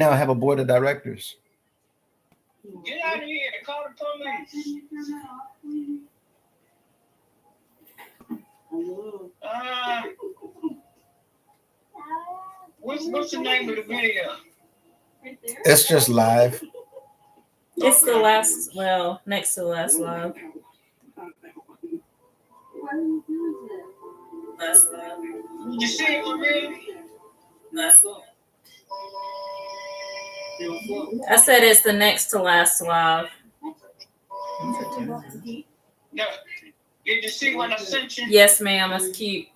now have a board of directors. Get out of here. Call the police. What's the name of the video? It's just live. It's the last, well, next to the last live. Last live. Did you see it already? Last one. I said it's the next to last live. No. Did you see what I sent you? Yes, ma'am. That's cute.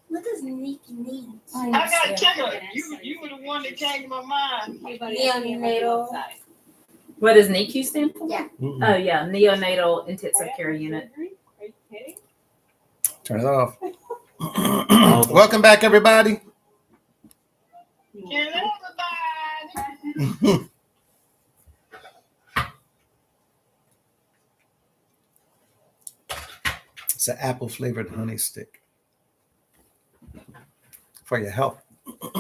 What does Nikki need? I gotta check her. You were the one that came to my mind. Neonatal. What does NICU stand for? Yeah. Oh, yeah. Neonatal Intensive Care Unit. Turn it off. Welcome back, everybody. Can everybody? It's an apple flavored honey stick for your health.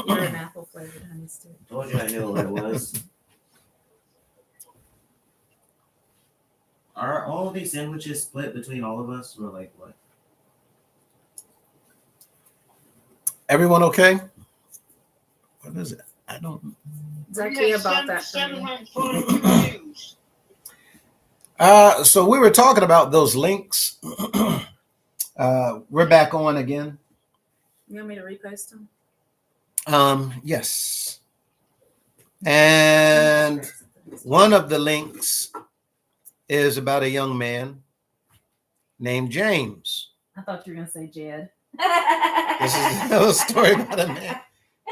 You're an apple flavored honey stick. Told you I knew what it was. Are all of these sandwiches split between all of us, or like what? Everyone okay? What is it? I don't. Zacchaeus about that for me. 742 views. So we were talking about those links. We're back on again. You want me to repost them? Yes. And one of the links is about a young man named James. I thought you were going to say Jed. This is a story about a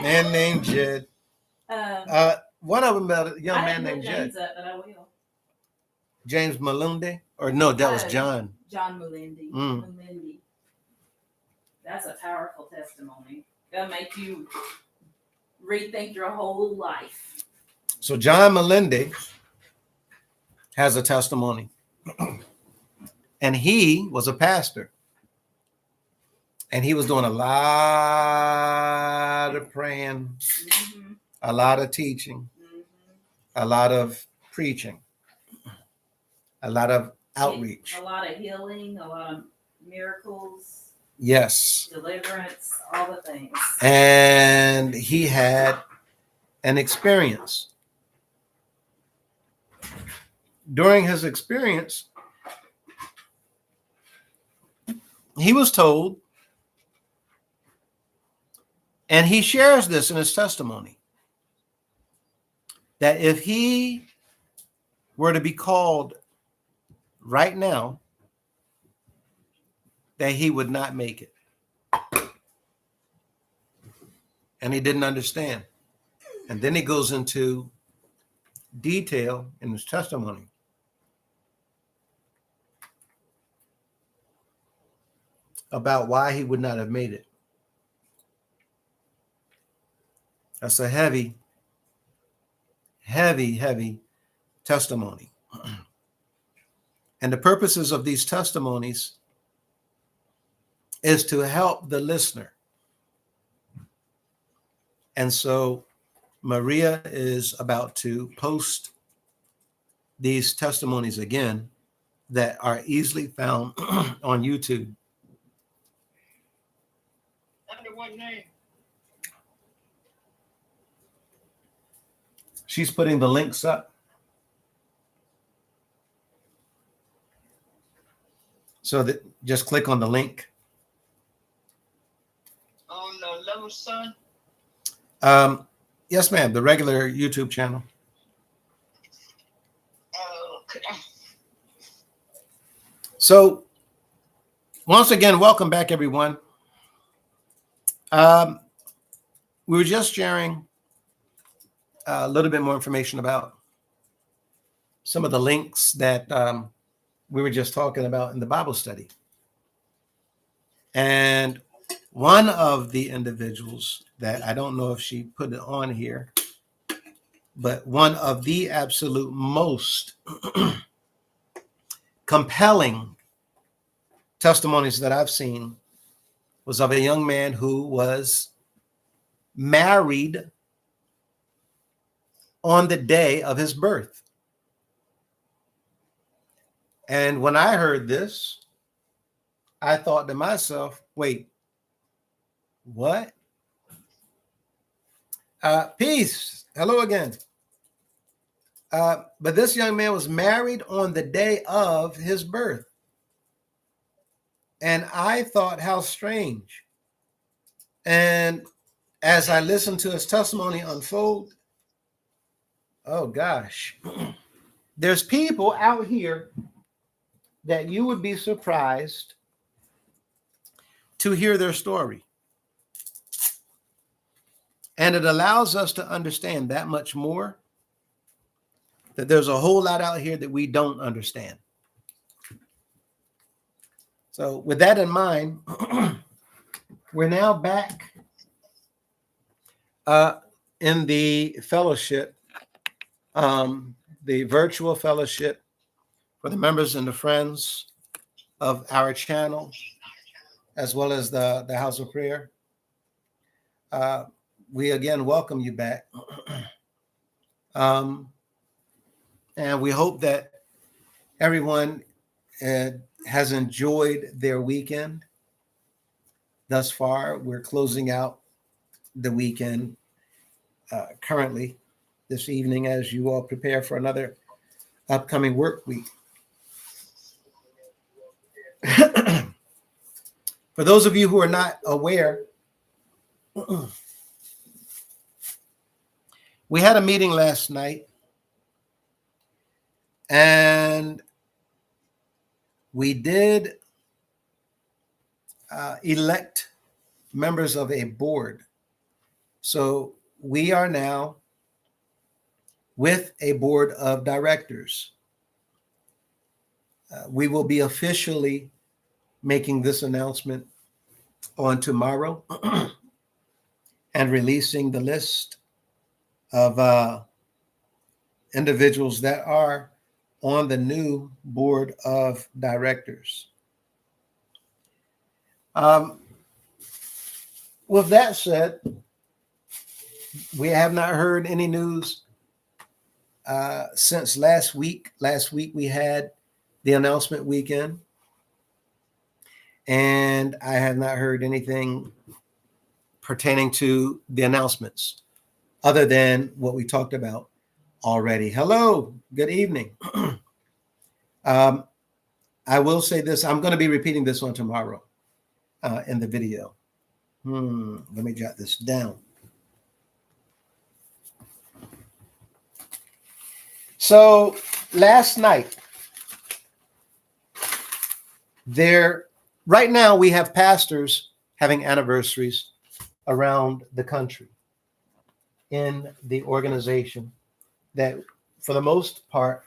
man named Jed. One of them about a young man named Jed. Up, but I will. James Malunde? Or no, that was John. John Mulendi. Mulendi. That's a powerful testimony. That'll make you rethink your whole life. So John Malunde has a testimony. And he was a pastor. And he was doing a lot of praying, a lot of teaching, a lot of preaching, a lot of outreach. A lot of healing, a lot of miracles. Yes. Deliverance, all the things. And he had an experience. During his experience, he was told, and he shares this in his testimony, that if he were to be called right now, that he would not make it. And he didn't understand. And then he goes into detail in his testimony about why he would not have made it. That's a heavy, heavy, heavy testimony. And the purposes of these testimonies is to help the listener. And so Maria is about to post these testimonies again that are easily found on YouTube. Under what name? She's putting the links up. So that just click on the link. On the Level Sun? Yes, ma'am. The regular YouTube channel. Okay. So once again, welcome back, everyone. We were just sharing a little bit more information about some of the links that we were just talking about in the Bible study. And one of the individuals that I don't know if she put it on here, but one of the absolute most compelling testimonies that I've seen was of a young man who was married on the day of his birth. And when I heard this, I thought to myself, wait, what? Peace. Hello again. But this young man was married on the day of his birth. And I thought, how strange. And as I listened to his testimony unfold, oh gosh, there's people out here that you would be surprised to hear their story. And it allows us to understand that much more, that there's a whole lot out here that we don't understand. So with that in mind, we're now back in the fellowship, the virtual fellowship for the members and the friends of our channel, as well as the House of Prayer. We again welcome you back. And we hope that everyone has enjoyed their weekend thus far. We're closing out the weekend currently this evening as you all prepare for another upcoming work week. For those of you who are not aware, we had a meeting last night and we did elect members of a board. So we are now with a board of directors. We will be officially making this announcement on tomorrow and releasing the list of individuals that are on the new board of directors. With that said, we have not heard any news since last week. Last week we had the announcement weekend, and I have not heard anything pertaining to the announcements other than what we talked about already. Hello, good evening. I will say this, I'm going to be repeating this on tomorrow in the video. Let me jot this down. So last night, right now we have pastors having anniversaries around the country in the organization that, for the most part,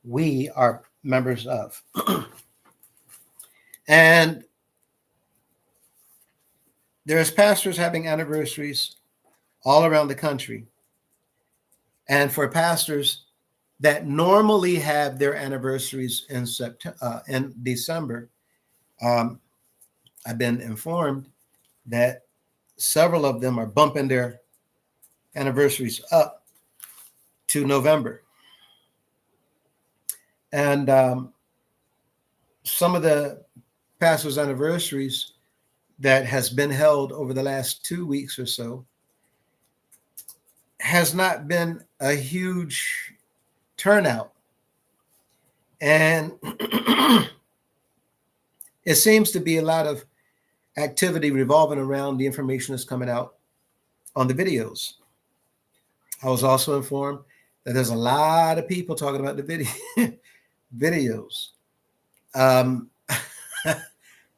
we are members of. And there's pastors having anniversaries all around the country. And for pastors that normally have their anniversaries in December, I've been informed that several of them are bumping their anniversaries up to November. And some of the pastors' anniversaries that has been held over the last 2 weeks or so has not been a huge turnout. And it seems to be a lot of activity revolving around the information that's coming out on the videos. I was also informed that there's a lot of people talking about the videos.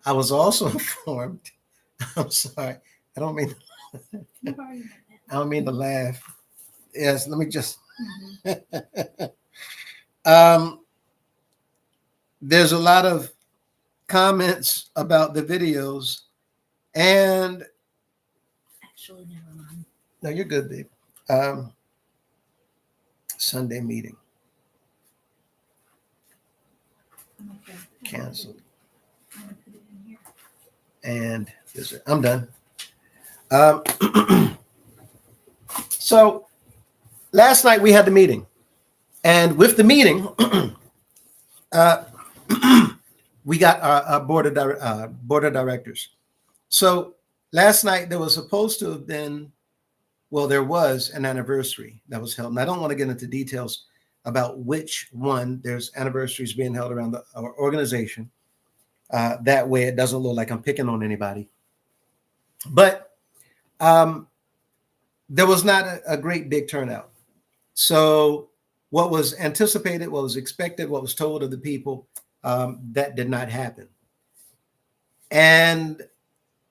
I was also informed, I'm sorry, I don't mean to laugh. Yes, let me just, there's a lot of comments about the videos, and Actually, never mind. no, you're good, babe. Sunday meeting Okay. canceled. I'm gonna put it in here. And I'm done. So last night we had the meeting, and with the meeting, we got our board of directors. So last night there was supposed to have been, well, there was an anniversary that was held, and I don't want to get into details about which one. There's anniversaries being held around our organization. That way it doesn't look like I'm picking on anybody. But there was not a great big turnout. So what was anticipated, what was expected, what was told of the people, that did not happen. And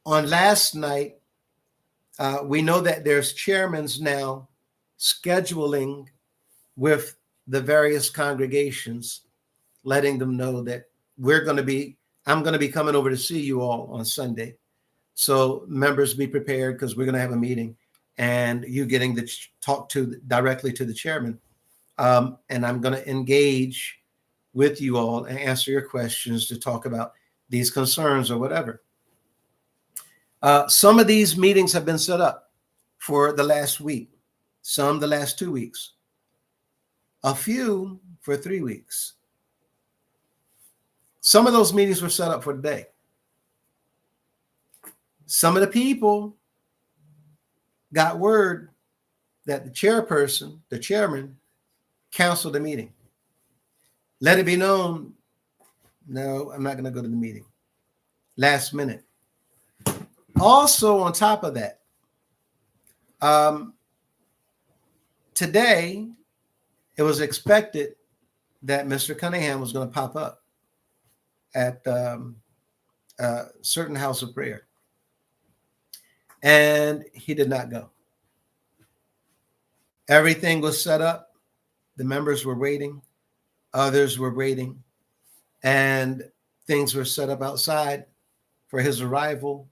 on last night, we know that there's chairmans now scheduling with the various congregations, letting them know that I'm going to be coming over to see you all on Sunday. So members, be prepared, because we're going to have a meeting, and you getting to talk directly to the chairman. And I'm going to engage with you all and answer your questions to talk about these concerns or whatever. Some of these meetings have been set up for the last week, some the last 2 weeks, a few for 3 weeks. Some of those meetings were set up for today. Some of the people got word that the chairman, canceled the meeting. Let it be known, no, I'm not going to go to the meeting. Last minute. Also, on top of that, today, it was expected that Mr. Cunningham was going to pop up at a certain house of prayer. And he did not go. Everything was set up. The members were waiting. Others were waiting. And things were set up outside for his arrival.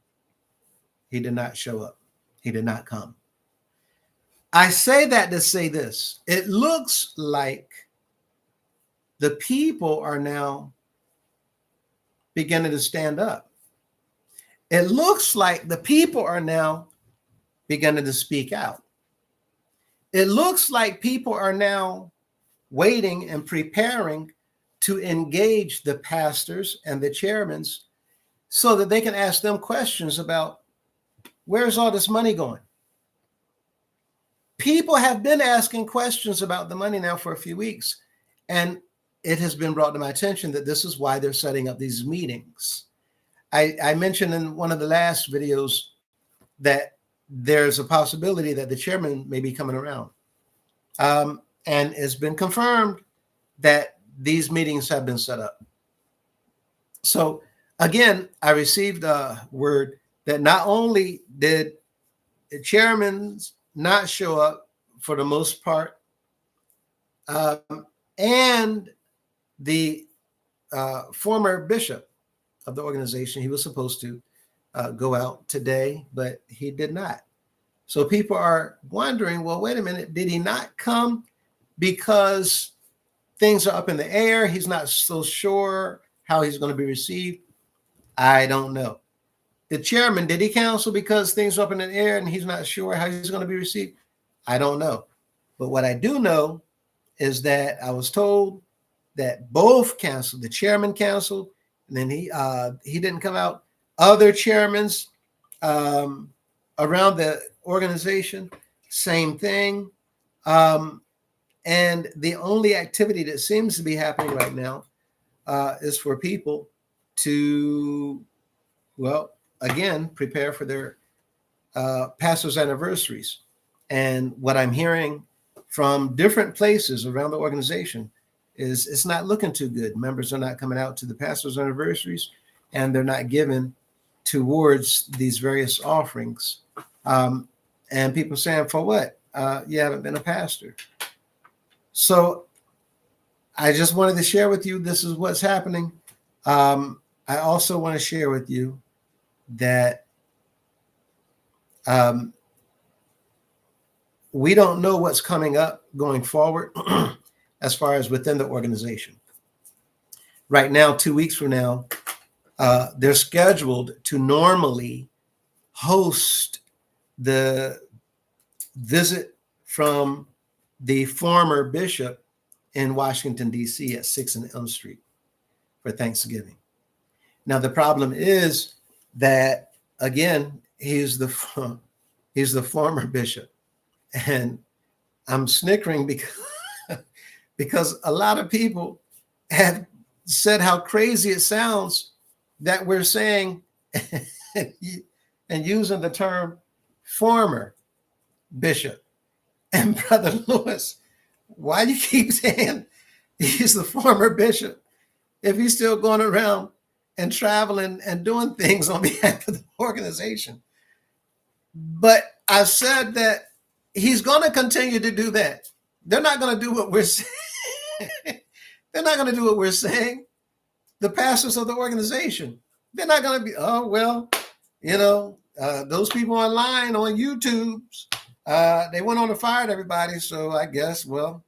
He did not show up. He did not come. I say that to say this. It looks like the people are now beginning to stand up. It looks like the people are now beginning to speak out. It looks like people are now waiting and preparing to engage the pastors and the chairmen so that they can ask them questions about where's all this money going. People have been asking questions about the money now for a few weeks, and it has been brought to my attention that this is why they're setting up these meetings. I mentioned in one of the last videos that there's a possibility that the chairman may be coming around. And it's been confirmed that these meetings have been set up. So again, I received a word that not only did the chairman not show up for the most part, and the former bishop of the organization, he was supposed to go out today, but he did not. So people are wondering, well, wait a minute, did he not come because things are up in the air? He's not so sure how he's going to be received. I don't know. The chairman, did he cancel because things are up in the air and he's not sure how he's going to be received? I don't know. But what I do know is that I was told that both canceled. The chairman canceled, and then he didn't come out. Other chairmen around the organization, same thing. And the only activity that seems to be happening right now is for people to, well, again, prepare for their pastors' anniversaries. And what I'm hearing from different places around the organization is it's not looking too good. Members are not coming out to the pastors' anniversaries, and they're not giving towards these various offerings. And people saying, for what? You haven't been a pastor. So I just wanted to share with you, this is what's happening. I also want to share with you that we don't know what's coming up going forward as far as within the organization. Right now, 2 weeks from now, They're scheduled to normally host the visit from the former bishop in Washington, D.C. at 6 and Elm Street for Thanksgiving. Now, the problem is that, again, he's the former bishop. And I'm snickering because a lot of people have said how crazy it sounds that we're saying and using the term former bishop. And Brother Lewis, why do you keep saying he's the former bishop if he's still going around and traveling and doing things on behalf of the organization? But I said that he's going to continue to do that. They're not going to do what we're saying. They're not going to do what we're saying. The pastors of the organization, they're not going to be, oh, well, those people online on YouTube, they went on and fired everybody. So I guess, well,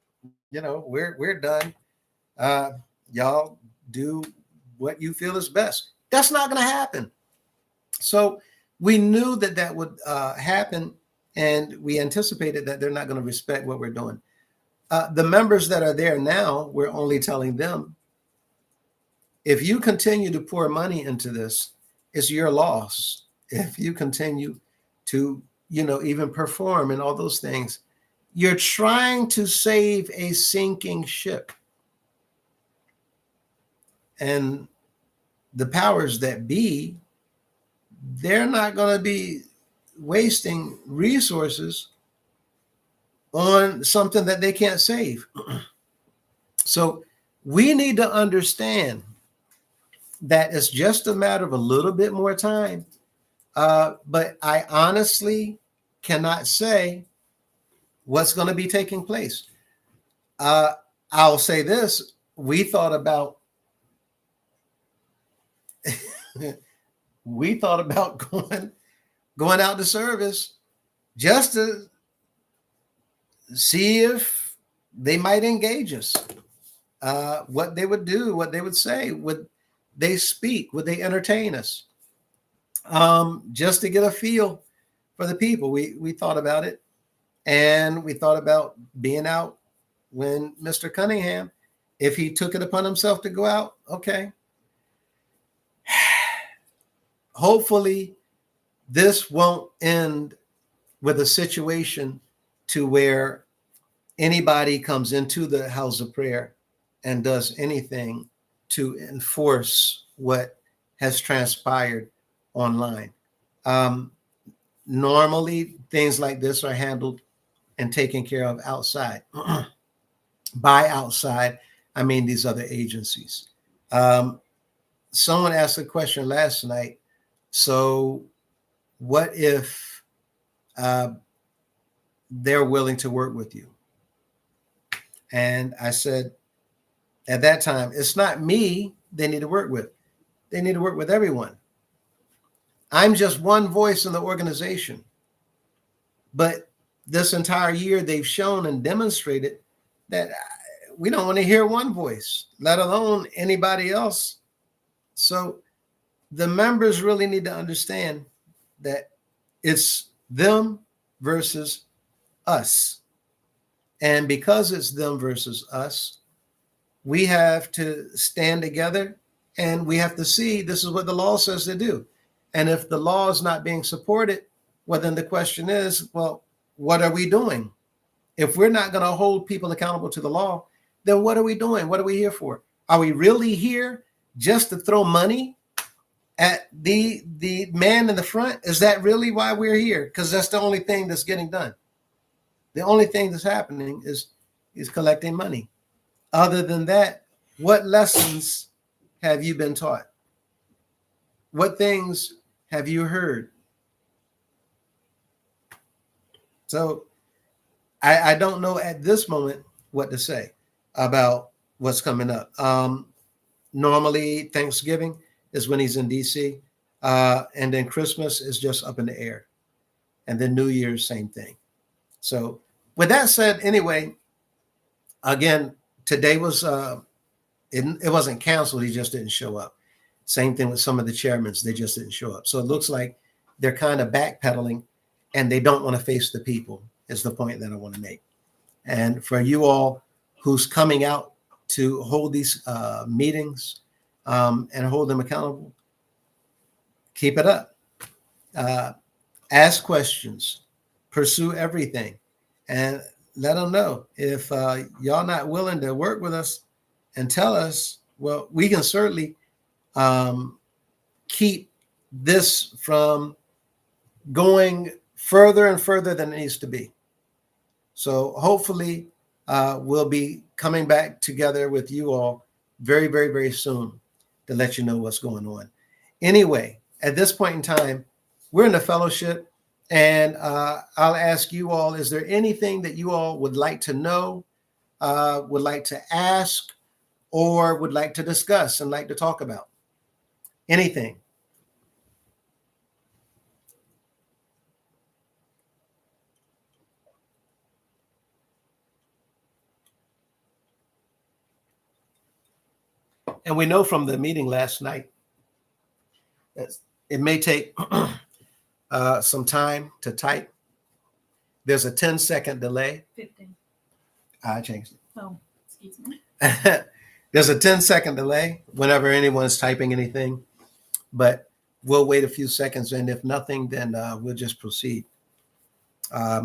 we're done. Y'all do what you feel is best. That's not going to happen. So we knew that would happen, and we anticipated that they're not going to respect what we're doing. The members that are there now, we're only telling them, if you continue to pour money into this, it's your loss. If you continue to, even perform and all those things, you're trying to save a sinking ship. And the powers that be, they're not going to be wasting resources on something that they can't save. So we need to understand that it's just a matter of a little bit more time. But I honestly cannot say what's going to be taking place. I'll say this. We thought about going out to service just to see if they might engage us, what they would do, what they would say, would they speak, would they entertain us, just to get a feel for the people. We thought about it, and we thought about being out when Mr. Cunningham, if he took it upon himself to go out, okay. Hopefully this won't end with a situation to where anybody comes into the house of prayer and does anything to enforce what has transpired online. Normally, things like this are handled and taken care of outside. By outside, I mean these other agencies. Someone asked a question last night. So what if they're willing to work with you? And I said, at that time, it's not me they need to work with. They need to work with everyone. I'm just one voice in the organization. But this entire year, they've shown and demonstrated that we don't want to hear one voice, let alone anybody else. So the members really need to understand that it's them versus us. And because it's them versus us, we have to stand together, and we have to see this is what the law says to do. And if the law is not being supported, well, then the question is, well, what are we doing? If we're not going to hold people accountable to the law, then what are we doing? What are we here for? Are we really here just to throw money at the man in the front? Is that really why we're here? Because that's the only thing that's getting done. The only thing that's happening is collecting money. Other than that, what lessons have you been taught? What things have you heard? So I don't know at this moment what to say about what's coming up. Normally, Thanksgiving is when he's in DC, and then Christmas is just up in the air. And then New Year's, same thing. So with that said, anyway, again, today was, it wasn't canceled. He just didn't show up. Same thing with some of the chairmen. They just didn't show up. So it looks like they're kind of backpedaling and they don't want to face the people is the point that I want to make. And for you all who's coming out to hold these meetings and hold them accountable, keep it up. Ask questions, pursue everything, and let them know if y'all not willing to work with us and tell us, well, we can certainly keep this from going further and further than it needs to be. So hopefully we'll be coming back together with you all very, very, very soon to let you know what's going on. Anyway, at this point in time, we're in the fellowship, and I'll ask you all, is there anything that you all would like to know, would like to ask, or would like to discuss and like to talk about? Anything? And we know from the meeting last night that it may take some time to type. There's a 10-second delay. 15. I changed Oh, excuse me. it. There's a 10-second delay whenever anyone's typing anything, but we'll wait a few seconds, and if nothing, then we'll just proceed. I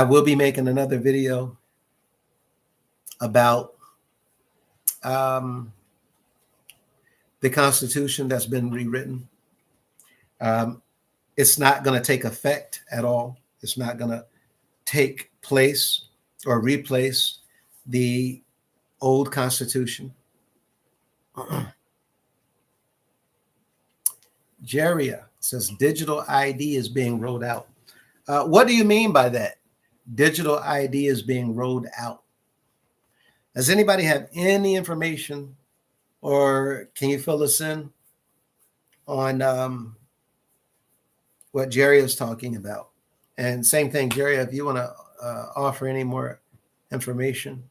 will be making another video about the Constitution that's been rewritten. It's not going to take effect at all. It's not going to take place or replace the old Constitution. Jaria says digital ID is being rolled out. What do you mean by that? Digital ID is being rolled out. Does anybody have any information, or can you fill us in on what Jerry is talking about? And same thing, Jerry, if you want to offer any more information.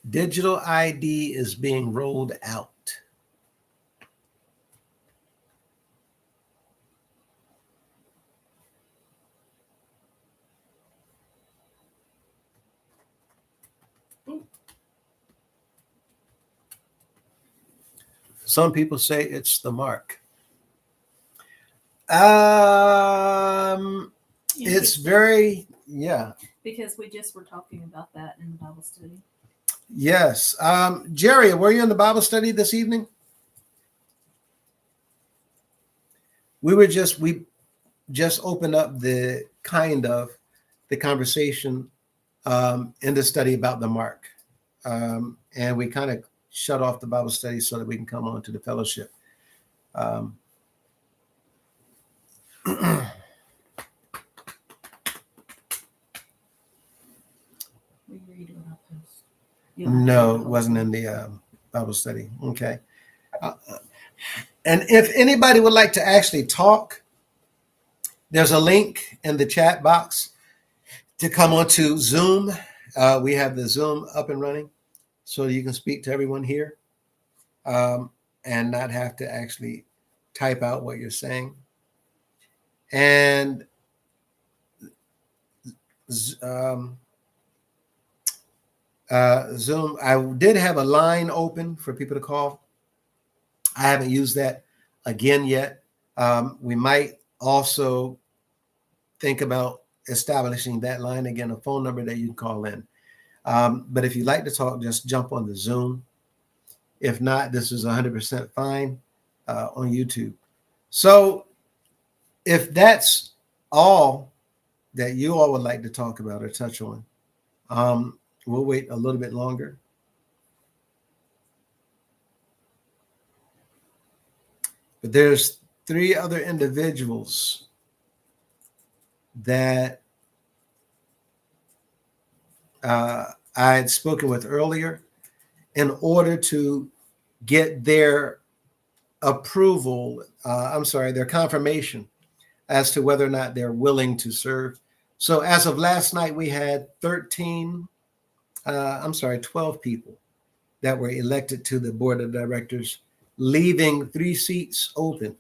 Digital ID is being rolled out. Some people say it's the mark. It's very, yeah. Because we just were talking about that in the Bible study. Yes. Jerry, were you in the Bible study this evening? We just opened up the conversation in the study about the mark. And we kind of shut off the Bible study so that we can come on to the fellowship. No, it wasn't in the Bible study. Okay. And if anybody would like to actually talk, there's a link in the chat box to come onto Zoom. We have the Zoom up and running so you can speak to everyone here and not have to actually type out what you're saying. And Zoom, I did have a line open for people to call. I haven't used that again yet. We might also think about establishing that line again, a phone number that you can call in. But if you'd like to talk, just jump on the Zoom. If not, this is 100% fine on YouTube. So if that's all that you all would like to talk about or touch on, we'll wait a little bit longer. But there's 3 other individuals that I had spoken with earlier in order to get their approval, their confirmation as to whether or not they're willing to serve. So as of last night, we had 12 people that were elected to the board of directors, leaving 3 seats open.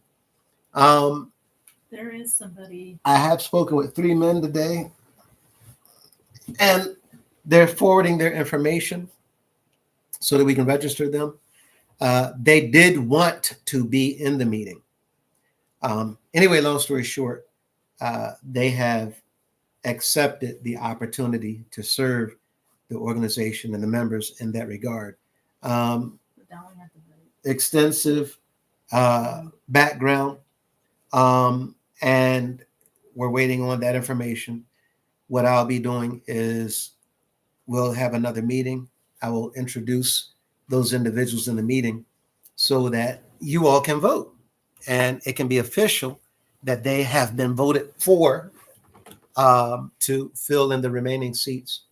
There is somebody. I have spoken with 3 men today, and they're forwarding their information so that we can register them. They did want to be in the meeting. Anyway, long story short, they have accepted the opportunity to serve the organization and the members in that regard. But don't we have to vote? Extensive background, and we're waiting on that information. What I'll be doing is we'll have another meeting. I will introduce those individuals in the meeting so that you all can vote, and it can be official that they have been voted for to fill in the remaining seats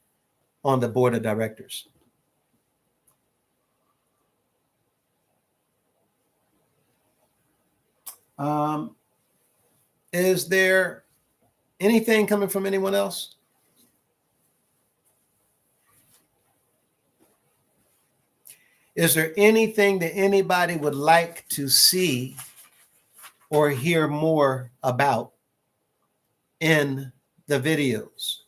on the board of directors. Is there anything coming from anyone else? Is there anything that anybody would like to see or hear more about in the videos?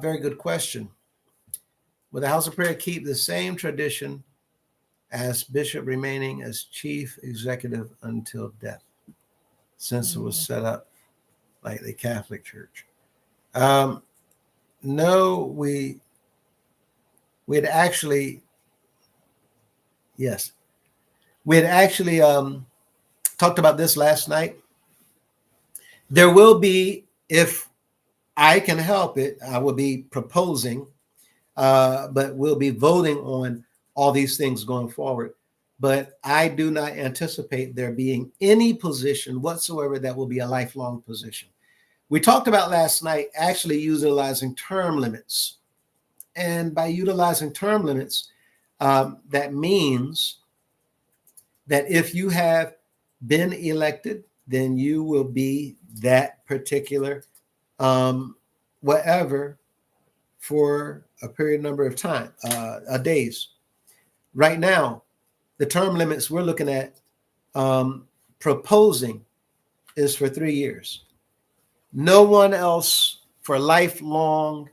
Very good question. Will the House of Prayer keep the same tradition as Bishop remaining as chief executive until death, since it was set up like the Catholic Church? No, we'd actually, yes, we had actually talked about this last night. There will be, if I can help it, I will be proposing, but we'll be voting on all these things going forward. But I do not anticipate there being any position whatsoever that will be a lifelong position. We talked about last night actually utilizing term limits. And by utilizing term limits, that means that if you have been elected, then you will be that particular whatever for a period number of time, days. Right now, the term limits we're looking at proposing is for 3 years. No one else for lifelong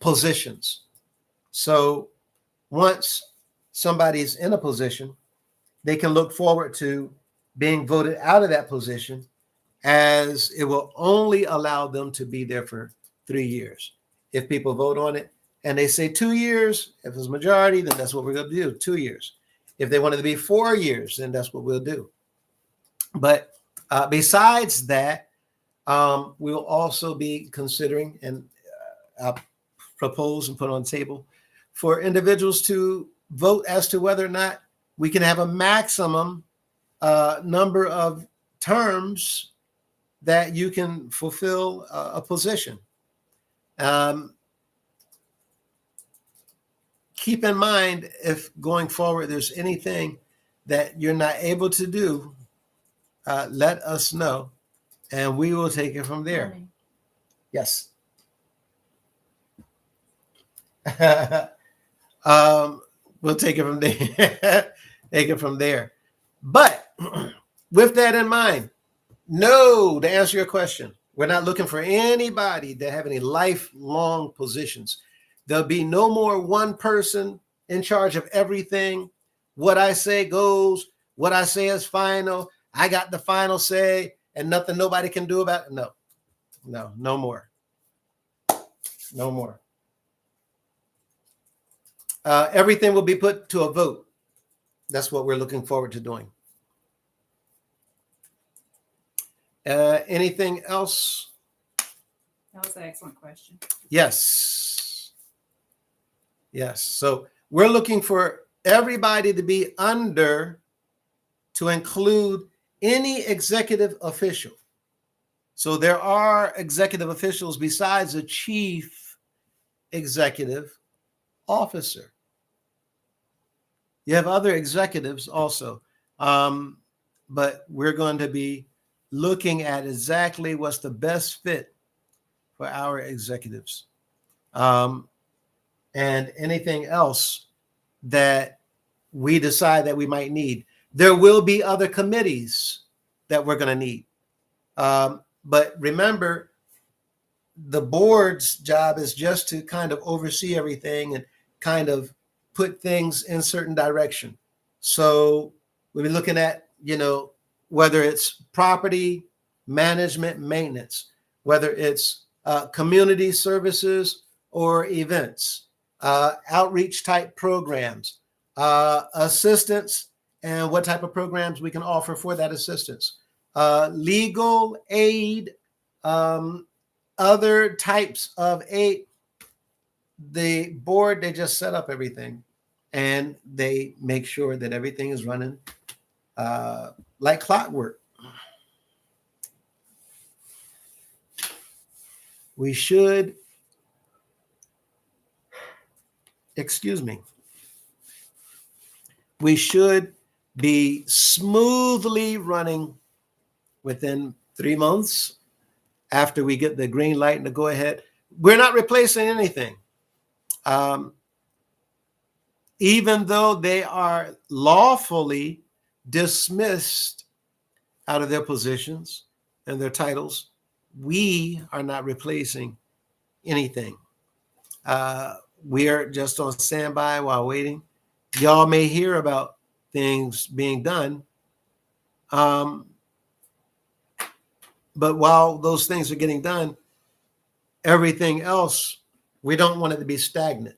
positions. So once somebody's in a position, they can look forward to being voted out of that position, as it will only allow them to be there for 3 years. If people vote on it and they say 2 years, if it's majority, then that's what we're going to do, 2 years. If they wanted to be 4 years, then that's what we'll do. But besides that, we'll also be considering, and I'll propose and put on the table for individuals to vote as to whether or not we can have a maximum number of terms that you can fulfill a position. Keep in mind, if going forward there's anything that you're not able to do, let us know, and we will take it from there. Money. Yes. We'll take it from there. Take it from there. But with that in mind, no, to answer your question, we're not looking for anybody that have any lifelong positions. There'll be no more one person in charge of everything. What I say goes. What I say is final. I got the final say, and nothing nobody can do about it. No, no more. No more. Everything will be put to a vote. That's what we're looking forward to doing. Anything else? That was an excellent question. Yes. Yes. So we're looking for everybody to be under, to include any executive official. So there are executive officials besides the chief executive officer. You have other executives also. But we're going to be looking at exactly what's the best fit for our executives. And anything else that we decide that we might need. There will be other committees that we're going to need. But remember, the board's job is just to kind of oversee everything and kind of put things in certain direction. So we'll be looking at, whether it's property management, maintenance, whether it's community services or events, outreach type programs, assistance, and what type of programs we can offer for that assistance, legal aid, other types of aid. The board, they just set up everything and they make sure that everything is running like clockwork. We should, we should be smoothly running within 3 months after we get the green light and the go ahead. We're not replacing anything. Even though they are lawfully dismissed out of their positions and their titles, we are not replacing anything. We are just on standby while waiting. Y'all may hear about things being done. But while those things are getting done, everything else, we don't want it to be stagnant.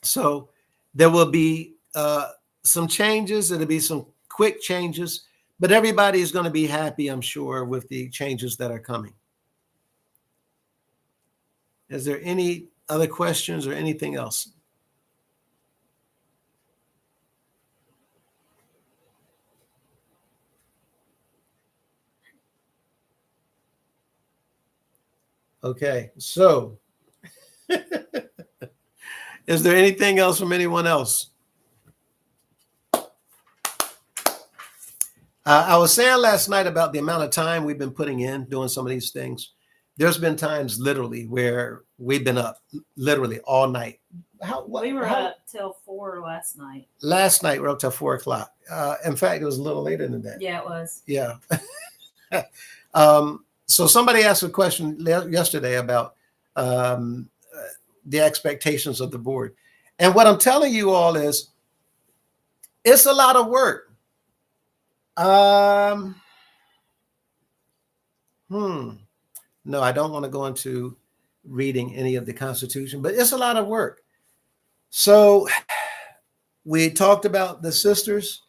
So there will be some changes. There'll be some quick changes, but everybody is going to be happy, I'm sure, with the changes that are coming. Is there any other questions or anything else? Okay, so is there anything else from anyone else? I was saying last night about the amount of time we've been putting in doing some of these things. There's been times literally where we've been up literally all night. We were up till 4 last night. Last night we were up till 4 o'clock. In fact, it was a little later than that. Yeah, it was. Yeah. So somebody asked a question yesterday about the expectations of the board. And what I'm telling you all is it's a lot of work. No, I don't want to go into reading any of the Constitution, but it's a lot of work. So we talked about the sisters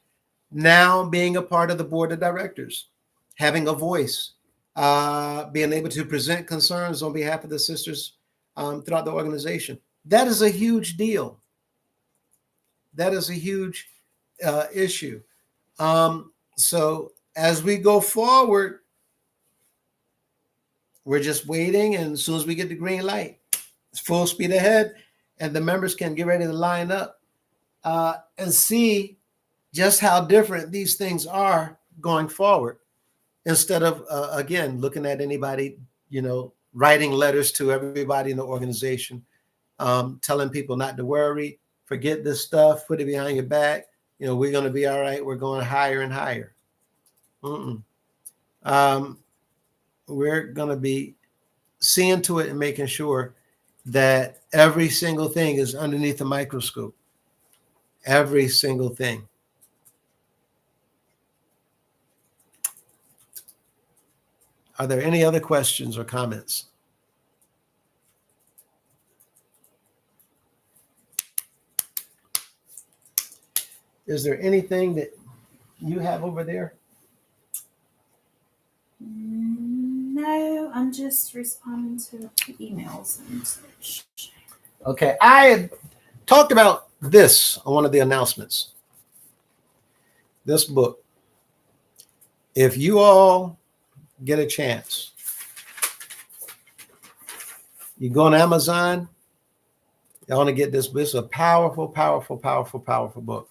now being a part of the board of directors, having a voice, being able to present concerns on behalf of the sisters throughout the organization. That is a huge deal. That is a huge issue. So as we go forward, we're just waiting, and as soon as we get the green light, it's full speed ahead, and the members can get ready to line up and see just how different these things are going forward. Instead of, again, looking at anybody, writing letters to everybody in the organization, telling people not to worry, forget this stuff, put it behind your back. We're going to be all right. We're going higher and higher. We're going to be seeing to it and making sure that every single thing is underneath the microscope. Every single thing. Are there any other questions or comments? Is there anything that you have over there? No, I'm just responding to emails and such. Okay, I had talked about this on one of the announcements. This book. If you all get a chance, you go on Amazon You want to get this. This is a powerful, powerful, powerful, powerful book.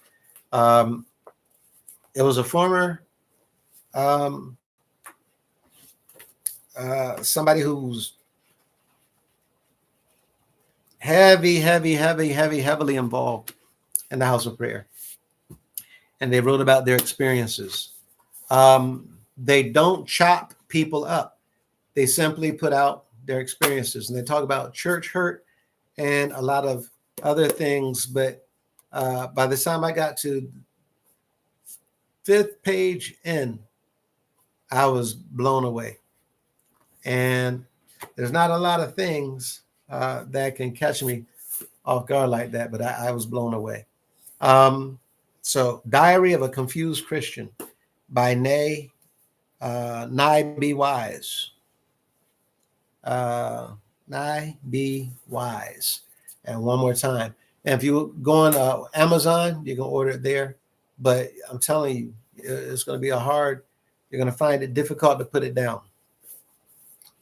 It was a former somebody who's heavily involved in the house of prayer. And they wrote about their experiences. They don't chop people up. They simply put out their experiences. And they talk about church hurt and a lot of other things. But by the time I got to 5th page in, I was blown away. And there's not a lot of things that can catch me off guard like that, but I was blown away. So Diary of a Confused Christian by Nye B. Wise. Nye B. Wise. And one more time. And if you go on Amazon, you can order it there. But I'm telling you, it's going to be you're going to find it difficult to put it down.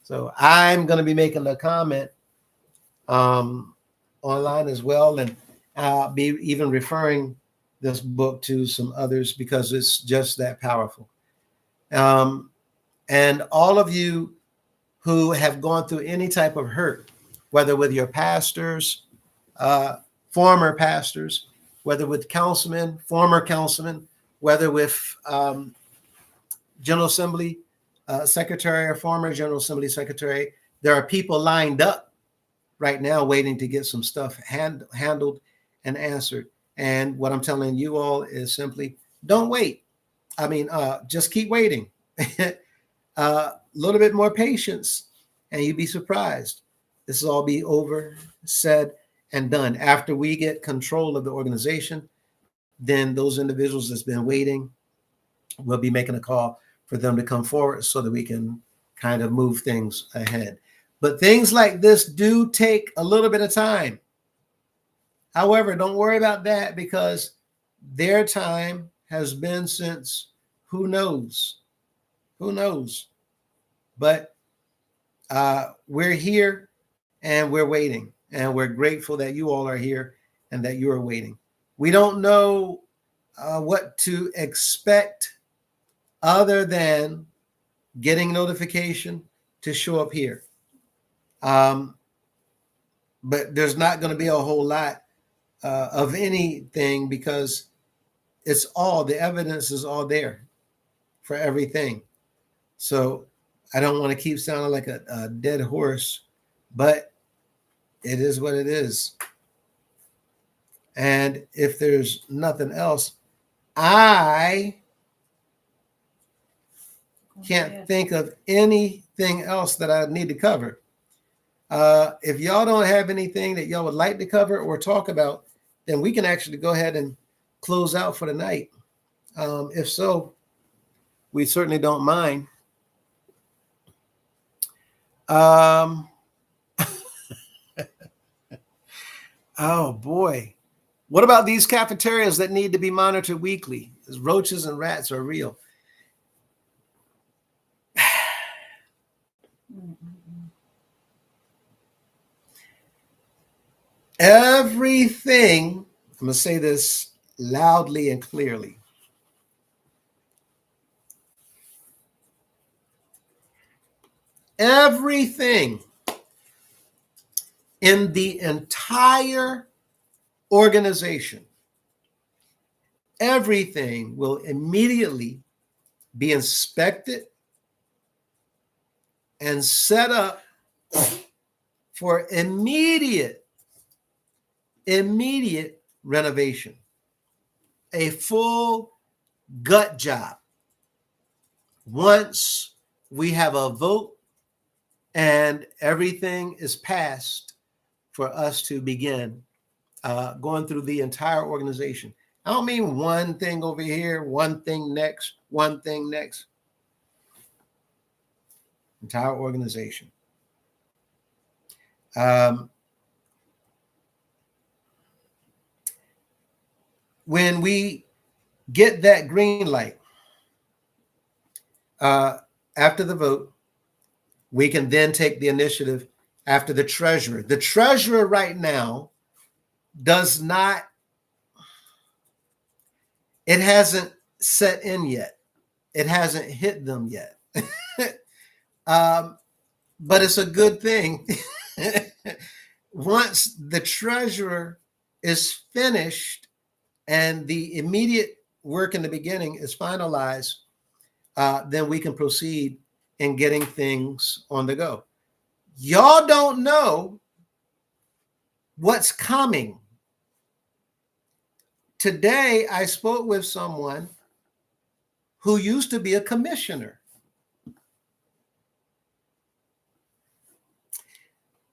So I'm going to be making a comment online as well. And I'll be even referring this book to some others because it's just that powerful. And all of you who have gone through any type of hurt, whether with your pastors, former pastors, whether with councilmen, former councilmen, whether with General Assembly secretary or former General Assembly secretary, there are people lined up right now waiting to get some stuff handled and answered. And what I'm telling you all is simply don't wait. I mean, just keep waiting. A little bit more patience and you'd be surprised. This will all be over, said, and done. After we get control of the organization, then those individuals that's been waiting will be making a call for them to come forward so that we can kind of move things ahead. But things like this do take a little bit of time. However, don't worry about that because their time has been since who knows. But we're here and we're waiting, and we're grateful that you all are here and that you are waiting. We don't know what to expect other than getting notification to show up here. But there's not going to be a whole lot of anything because the evidence is all there for everything. So I don't want to keep sounding like a dead horse, but it is what it is. And if there's nothing else, I can't think of anything else that I need to cover. If y'all don't have anything that y'all would like to cover or talk about, then we can actually go ahead and close out for the night. If so, we certainly don't mind. Oh boy. What about these cafeterias that need to be monitored weekly? As roaches and rats are real. Everything, I'm going to say this loudly and clearly. Everything in the entire organization, everything will immediately be inspected and set up for immediate renovation, a full gut job. Once we have a vote and everything is passed for us to begin going through the entire organization. I don't mean one thing over here, one thing next, one thing next. Entire organization. When we get that green light after the vote, we can then take the initiative after the treasurer. The treasurer right now does not, it hasn't set in yet. It hasn't hit them yet. But it's a good thing. Once the treasurer is finished and the immediate work in the beginning is finalized, then we can proceed in getting things on the go. Y'all don't know what's coming. Today, I spoke with someone who used to be a commissioner.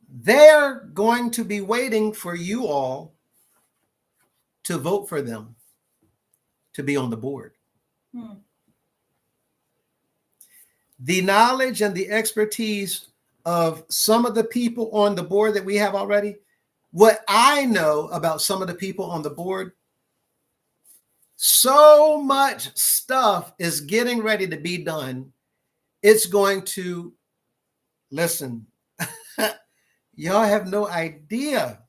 They're going to be waiting for you all to vote for them to be on the board. The knowledge and the expertise of some of the people on the board that we have already, what I know about some of the people on the board, so much stuff is getting ready to be done. It's going to, listen, y'all have no idea.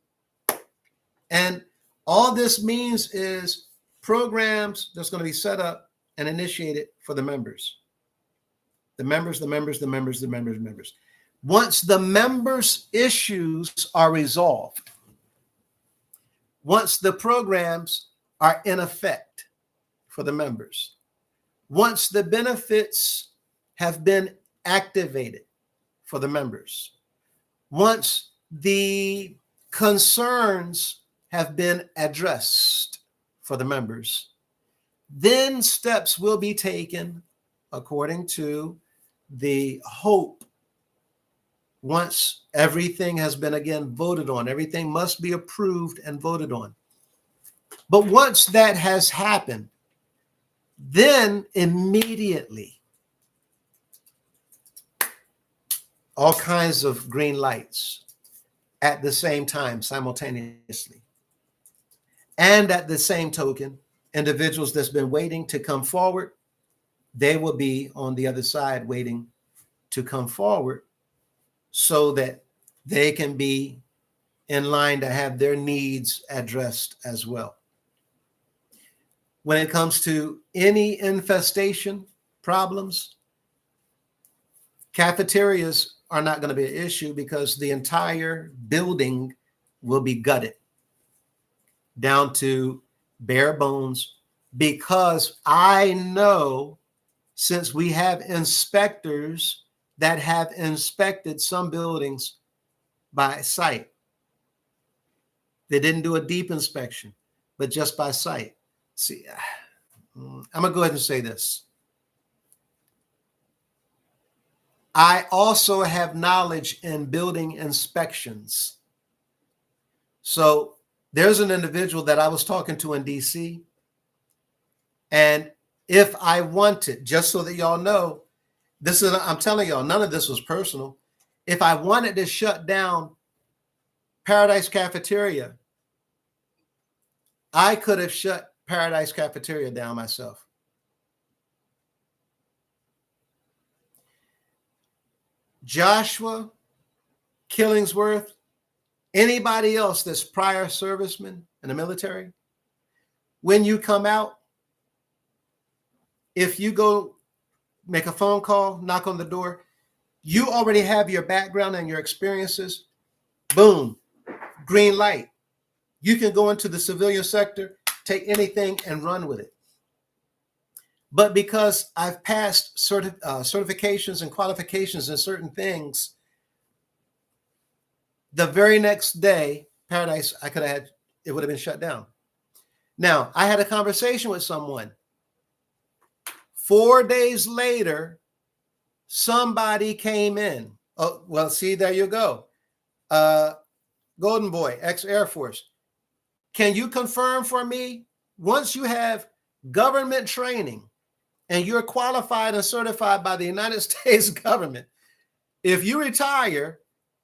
And all this means is programs that's going to be set up and initiated for the members. The members. Once the members' issues are resolved, once the programs are in effect for the members, once the benefits have been activated for the members, once the concerns have been addressed for the members, then steps will be taken according to the hope. Once everything has been again voted on, everything must be approved and voted on. But once that has happened, then immediately all kinds of green lights at the same time, simultaneously. And at the same token, individuals that's been waiting to come forward, they will be on the other side waiting to come forward so that they can be in line to have their needs addressed as well. When it comes to any infestation problems, cafeterias are not going to be an issue because the entire building will be gutted down to bare bones, because I know, since we have inspectors that have inspected some buildings by sight. They didn't do a deep inspection, but just by sight. See, I'm going to go ahead and say this. I also have knowledge in building inspections. So there's an individual that I was talking to in DC. And if I wanted, just so that y'all know, I'm telling y'all, none of this was personal. If I wanted to shut down Paradise Cafeteria, I could have shut Paradise Cafeteria down myself. Joshua, Killingsworth, anybody else that's prior servicemen in the military, when you come out, if you go make a phone call, knock on the door, you already have your background and your experiences. Boom, green light. You can go into the civilian sector, take anything and run with it. But because I've passed certifications and qualifications in certain things, the very next day, Paradise, it would have been shut down. Now, I had a conversation with someone. 4 days later, somebody came in. Oh, well, see, there you go. Golden Boy, ex-Air Force. Can you confirm for me, once you have government training and you're qualified and certified by the United States government, if you retire,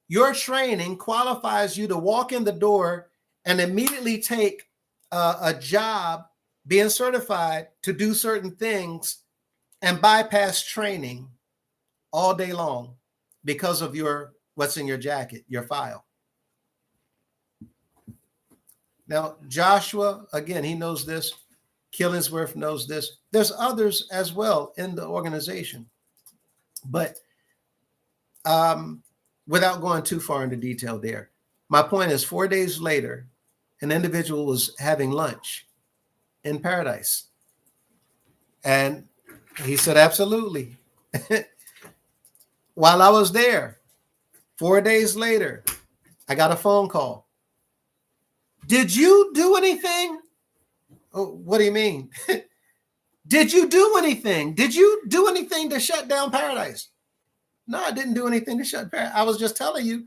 your training qualifies you to walk in the door and immediately take a job being certified to do certain things and bypass training all day long because of what's in your jacket, your file. Now, Joshua, again, he knows this. Killingsworth knows this. There's others as well in the organization. But without going too far into detail there, my point is 4 days later, an individual was having lunch in Paradise. And he said, absolutely. While I was there, 4 days later, I got a phone call. Did you do anything? Oh, what do you mean? Did you do anything? Did you do anything to shut down Paradise? No, I didn't do anything to shut Paradise. I was just telling you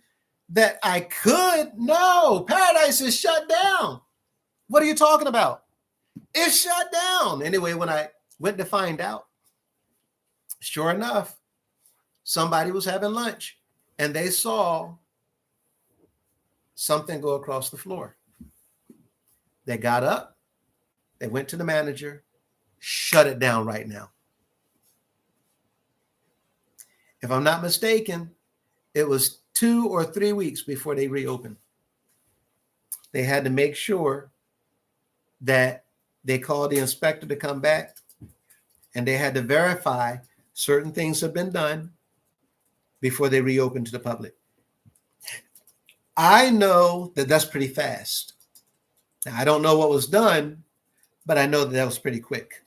that I could. No, Paradise is shut down. What are you talking about? It's shut down. Anyway, when I went to find out, sure enough, somebody was having lunch and they saw something go across the floor. They got up, they went to the manager, shut it down right now. If I'm not mistaken, it was 2 or 3 weeks before they reopened. They had to make sure that they called the inspector to come back, and they had to verify certain things have been done before they reopened to the public. I know that that's pretty fast. Now, I don't know what was done, but I know that that was pretty quick.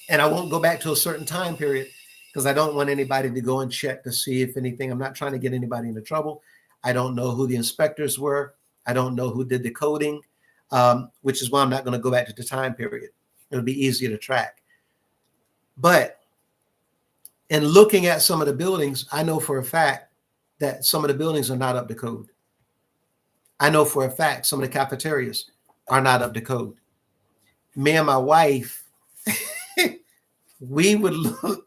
And I won't go back to a certain time period because I don't want anybody to go and check to see if anything. I'm not trying to get anybody into trouble. I don't know who the inspectors were. I don't know who did the coding, which is why I'm not going to go back to the time period. It'll be easier to track. But in looking at some of the buildings, I know for a fact that some of the buildings are not up to code. I know for a fact some of the cafeterias are not up to code. Me and my wife, we would look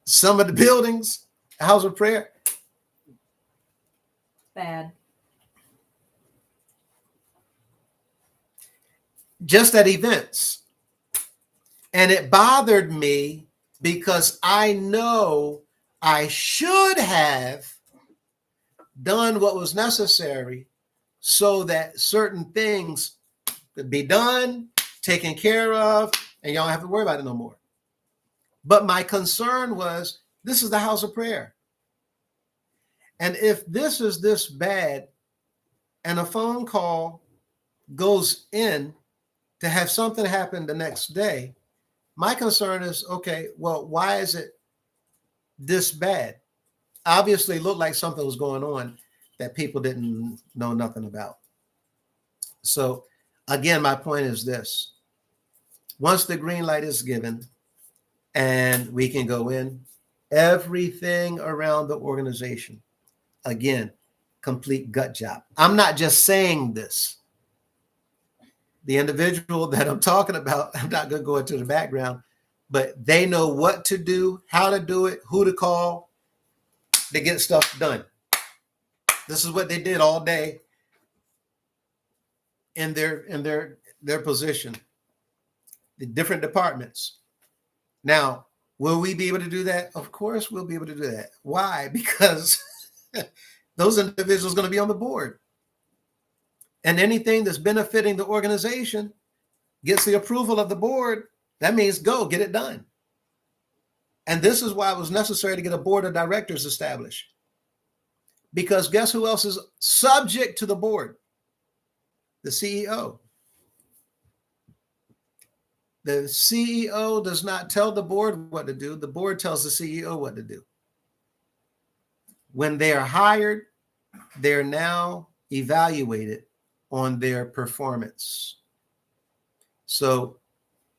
some of the buildings, house of prayer. Bad. Just at events. And it bothered me because I know I should have done what was necessary so that certain things could be done, taken care of, and y'all don't have to worry about it no more. But my concern was, this is the house of prayer. And if this is this bad and a phone call goes in to have something happen the next day, my concern is, okay, well, why is it this bad? Obviously, it looked like something was going on that people didn't know nothing about. So again, my point is this. Once the green light is given and we can go in, everything around the organization, again, complete gut job. I'm not just saying this. The individual that I'm talking about, I'm not going to go into the background, but they know what to do, how to do it, who to call to get stuff done. This is what they did all day in their position, the different departments. Now, will we be able to do that? Of course, we'll be able to do that. Why? Because those individuals are going to be on the board. And anything that's benefiting the organization gets the approval of the board. That means go get it done. And this is why it was necessary to get a board of directors established. Because guess who else is subject to the board? The CEO. The CEO does not tell the board what to do. The board tells the CEO what to do. When they are hired, they're now evaluated on their performance. So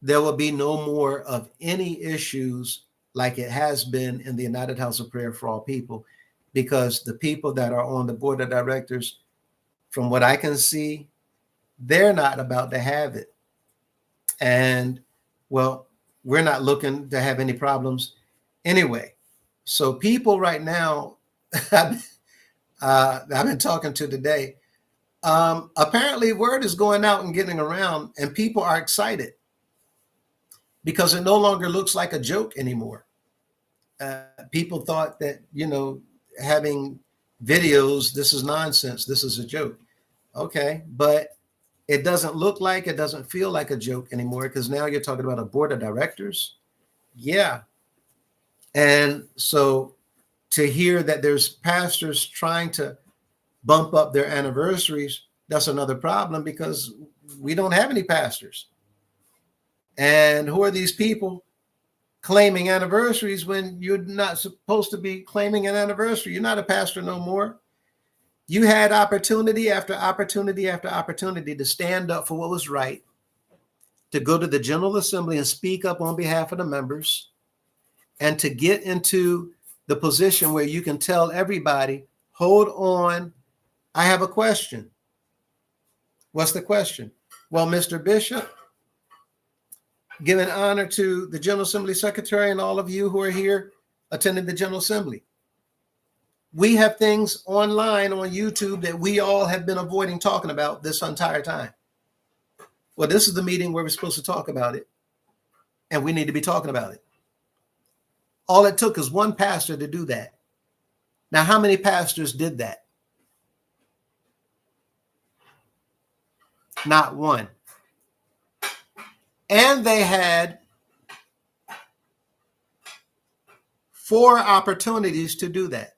there will be no more of any issues like it has been in the United House of Prayer for All People, because the people that are on the board of directors, from what I can see, they're not about to have it. And well, we're not looking to have any problems anyway. So people right now, I've been talking to today, apparently word is going out and getting around and people are excited because it no longer looks like a joke anymore. People thought that, having videos. This is nonsense. This is a joke. Okay, but it doesn't look like, it doesn't feel like a joke anymore because now you're talking about a board of directors. Yeah. And so to hear that there's pastors trying to bump up their anniversaries, that's another problem because we don't have any pastors. And who are these people claiming anniversaries when you're not supposed to be claiming an anniversary? You're not a pastor no more. You had opportunity after opportunity after opportunity to stand up for what was right, to go to the General Assembly and speak up on behalf of the members, and to get into the position where you can tell everybody, hold on, I have a question. What's the question? Well, Mr. Bishop, giving honor to the General Assembly Secretary and all of you who are here attending the General Assembly. We have things online on YouTube that we all have been avoiding talking about this entire time. Well, this is the meeting where we're supposed to talk about it, and we need to be talking about it. All it took is one pastor to do that. Now, how many pastors did that? Not one. And they had 4 opportunities to do that.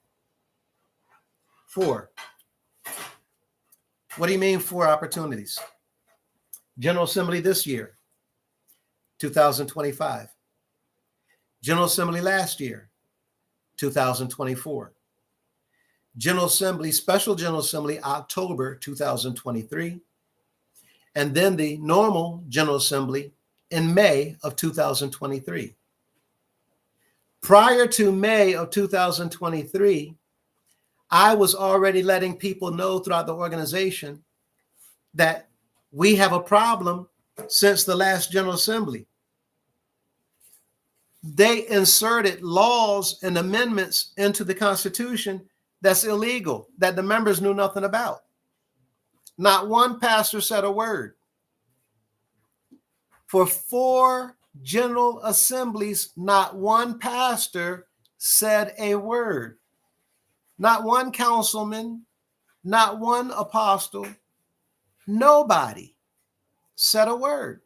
4. What do you mean 4 opportunities? General Assembly this year, 2025. General Assembly last year, 2024. General Assembly, Special General Assembly, October 2023. And then the normal General Assembly in May of 2023. Prior to May of 2023, I was already letting people know throughout the organization that we have a problem since the last General Assembly. They inserted laws and amendments into the Constitution that's illegal, that the members knew nothing about. Not one pastor said a word. For 4 General Assemblies, not one pastor said a word. Not one councilman, not one apostle, nobody said a word.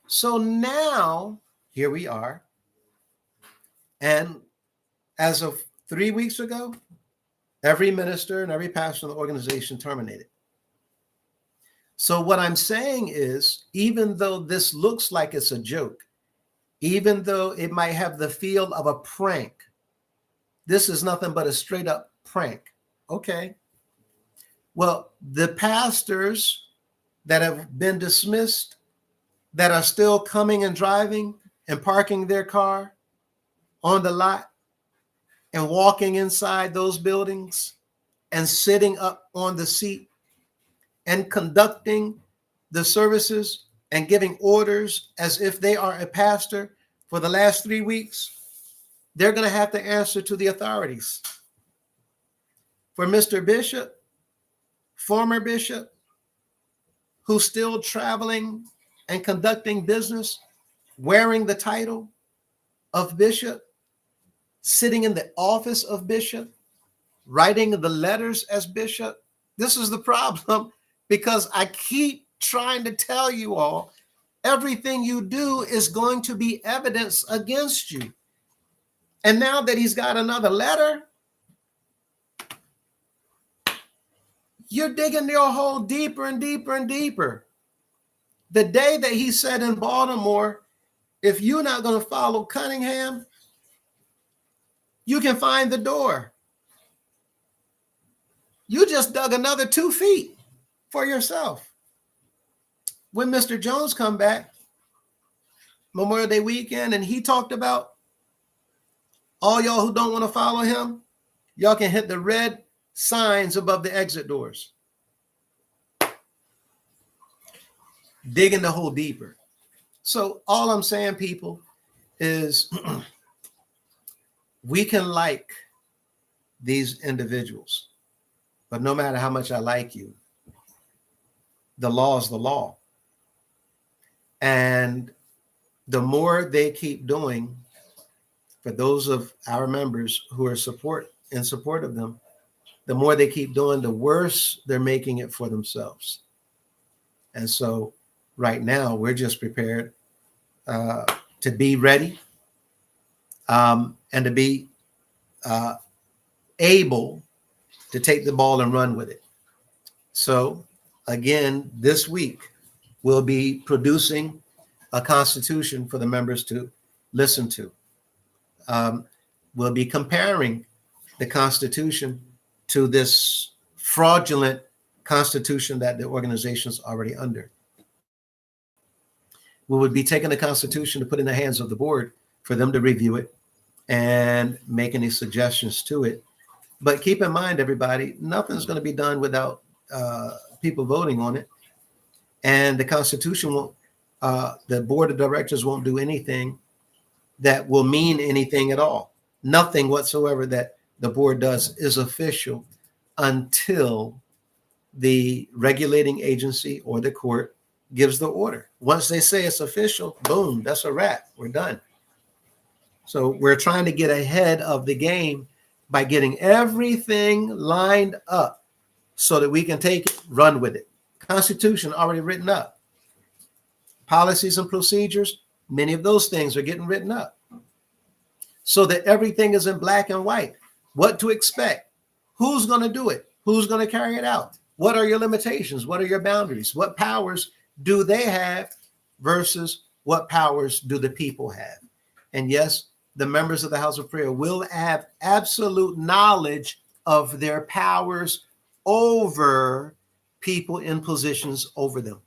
So now, here we are. And as of 3 weeks ago, every minister and every pastor in the organization terminated. So what I'm saying is, even though this looks like it's a joke, even though it might have the feel of a prank, this is nothing but a straight up prank. Okay. Well, the pastors that have been dismissed, that are still coming and driving and parking their car on the lot and walking inside those buildings and sitting up on the seat and conducting the services and giving orders as if they are a pastor for the last 3 weeks, they're going to have to answer to the authorities. For Mr. Bishop, former bishop, who's still traveling and conducting business, wearing the title of bishop, sitting in the office of bishop, writing the letters as bishop. This is the problem, because I keep trying to tell you all, everything you do is going to be evidence against you. And now that he's got another letter, you're digging your hole deeper and deeper and deeper. The day that he said in Baltimore, if you're not going to follow Cunningham, you can find the door. You just dug another 2 feet for yourself. When Mr. Jones come back, Memorial Day weekend, and he talked about all y'all who don't want to follow him, y'all can hit the red signs above the exit doors. Digging the hole deeper. So all I'm saying, people, is we can like these individuals, but no matter how much I like you, the law is the law. And the more they keep doing, for those of our members who are in support of them, the more they keep doing, the worse they're making it for themselves. And so right now, we're just prepared to be ready and to be able to take the ball and run with it. So again, this week, we'll be producing a constitution for the members to listen to. We'll be comparing the Constitution to this fraudulent Constitution that the organization's already under. We would be taking the Constitution to put in the hands of the board for them to review it and make any suggestions to it. But keep in mind, everybody, nothing's going to be done without people voting on it. And the Constitution won't, the board of directors won't do anything that will mean anything at all. Nothing whatsoever that the board does is official until the regulating agency or the court gives the order. Once they say it's official, boom, that's a wrap. We're done. So we're trying to get ahead of the game by getting everything lined up so that we can take it, run with it. Constitution already written up. Policies and procedures, many of those things are getting written up so that everything is in black and white. What to expect, who's going to do it, who's going to carry it out, what are your limitations, what are your boundaries, what powers do they have versus what powers do the people have. And yes, the members of the House of Prayer will have absolute knowledge of their powers over people in positions over them.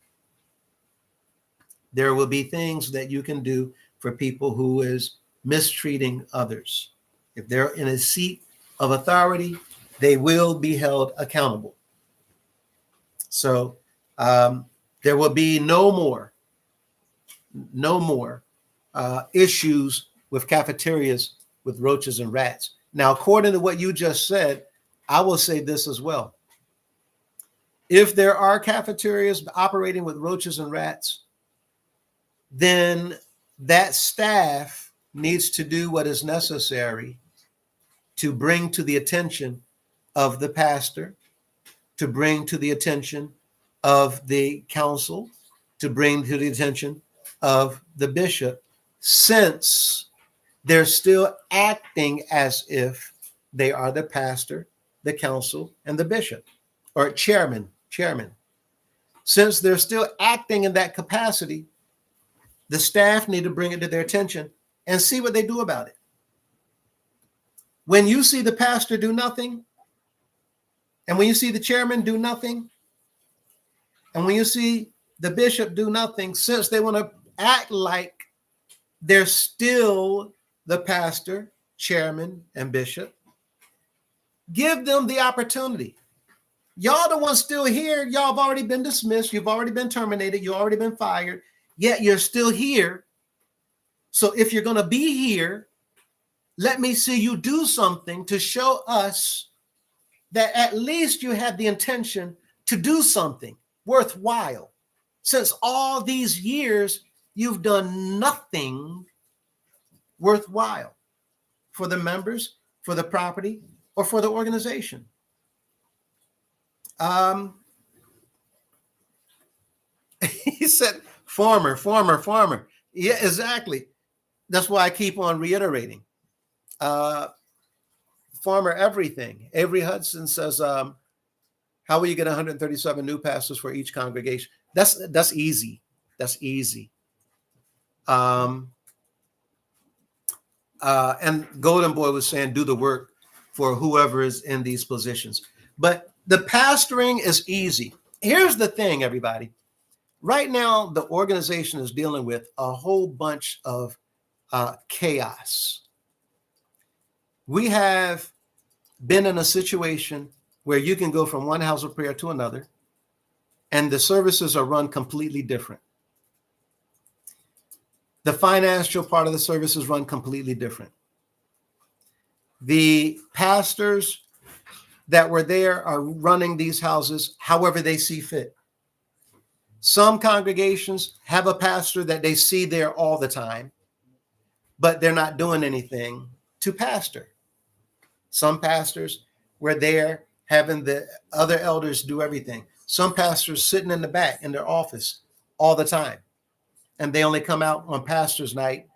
There will be things that you can do for people who is mistreating others. If they're in a seat of authority, they will be held accountable. So there will be no more issues with cafeterias with roaches and rats. Now, according to what you just said, I will say this as well. If there are cafeterias operating with roaches and rats, then that staff needs to do what is necessary to bring to the attention of the pastor, to bring to the attention of the council, to bring to the attention of the bishop, since they're still acting as if they are the pastor, the council, and the bishop, or chairman. Since they're still acting in that capacity, the staff need to bring it to their attention and see what they do about it. When you see the pastor do nothing, and when you see the chairman do nothing, and when you see the bishop do nothing, since they want to act like they're still the pastor, chairman, and bishop, give them the opportunity. Y'all the ones still here, y'all have already been dismissed, you've already been terminated, you've already been fired, yet you're still here. So if you're going to be here, let me see you do something to show us that at least you had the intention to do something worthwhile. Since all these years, you've done nothing worthwhile for the members, for the property, or for the organization. He said, farmer. Yeah, exactly. That's why I keep on reiterating. Farmer everything. Avery Hudson says, how will you get 137 new pastors for each congregation? That's easy. That's easy. And Golden Boy was saying, do the work for whoever is in these positions. But the pastoring is easy. Here's the thing, everybody. Right now, the organization is dealing with a whole bunch of chaos. We have been in a situation where you can go from one house of prayer to another, and the services are run completely different. The financial part of the services run completely different. The pastors that were there are running these houses however they see fit. Some congregations have a pastor that they see there all the time, but they're not doing anything to pastor. Some pastors were there having the other elders do everything. Some pastors sitting in the back in their office all the time, and they only come out on pastor's night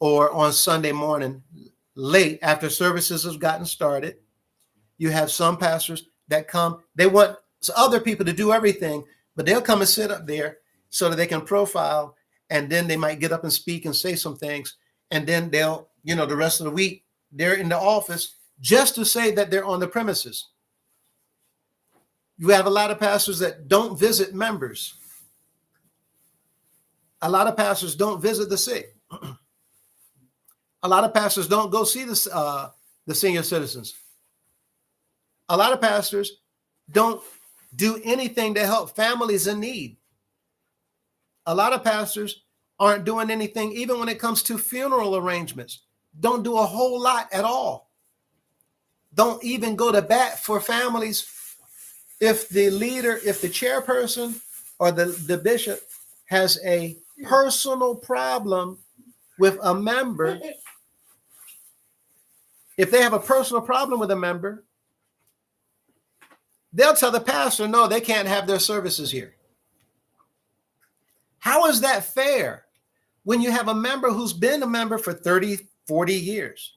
or on Sunday morning late after services have gotten started. You have some pastors that come, they want other people to do everything, but they'll come and sit up there so that they can profile, and then they might get up and speak and say some things, and then they'll, the rest of the week they're in the office just to say that they're on the premises. You have a lot of pastors that don't visit members. A lot of pastors don't visit the sick. A lot of pastors don't go see the senior citizens. A lot of pastors don't do anything to help families in need. A lot of pastors aren't doing anything, even when it comes to funeral arrangements. Don't do a whole lot at all. Don't even go to bat for families. If the leader, if the chairperson or the bishop has a personal problem with a member, if they have a personal problem with a member, they'll tell the pastor, no, they can't have their services here. How is that fair when you have a member who's been a member for 30, 40 years,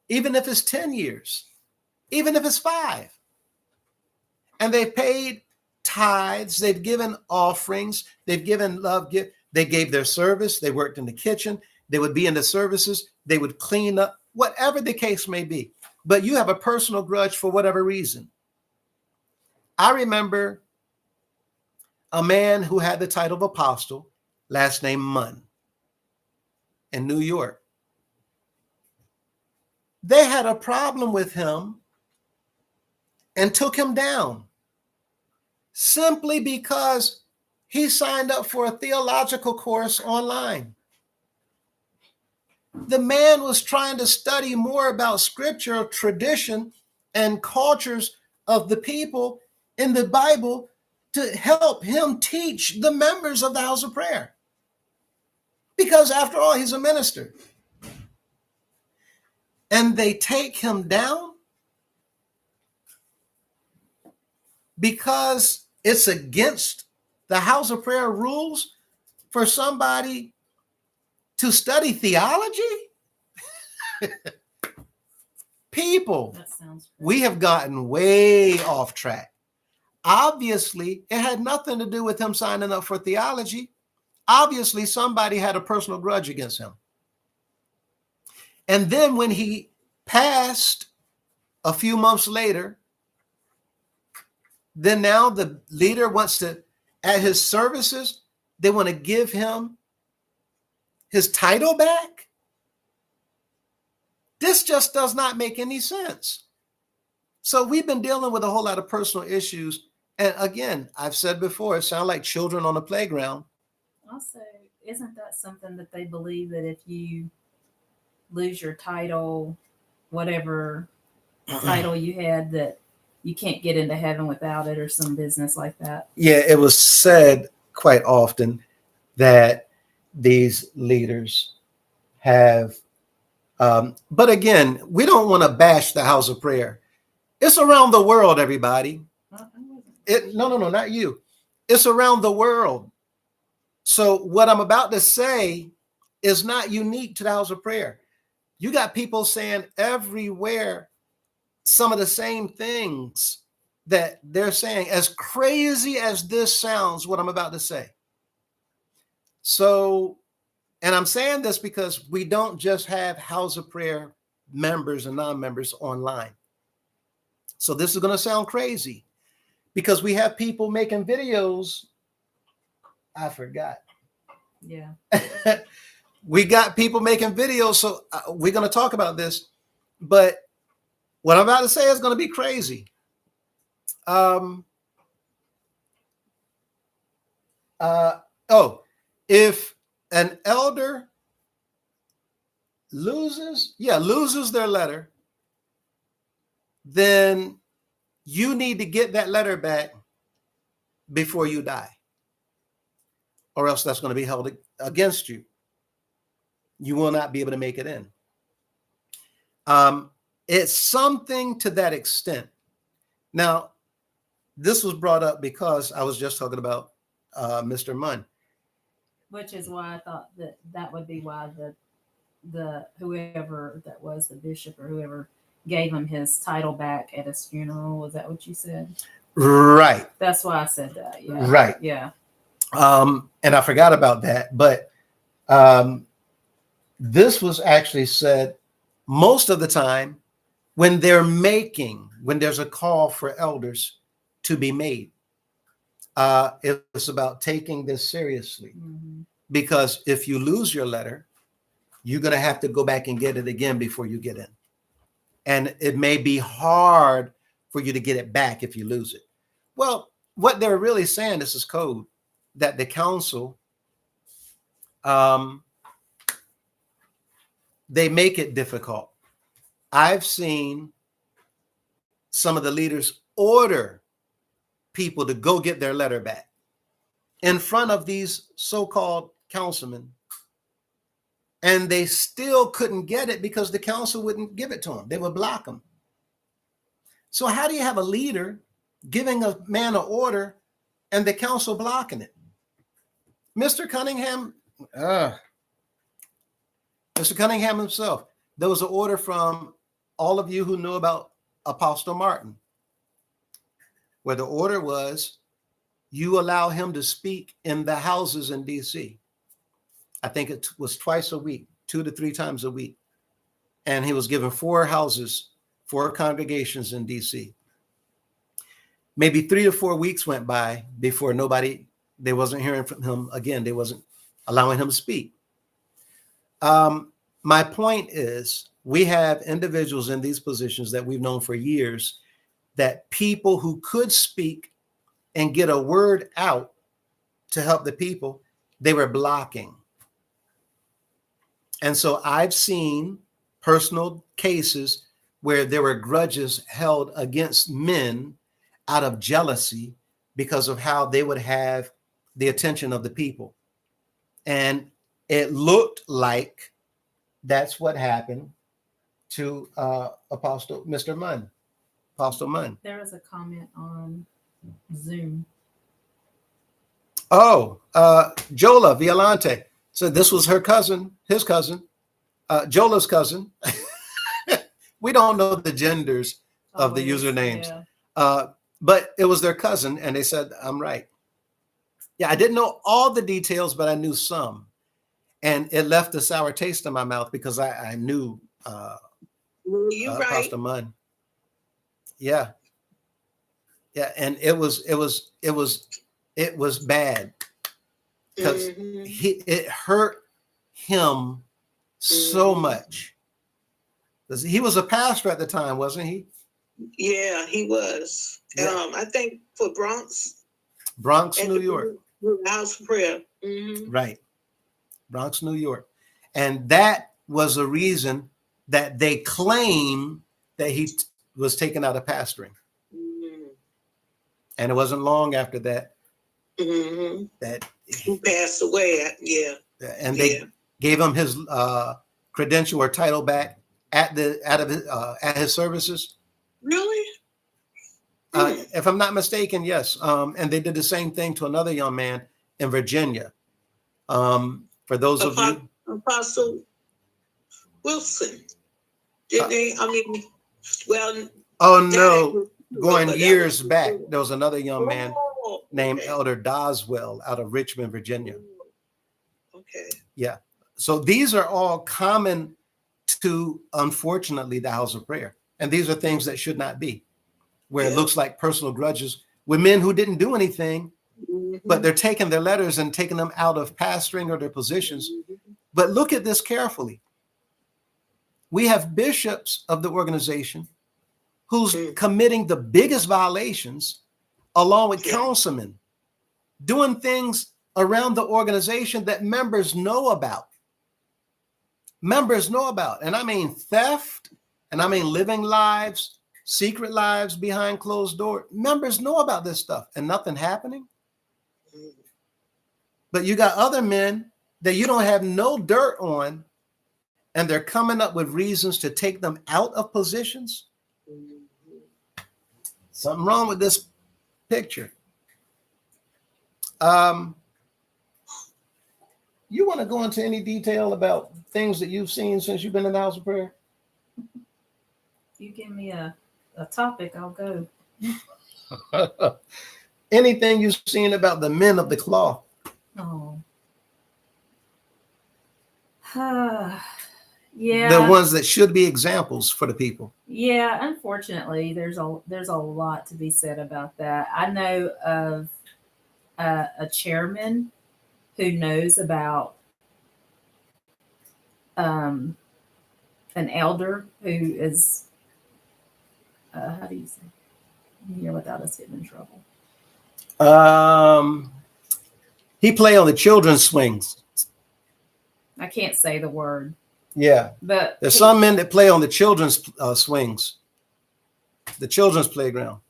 even if it's 10 years, even if it's 5, and they've paid tithes, they've given offerings, they've given love, they gave their service, they worked in the kitchen, they would be in the services, they would clean up, whatever the case may be. But you have a personal grudge for whatever reason. I remember a man who had the title of apostle, last name Munn, in New York. They had a problem with him and took him down simply because he signed up for a theological course online. The man was trying to study more about scripture, tradition, and cultures of the people in the Bible to help him teach the members of the house of prayer. Because after all, he's a minister. And they take him down because it's against the house of prayer rules for somebody to study theology? People, That sounds we have gotten way off track. Obviously, it had nothing to do with him signing up for theology. Obviously, somebody had a personal grudge against him. And then when he passed a few months later, then now the leader wants to, at his services, they want to give him his title back. This just does not make any sense. So we've been dealing with a whole lot of personal issues. And again, I've said before, it sounds like children on a playground. Also, isn't that something that they believe that if you lose your title, whatever title you had, that you can't get into heaven without it, or some business like that? Yeah, it was said quite often that these leaders have, but again, we don't want to bash the house of prayer. It's around the world, everybody. No, not you. It's around the world. So what I'm about to say is not unique to the house of prayer. You got people saying everywhere some of the same things that they're saying, as crazy as this sounds, what I'm about to say. So, and I'm saying this because we don't just have house of prayer members and non-members online. So this is going to sound crazy because we have people making videos. I forgot. Yeah. We got people making videos. So we're going to talk about this, but what I'm about to say is going to be crazy. If an elder loses their letter, then you need to get that letter back before you die, or else that's going to be held against you. You will not be able to make it in. It's something to that extent. Now, this was brought up because I was just talking about Mr. Munn. Which is why I thought that would be why the whoever that was, the bishop or whoever, gave him his title back at his funeral. Was that what you said? Right. That's why I said that. Yeah. Right. Yeah. And I forgot about that, but this was actually said most of the time when there's a call for elders to be made. It's about taking this seriously, because if you lose your letter, you're going to have to go back and get it again before you get in. And it may be hard for you to get it back if you lose it. Well, what they're really saying, this is code, that the council, they make it difficult. I've seen some of the leaders order people to go get their letter back in front of these so-called councilmen, and they still couldn't get it because the council wouldn't give it to them. They would block them. So how do you have a leader giving a man an order and the council blocking it? Mr. Cunningham himself, there was an order from all of you who knew about Apostle Martin, where the order was, you allow him to speak in the houses in DC. I think it was twice a week, 2 to 3 times a week. And he was given 4 houses, 4 congregations in DC. Maybe 3 to 4 weeks went by before they wasn't hearing from him again. They wasn't allowing him to speak. My point is, we have individuals in these positions that we've known for years, that people who could speak and get a word out to help the people, they were blocking. And so I've seen personal cases where there were grudges held against men out of jealousy because of how they would have the attention of the people. And it looked like that's what happened to Apostle Munn. There was a comment on Zoom. Oh, Jola Violante. So this was her cousin, his cousin, Jola's cousin. We don't know the genders of the usernames, but it was their cousin, and they said, I'm right. Yeah, I didn't know all the details, but I knew some. And it left a sour taste in my mouth because I knew Pastor Munn. Yeah. Yeah, and it was bad because it hurt him so much. He was a pastor at the time, wasn't he? Yeah, he was. Yeah. I think for Bronx, New York. House of Prayer. Right. Bronx, New York. And that was a reason that they claim that he was taken out of pastoring. And it wasn't long after that that he passed away. Yeah. And they gave him his credential or title back at his services. Really? If I'm not mistaken, yes. And they did the same thing to another young man in Virginia. For those of you, Apostle Wilson, did they? I mean, well. Oh no, going years back, there was another young man named Elder Doswell out of Richmond, Virginia. Okay. Yeah. So these are all common to, unfortunately, the house of prayer. And these are things that should not be, where it looks like personal grudges with men who didn't do anything, but they're taking their letters and taking them out of pastoring or their positions. But look at this carefully. We have bishops of the organization who's committing the biggest violations, along with councilmen, doing things around the organization that members know about. Members know about. And I mean theft, and I mean living lives, secret lives behind closed doors. Members know about this stuff and nothing happening. But you got other men that you don't have no dirt on, and they're coming up with reasons to take them out of positions. Something wrong with this picture. You want to go into any detail about things that you've seen since you've been in the house of prayer? If you give me a topic, I'll go. Anything you've seen about the men of the cloth? Oh. Yeah. The ones that should be examples for the people. Yeah, unfortunately, there's a lot to be said about that. I know of a chairman who knows about an elder who is how do you say here without us getting in trouble? He play on the children's swings. I can't say the word, Yeah, but there's some men that play on the children's swings, the children's playground.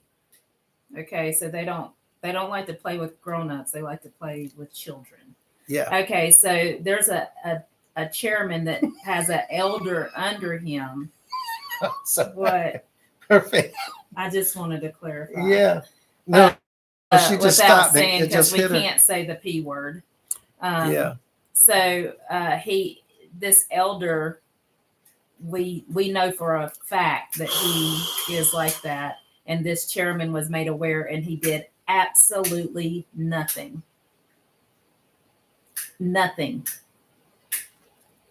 Okay, so they don't like to play with grown-ups. They like to play with children. Yeah. Okay, so there's a chairman that has an elder under him. So, What? perfect. I just wanted to clarify. Yeah. No, she just without stopped. saying, It because just we hit her. can't say the P word. Yeah. So this elder, we know for a fact that he is like that, and this chairman was made aware, and he did absolutely nothing. Nothing.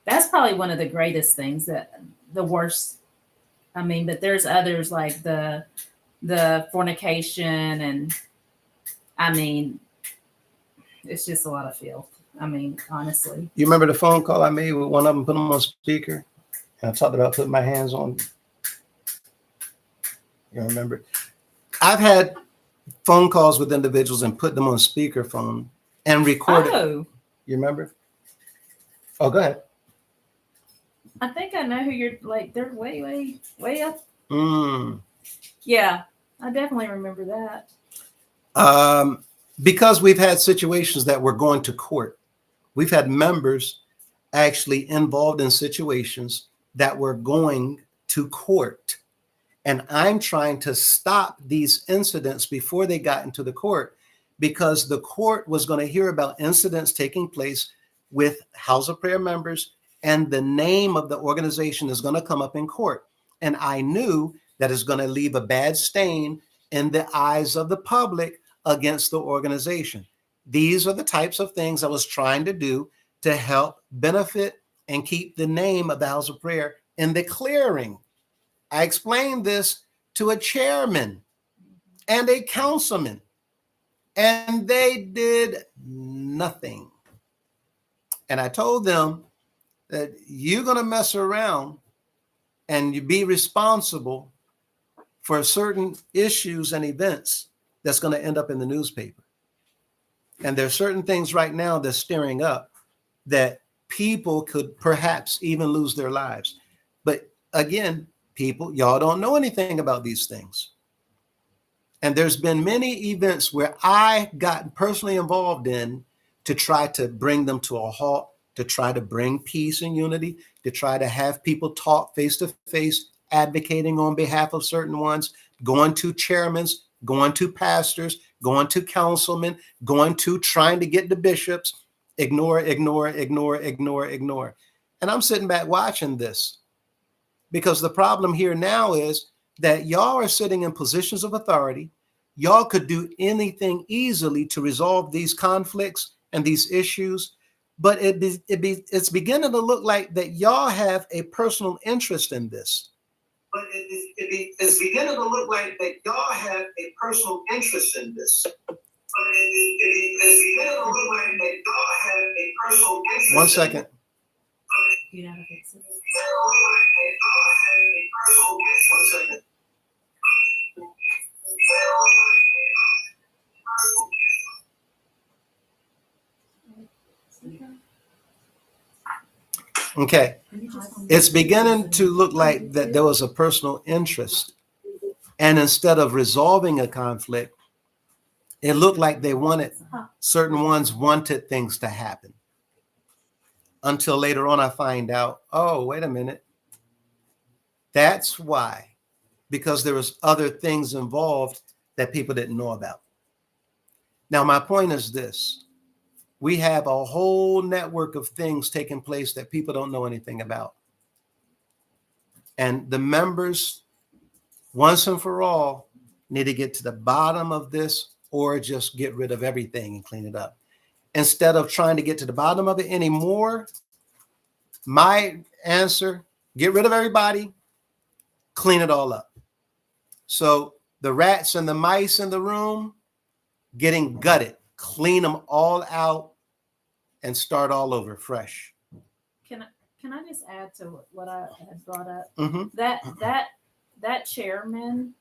That's probably one of the greatest things. That the worst. I mean, but there's others like the fornication, and I mean, it's just a lot of filth. I mean, honestly. You remember the phone call I made with one of them, put them on speaker? And I talked about putting my hands on. You remember? I've had phone calls with individuals and put them on speakerphone and recorded. Oh, You remember? Oh, go ahead. I think I know who you're like. They're way up. Mm. Yeah, I definitely remember that. Because we've had situations that we're going to court. We've had members actually involved in situations that were going to court. And I'm trying to stop these incidents before they got into the court, because the court was going to hear about incidents taking place with House of Prayer members, and the name of the organization is going to come up in court. And I knew that it's going to leave a bad stain in the eyes of the public against the organization. These are the types of things I was trying to do to help benefit and keep the name of the House of Prayer in the clearing. I explained this to a chairman and a councilman, and they did nothing. And I told them that you're going to mess around and you be responsible for certain issues and events that's going to end up in the newspaper. And there's certain things right now that's stirring up that people could perhaps even lose their lives. But again, people, y'all don't know anything about these things. And there's been many events where I got personally involved in to try to bring them to a halt, to try to bring peace and unity, to try to have people talk face to face, advocating on behalf of certain ones, going to chairmen, going to pastors, going to councilmen, going to trying to get the bishops, ignore. And I'm sitting back watching this, because the problem here now is that y'all are sitting in positions of authority. Y'all could do anything easily to resolve these conflicts and these issues, but it's beginning to look like that y'all have a personal interest in this. But it's beginning to look like that y'all have a personal interest in this. One second. You know how to fix it. One second. Okay. It's beginning to look like that there was a personal interest. And instead of resolving a conflict, it looked like they wanted, certain ones wanted things to happen. Until later on, I find out, oh, wait a minute. That's why because there was other things involved that people didn't know about. Now, my point is this. We have a whole network of things taking place that people don't know anything about. And the members, once and for all, need to get to the bottom of this or just get rid of everything and clean it up. Instead of trying to get to the bottom of it anymore, my answer, get rid of everybody, clean it all up. So the rats and the mice in the room getting gutted, clean them all out and start all over fresh. Can I just add to what I had brought up? Mhm. That chairman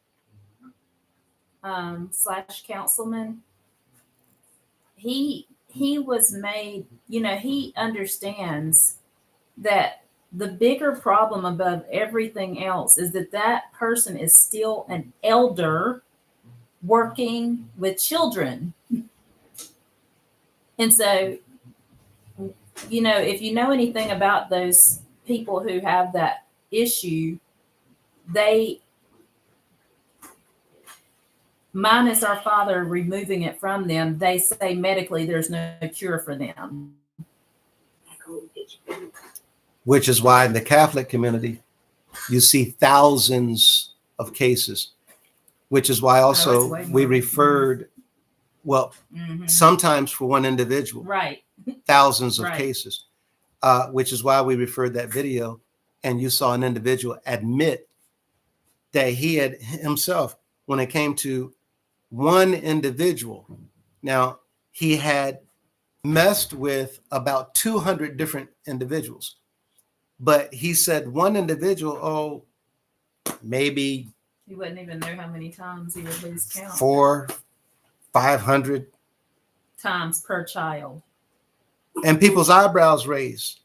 / councilman, he was made, he understands that the bigger problem above everything else is that person is still an elder working with children. And so, if you know anything about those people who have that issue, they, minus our Father removing it from them, they say medically there's no cure for them. Which is why in the Catholic community, you see thousands of cases, which is why also way we more. referred, well, Mhm. sometimes for one individual, Right. thousands of Right. cases, which is why we referred that video. And you saw an individual admit that he had himself, when it came to one individual, now he had messed with about 200 different individuals. But he said one individual, maybe You wouldn't even know how many times he would lose count. 400-500, Times per child. and people's eyebrows raised.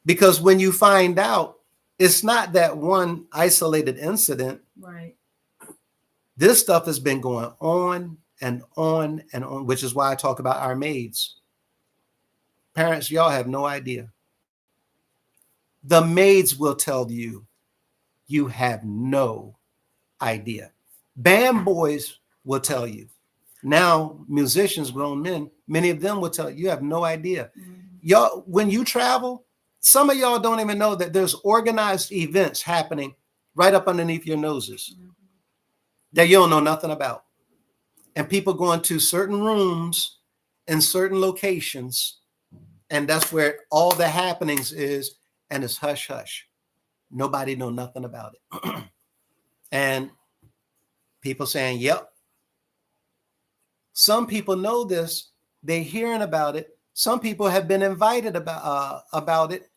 Because when you find out, it's not that one isolated incident. Right. This stuff has been going on and on and on, which is why I talk about our maids. Parents, y'all have no idea. The maids will tell you, you have no idea. Band boys will tell you. Now, musicians, grown men, many of them will tell you, you have no idea. Mhm. Y'all, when you travel, some of y'all don't even know that there's organized events happening right up underneath your noses Mhm. that you don't know nothing about. And people going to certain rooms in certain locations, and that's where all the happenings is, and it's hush hush. Nobody know nothing about it. And people saying, yep. Some people know this, they're hearing about it. Some people have been invited about it,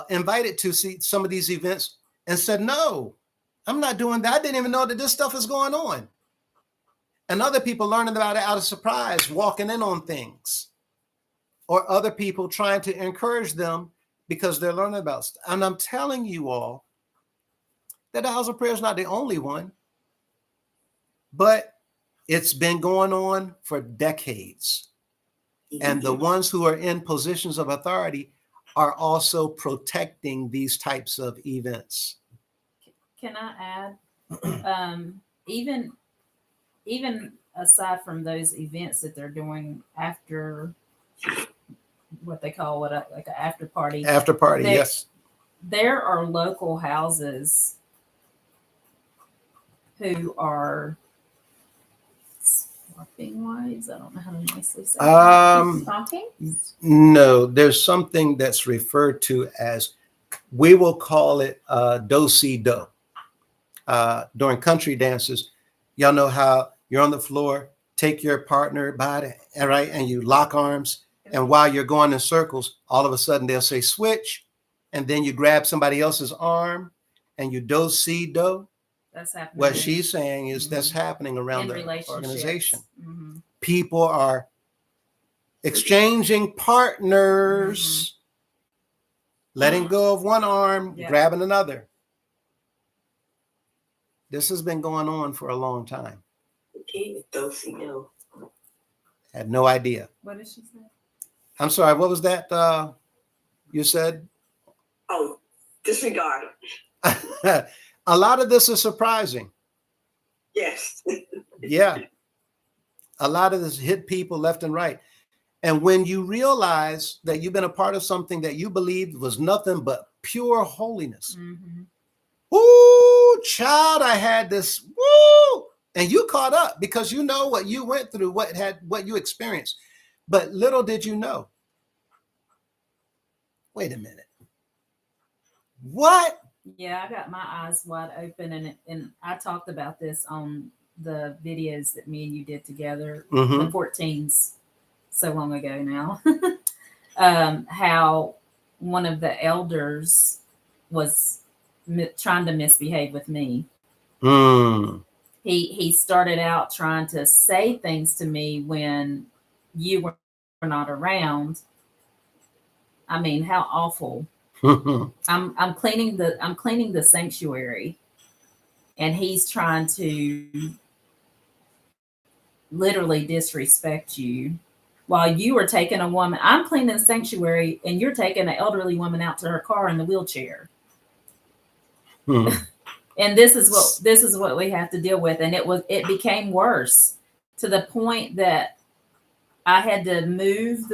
invited to see some of these events and said, no, I'm not doing that. I didn't even know that this stuff is going on. And other people learning about it out of surprise, walking in on things, or other people trying to encourage them because they're learning about stuff. And I'm telling you all that the House of Prayer is not the only one, but it's been going on for decades. And the ones who are in positions of authority are also protecting these types of events. Can I add, even aside from those events that they're doing after what they call like an after party, After party, They- yes. there are local houses who are swapping wives. I don't know how to nicely say that. Stalking? No, there's something that's referred to as, we will call it do-si-do. During country dances, y'all know how you're on the floor, take your partner by the, right, and you lock arms. And while you're going in circles, all of a sudden they'll say switch, and then you grab somebody else's arm and you do-si-do. That's happening. What she's saying is that's happening around in the relationships. organization. Mhm. People are exchanging partners, letting go of one arm, Yeah. grabbing another. This has been going on for a long time. Had no idea. What did she say? I'm sorry, what was that you said? Oh, disregard. A lot of this is surprising. Yes. Yeah. A lot of this hit people left and right. And when you realize that you've been a part of something that you believed was nothing but pure holiness. Mm-hmm. Ooh, child, I had this. Woo! And you caught up because you know what you went through, what you experienced. But little did you know. Wait a minute. What? Yeah, I got my eyes wide open, and I talked about this on the videos that me and you did together, Mhm. the 14s, so long ago now. How one of the elders was trying to misbehave with me. Mm. He started out trying to say things to me when you were not around. I mean, how awful. I'm cleaning the sanctuary, and he's trying to literally disrespect you while you are taking a woman. I'm cleaning the sanctuary, and you're taking an elderly woman out to her car in the wheelchair. And this is what we have to deal with. And it became worse to the point that I had to move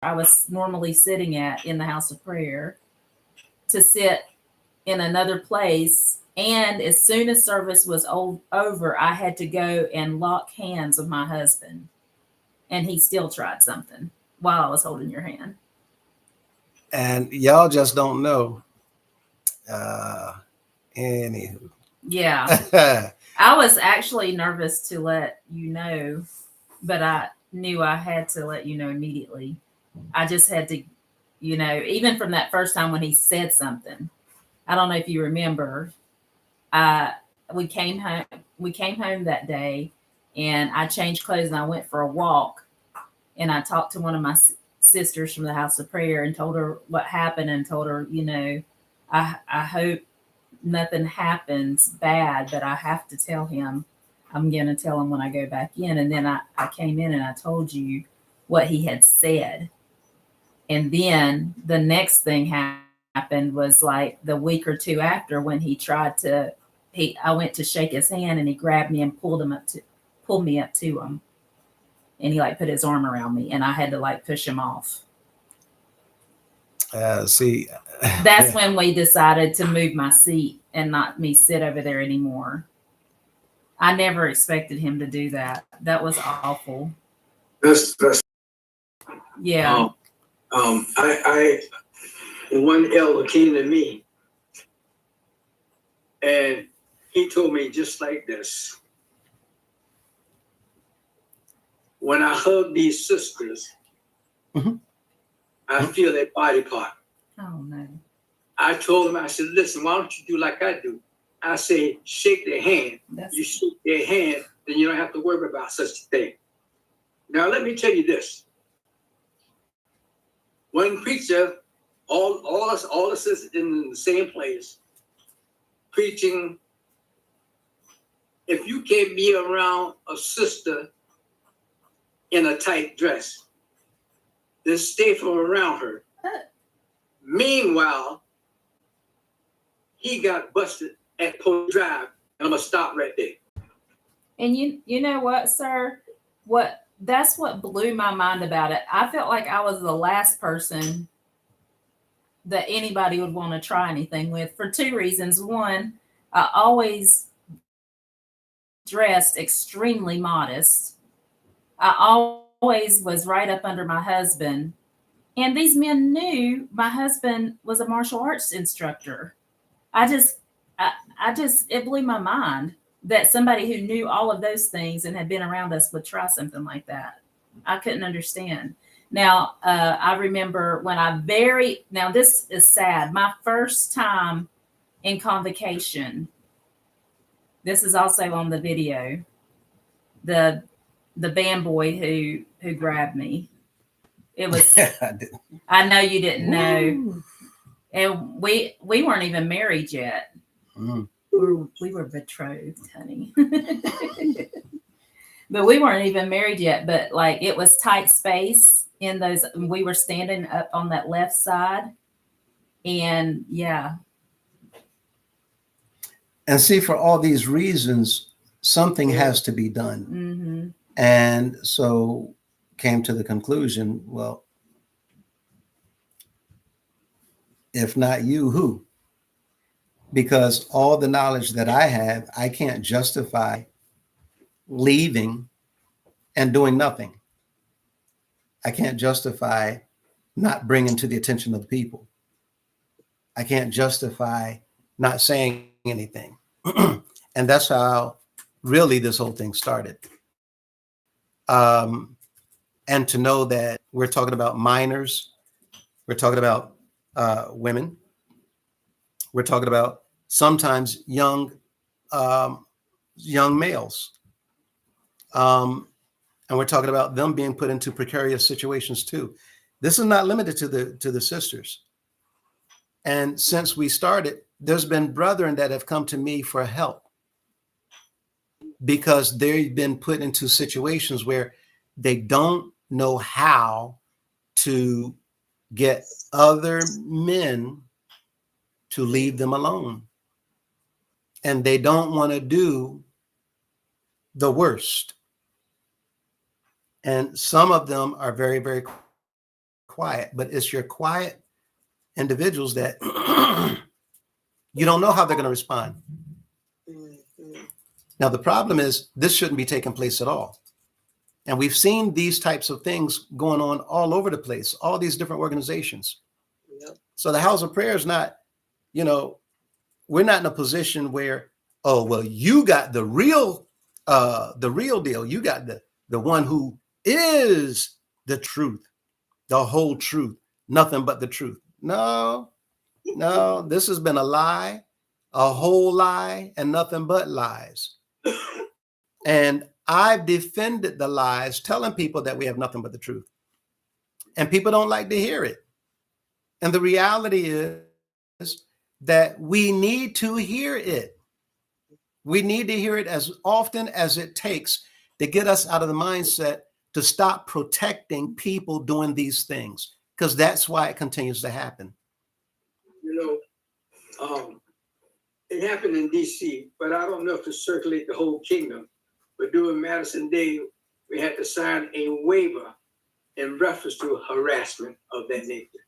I was normally sitting at in the house of prayer to sit in another place. And as soon as service was over, I had to go and lock hands with my husband. And he still tried something while I was holding your hand. And y'all just don't know. Anywho. Yeah. I was actually nervous to let you know, but I knew I had to let you know immediately. I just had to, even from that first time when he said something. I don't know if you remember. We came home that day, and I changed clothes and I went for a walk, and I talked to one of my sisters from the house of prayer and told her what happened, and told her, I hope nothing happens bad, but I have to tell him. I'm going to tell him when I go back in. And then I came in and I told you what he had said. And then the next thing happened was like the week or two after, when he tried to, I went to shake his hand, and he grabbed me and pulled me up to him. And he put his arm around me, and I had to push him off. See, that's when we decided to move my seat and not me sit over there anymore. I never expected him to do that. That was awful. That's yeah. I one elder came to me, and he told me just like this: when I hug these sisters, I feel their body part. Oh no. I told him, I said, listen, why don't you do like I do? I say, shake their hand. You shake their hand, then you don't have to worry about such a thing. Now, let me tell you this. One preacher, all the sisters in the same place, preaching, if you can't be around a sister in a tight dress, then stay from around her. Meanwhile, he got busted at Post Drive, and I'm gonna stop right there. And you know what, sir? That's what blew my mind about it. I felt like I was the last person that anybody would want to try anything with, for two reasons. One, I always dressed extremely modest. I always was right up under my husband. And these men knew my husband was a martial arts instructor. It blew my mind that somebody who knew all of those things and had been around us would try something like that. I couldn't understand. Now, I remember when now this is sad, my first time in convocation, this is also on the video, the band boy who grabbed me. It was, I know you didn't know. And we weren't even married yet. We were betrothed, honey. But we weren't even married yet. But it was tight space in those. We were standing up on that left side. And yeah. And see, for all these reasons, something has to be done. Mm-hmm. And so came to the conclusion, well, if not you, who? Because all the knowledge that I have, I can't justify leaving and doing nothing. I can't justify not bringing to the attention of the people. I can't justify not saying anything. And that's how really this whole thing started. And to know that we're talking about minors, we're talking about women, we're talking about sometimes young males, and we're talking about them being put into precarious situations too. This is not limited to the sisters. And since we started, there's been brethren that have come to me for help because they've been put into situations where they don't know how to get other men to leave them alone. And they don't want to do the worst. And some of them are very, very quiet, but it's your quiet individuals that you don't know how they're going to respond. Now, the problem is this shouldn't be taking place at all. And we've seen these types of things going on all over the place, all these different organizations. Yep. So the House of Prayer is not, we're not in a position where, oh, well, you got the real deal. You got the one who is the truth, the whole truth, nothing but the truth. No, this has been a lie, a whole lie, and nothing but lies. And I've defended the lies, telling people that we have nothing but the truth. And people don't like to hear it. And the reality is that we need to hear it. We need to hear it as often as it takes to get us out of the mindset to stop protecting people doing these things, because that's why it continues to happen. It happened in D.C., but I don't know if it circulated the whole kingdom. But during Madison Day, we had to sign a waiver in reference to harassment of that nature.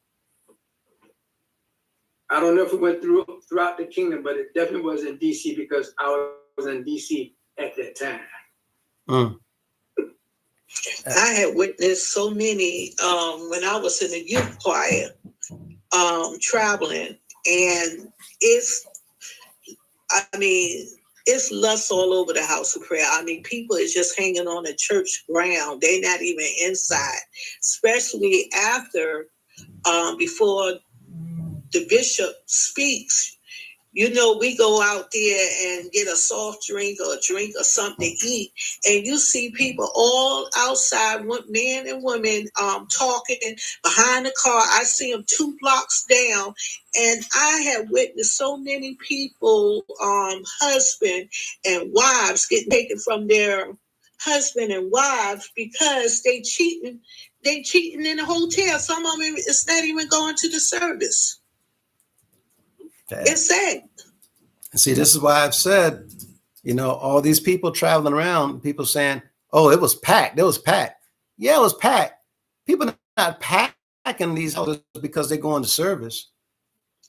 I don't know if it went throughout the kingdom, but it definitely was in D.C. because I was in D.C. at that time. I had witnessed so many when I was in the youth choir traveling, and it's lust all over the House of Prayer. I mean, people is just hanging on the church ground. They're not even inside, especially after, before the bishop speaks. We go out there and get a soft drink or a drink or something to eat, and you see people all outside, men and women, talking behind the car. I see them 2 blocks down, and I have witnessed so many people, husband and wives, getting taken from their husband and wives because they cheating. They cheating in the hotel. Some of them, it's not even going to the service. It's sad. See, this is why I've said, all these people traveling around, people saying, oh, it was packed. It was packed. Yeah, it was packed. People are not packing these houses because they're going to service.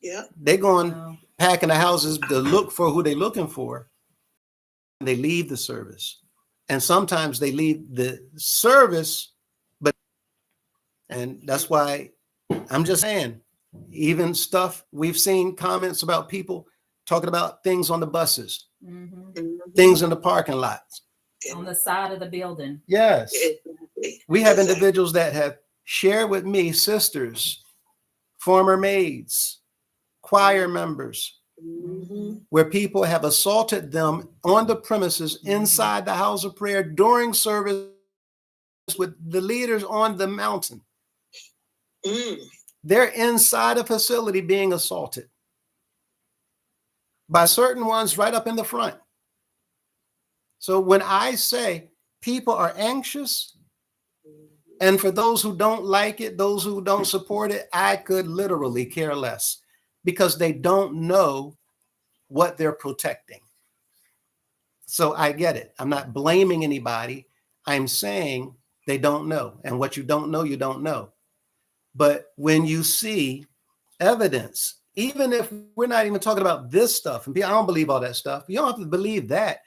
Yeah. They're going packing the houses to look for who they're looking for. They leave the service. And sometimes they leave the service, and that's why I'm just saying, even stuff, we've seen comments about people talking about things on the buses, things in the parking lots, on the side of the building. Yes. We have individuals that have shared with me, sisters, former maids, choir members, where people have assaulted them on the premises inside the House of Prayer during service with the leaders on the mountain. They're inside a facility being assaulted by certain ones right up in the front. So when I say people are anxious, and for those who don't like it, those who don't support it, I could literally care less, because they don't know what they're protecting. So I get it. I'm not blaming anybody. I'm saying they don't know. And what you don't know, you don't know. But when you see evidence, even if we're not even talking about this stuff, and I don't believe all that stuff, you don't have to believe that.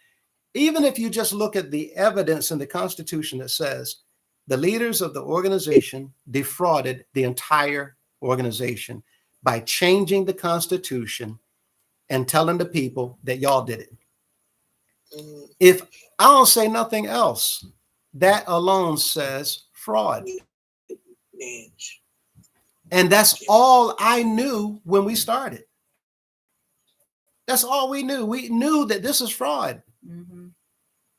Even if you just look at the evidence in the Constitution that says the leaders of the organization defrauded the entire organization by changing the Constitution and telling the people that y'all did it. If I don't say nothing else, that alone says fraud. And that's all I knew when we started. That's all we knew. We knew that this is fraud. Mm-hmm.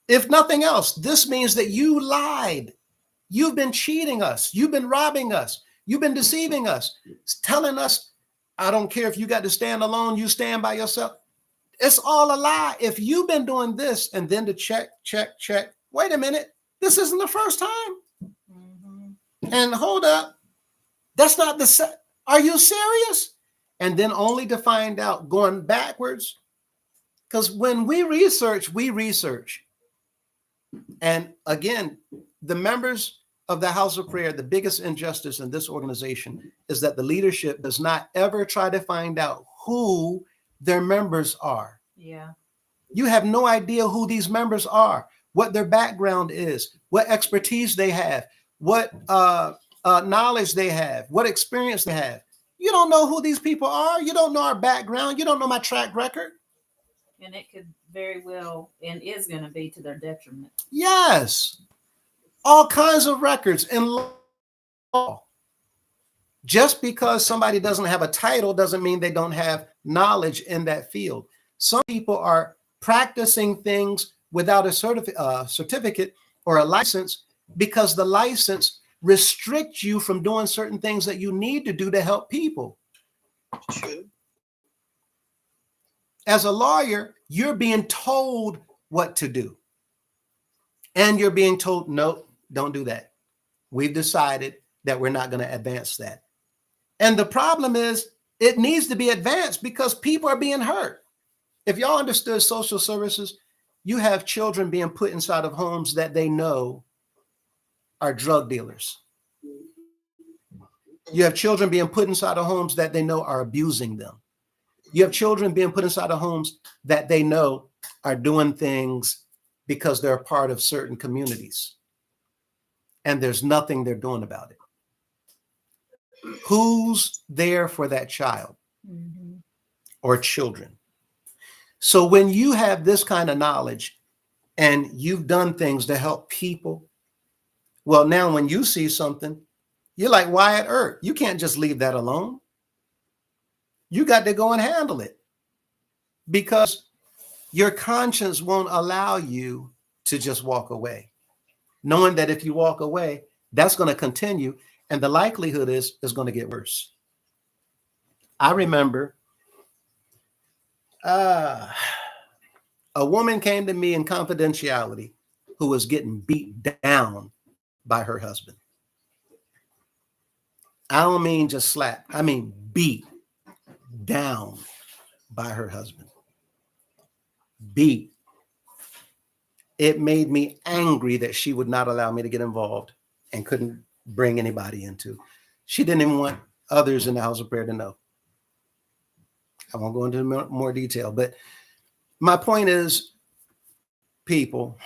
If nothing else, this means that you lied. You've been cheating us. You've been robbing us. You've been deceiving us, telling us, I don't care if you got to stand alone, you stand by yourself. It's all a lie. If you've been doing this and then to check, wait a minute, this isn't the first time. Mm-hmm. And hold up, that's not the set. Are you serious? And then only to find out going backwards. Because when we research. And again, the members of the House of Prayer, the biggest injustice in this organization is that the leadership does not ever try to find out who their members are. Yeah. You have no idea who these members are, what their background is, what expertise they have, what knowledge they have, what experience they have. You don't know who these people are. You don't know our background. You don't know my track record. And it could very well and is going to be to their detriment. Yes. All kinds of records in law. Just because somebody doesn't have a title doesn't mean they don't have knowledge in that field. Some people are practicing things without a certificate or a license because the license restricts you from doing certain things that you need to do to help people. True. As a lawyer, you're being told what to do. And you're being told, no, don't do that. We've decided that we're not going to advance that. And the problem is it needs to be advanced because people are being hurt. If y'all understood social services, you have children being put inside of homes that they know are drug dealers. You have children being put inside of homes that they know are abusing them. You have children being put inside of homes that they know are doing things because they're a part of certain communities. And there's nothing they're doing about it. Who's there for that child or children? So when you have this kind of knowledge and you've done things to help people, well, now when you see something, you're like Wyatt Earp. You can't just leave that alone. You got to go and handle it because your conscience won't allow you to just walk away, knowing that if you walk away, that's going to continue. And the likelihood is it's going to get worse. I remember a woman came to me in confidentiality who was getting beat down by her husband. I don't mean just slap. I mean beat down by her husband. Beat. It made me angry that she would not allow me to get involved and couldn't bring anybody into. She didn't even want others in the House of Prayer to know. I won't go into more detail, but my point is, people,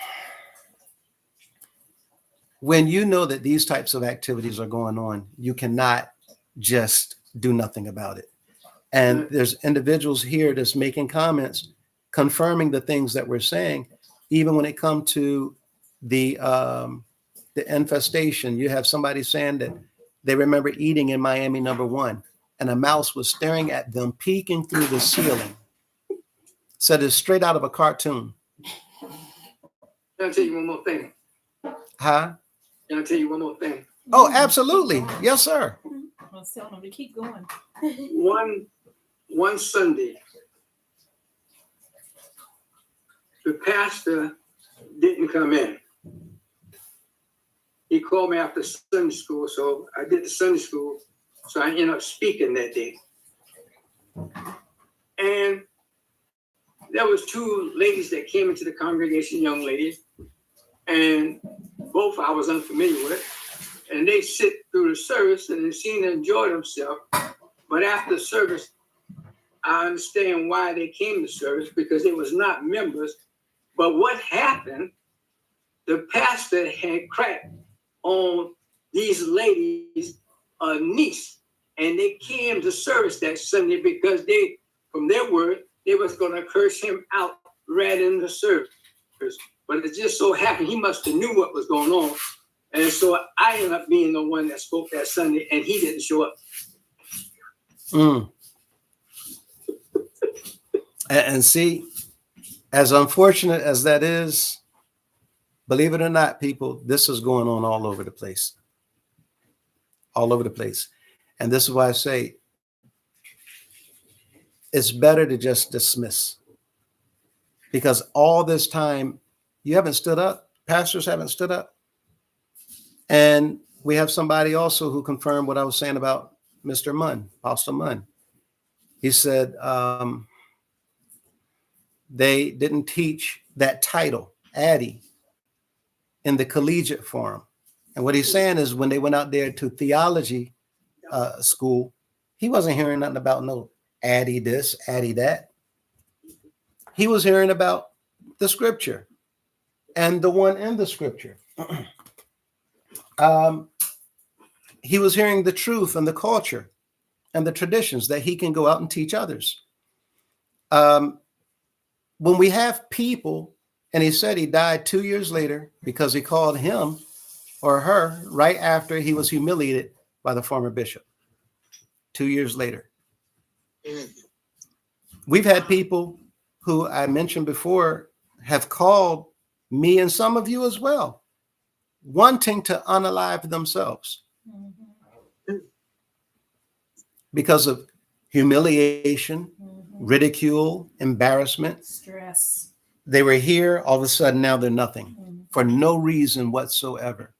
when you know that these types of activities are going on, you cannot just do nothing about it. And there's individuals here that's making comments confirming the things that we're saying, even when it comes to the infestation. You have somebody saying that they remember eating in Miami #1 and a mouse was staring at them, peeking through the ceiling. Said it's straight out of a cartoon. Can I tell you one more thing? Huh? Can I tell you one more thing? Oh, absolutely. Yes, sir. I was telling them to keep going. One Sunday, the pastor didn't come in. He called me after Sunday school, so I did the Sunday school, so I ended up speaking that day. And there was two ladies that came into the congregation, young ladies, and both I was unfamiliar with. And they sit through the service and they seem to enjoy themselves. But after service, I understand why they came to service, because they was not members. But what happened, the pastor had cracked on these ladies' niece, and they came to service that Sunday because they, from their word, they was going to curse him out right in the service. But it just so happened he must have knew what was going on. And so I ended up being the one that spoke that Sunday, and he didn't show up. And see, as unfortunate as that is, believe it or not, people, this is going on all over the place. All over the place. And this is why I say it's better to just dismiss. Because all this time, you haven't stood up. Pastors haven't stood up. And we have somebody also who confirmed what I was saying about Mr. Munn, Apostle Munn. He said they didn't teach that title, Addy, in the collegiate forum. And what he's saying is when they went out there to theology school, he wasn't hearing nothing about no Addy this, Addy that. He was hearing about the scripture and the one in the scripture. He was hearing the truth and the culture and the traditions that he can go out and teach others. When we have people, and he said he died 2 years later because he called him or her right after he was humiliated by the former bishop. 2 years later. We've had people who I mentioned before have called me and some of you as well, wanting to unalive themselves because of humiliation, ridicule, embarrassment, Stress. They were here, all of a sudden now they're nothing for no reason whatsoever.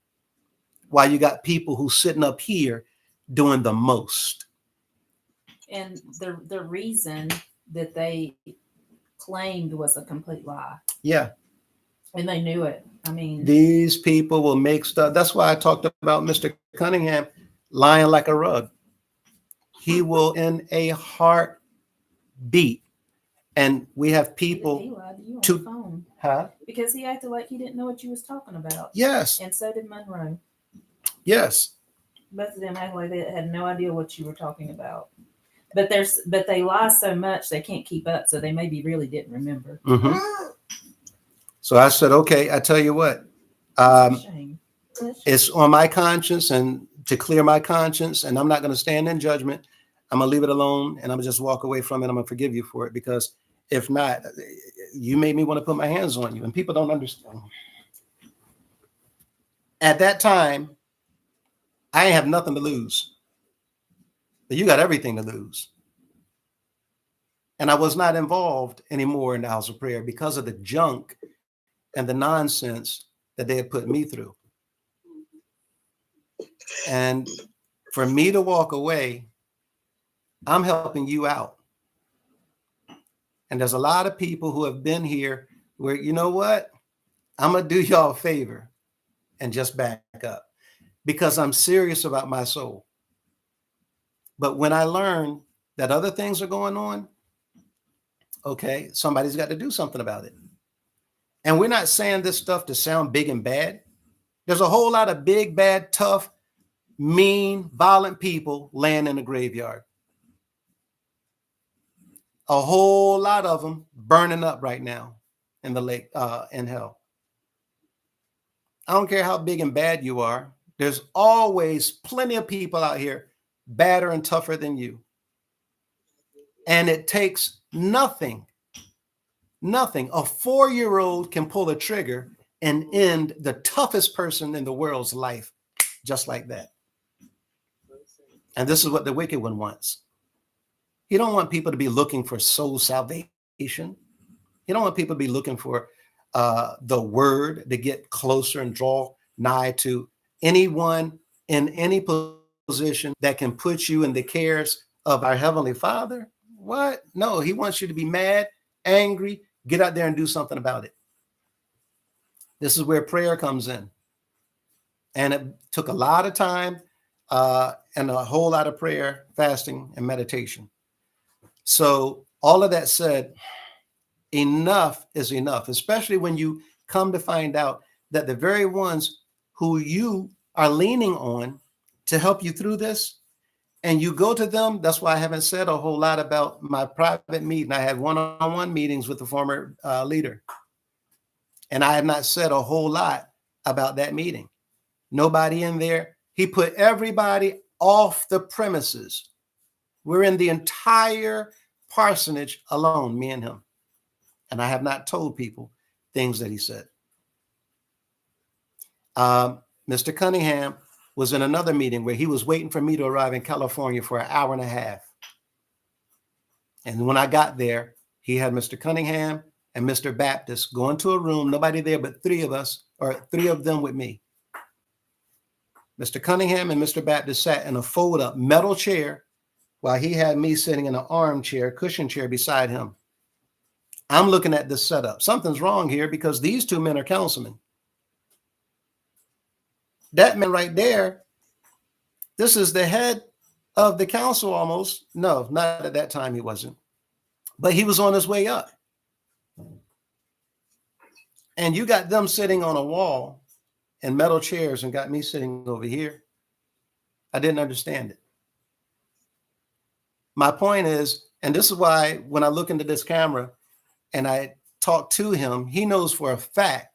While you got people who sitting up here doing the most. And the reason that they claimed was a complete lie. Yeah. And they knew it. I mean, These people will make stuff. That's why I talked about Mr. Cunningham lying like a rug. He will in a heartbeat. And we have he people lied to you on to- the phone huh? because he acted like he didn't know what you was talking about. Yes. And so did Monroe. Yes. Both of them acted like they had no idea what you were talking about. But they lie so much they can't keep up, so they maybe really didn't remember. So I said, okay, I tell you what, It's a shame. it's on my conscience and to clear my conscience, and I'm not going to stand in judgment. I'm going to leave it alone and I'm going to just walk away from it. I'm going to forgive you for it, because if not, you made me want to put my hands on you, and people don't understand. At that time, I ain't have nothing to lose. But you got everything to lose. And I was not involved anymore in the house of prayer because of the junk and the nonsense that they had put me through. And for me to walk away, I'm helping you out. And there's a lot of people who have been here where, you know what? I'm going to do y'all a favor and just back up, because I'm serious about my soul. But when I learn that other things are going on, okay, somebody's got to do something about it. And we're not saying this stuff to sound big and bad. There's a whole lot of big, bad, tough, mean, violent people laying in the graveyard. A whole lot of them burning up right now in the lake, in hell. I don't care how big and bad you are. There's always plenty of people out here badder and tougher than you. And it takes nothing. A 4-year-old can pull a trigger and end the toughest person in the world's life just like that. And this is what the wicked one wants. He don't want people to be looking for soul salvation. He don't want people to be looking for the word to get closer and draw nigh to anyone in any position that can put you in the cares of our Heavenly Father. What? No, he wants you to be mad angry, get out there and do something about it. This is where prayer comes in. And it took a lot of time and a whole lot of prayer, fasting, and meditation. So all of that said, enough is enough, especially when you come to find out that the very ones who you are leaning on to help you through this, and you go to them. That's why I haven't said a whole lot about my private meeting. I had one-on-one meetings with the former leader, and I have not said a whole lot about that meeting. Nobody in there. He put everybody off the premises. We're in the entire parsonage alone, me and him. And I have not told people things that he said. Mr. Cunningham was in another meeting where he was waiting for me to arrive in California for an hour and a half. And when I got there, he had Mr. Cunningham and Mr. Baptist go into a room, nobody there but three of them with me. Mr. Cunningham and Mr. Baptist sat in a fold-up metal chair while he had me sitting in an armchair, cushion chair beside him. I'm looking at this setup. Something's wrong here because these two men are councilmen. That man right there, this is the head of the council almost. No, not at that time he wasn't. But he was on his way up. And you got them sitting on a wall in metal chairs and got me sitting over here. I didn't understand it. My point is, and this is why when I look into this camera and I talk to him, he knows for a fact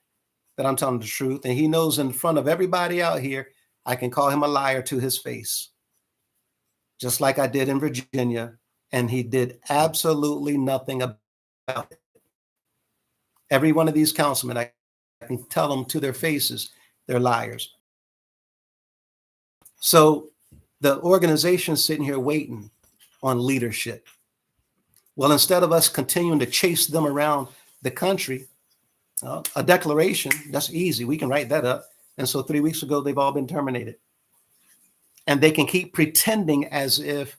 that I'm telling the truth. And he knows in front of everybody out here, I can call him a liar to his face. Just like I did in Virginia. And he did absolutely nothing about it. Every one of these councilmen, I can tell them to their faces, they're liars. So the organization's sitting here waiting on leadership. Well, instead of us continuing to chase them around the country, a declaration, that's easy. We can write that up. And so 3 weeks ago, they've all been terminated. And they can keep pretending as if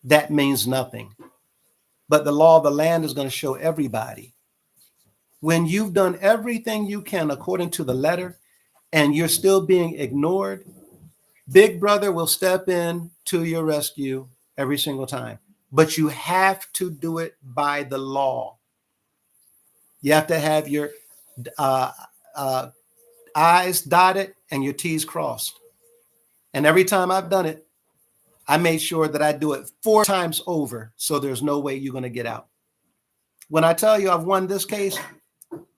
that means nothing. But the law of the land is going to show everybody. When you've done everything you can according to the letter and you're still being ignored, Big Brother will step in to your rescue every single time. But you have to do it by the law. You have to have your I's dotted and your T's crossed. And every time I've done it, I made sure that I do it 4 times over. So there's no way you're going to get out. When I tell you I've won this case,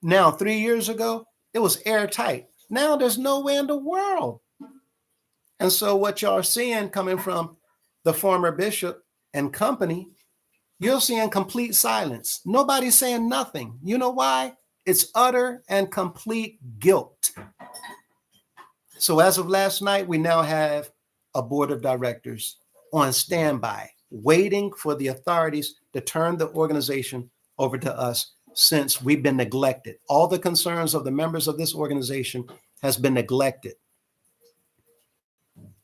now 3 years ago, it was airtight. Now there's no way in the world. And so what y'all are seeing coming from the former bishop and company, you're seeing complete silence. Nobody's saying nothing. You know why? It's utter and complete guilt. So as of last night, we now have a board of directors on standby, waiting for the authorities to turn the organization over to us since we've been neglected. All the concerns of the members of this organization has been neglected.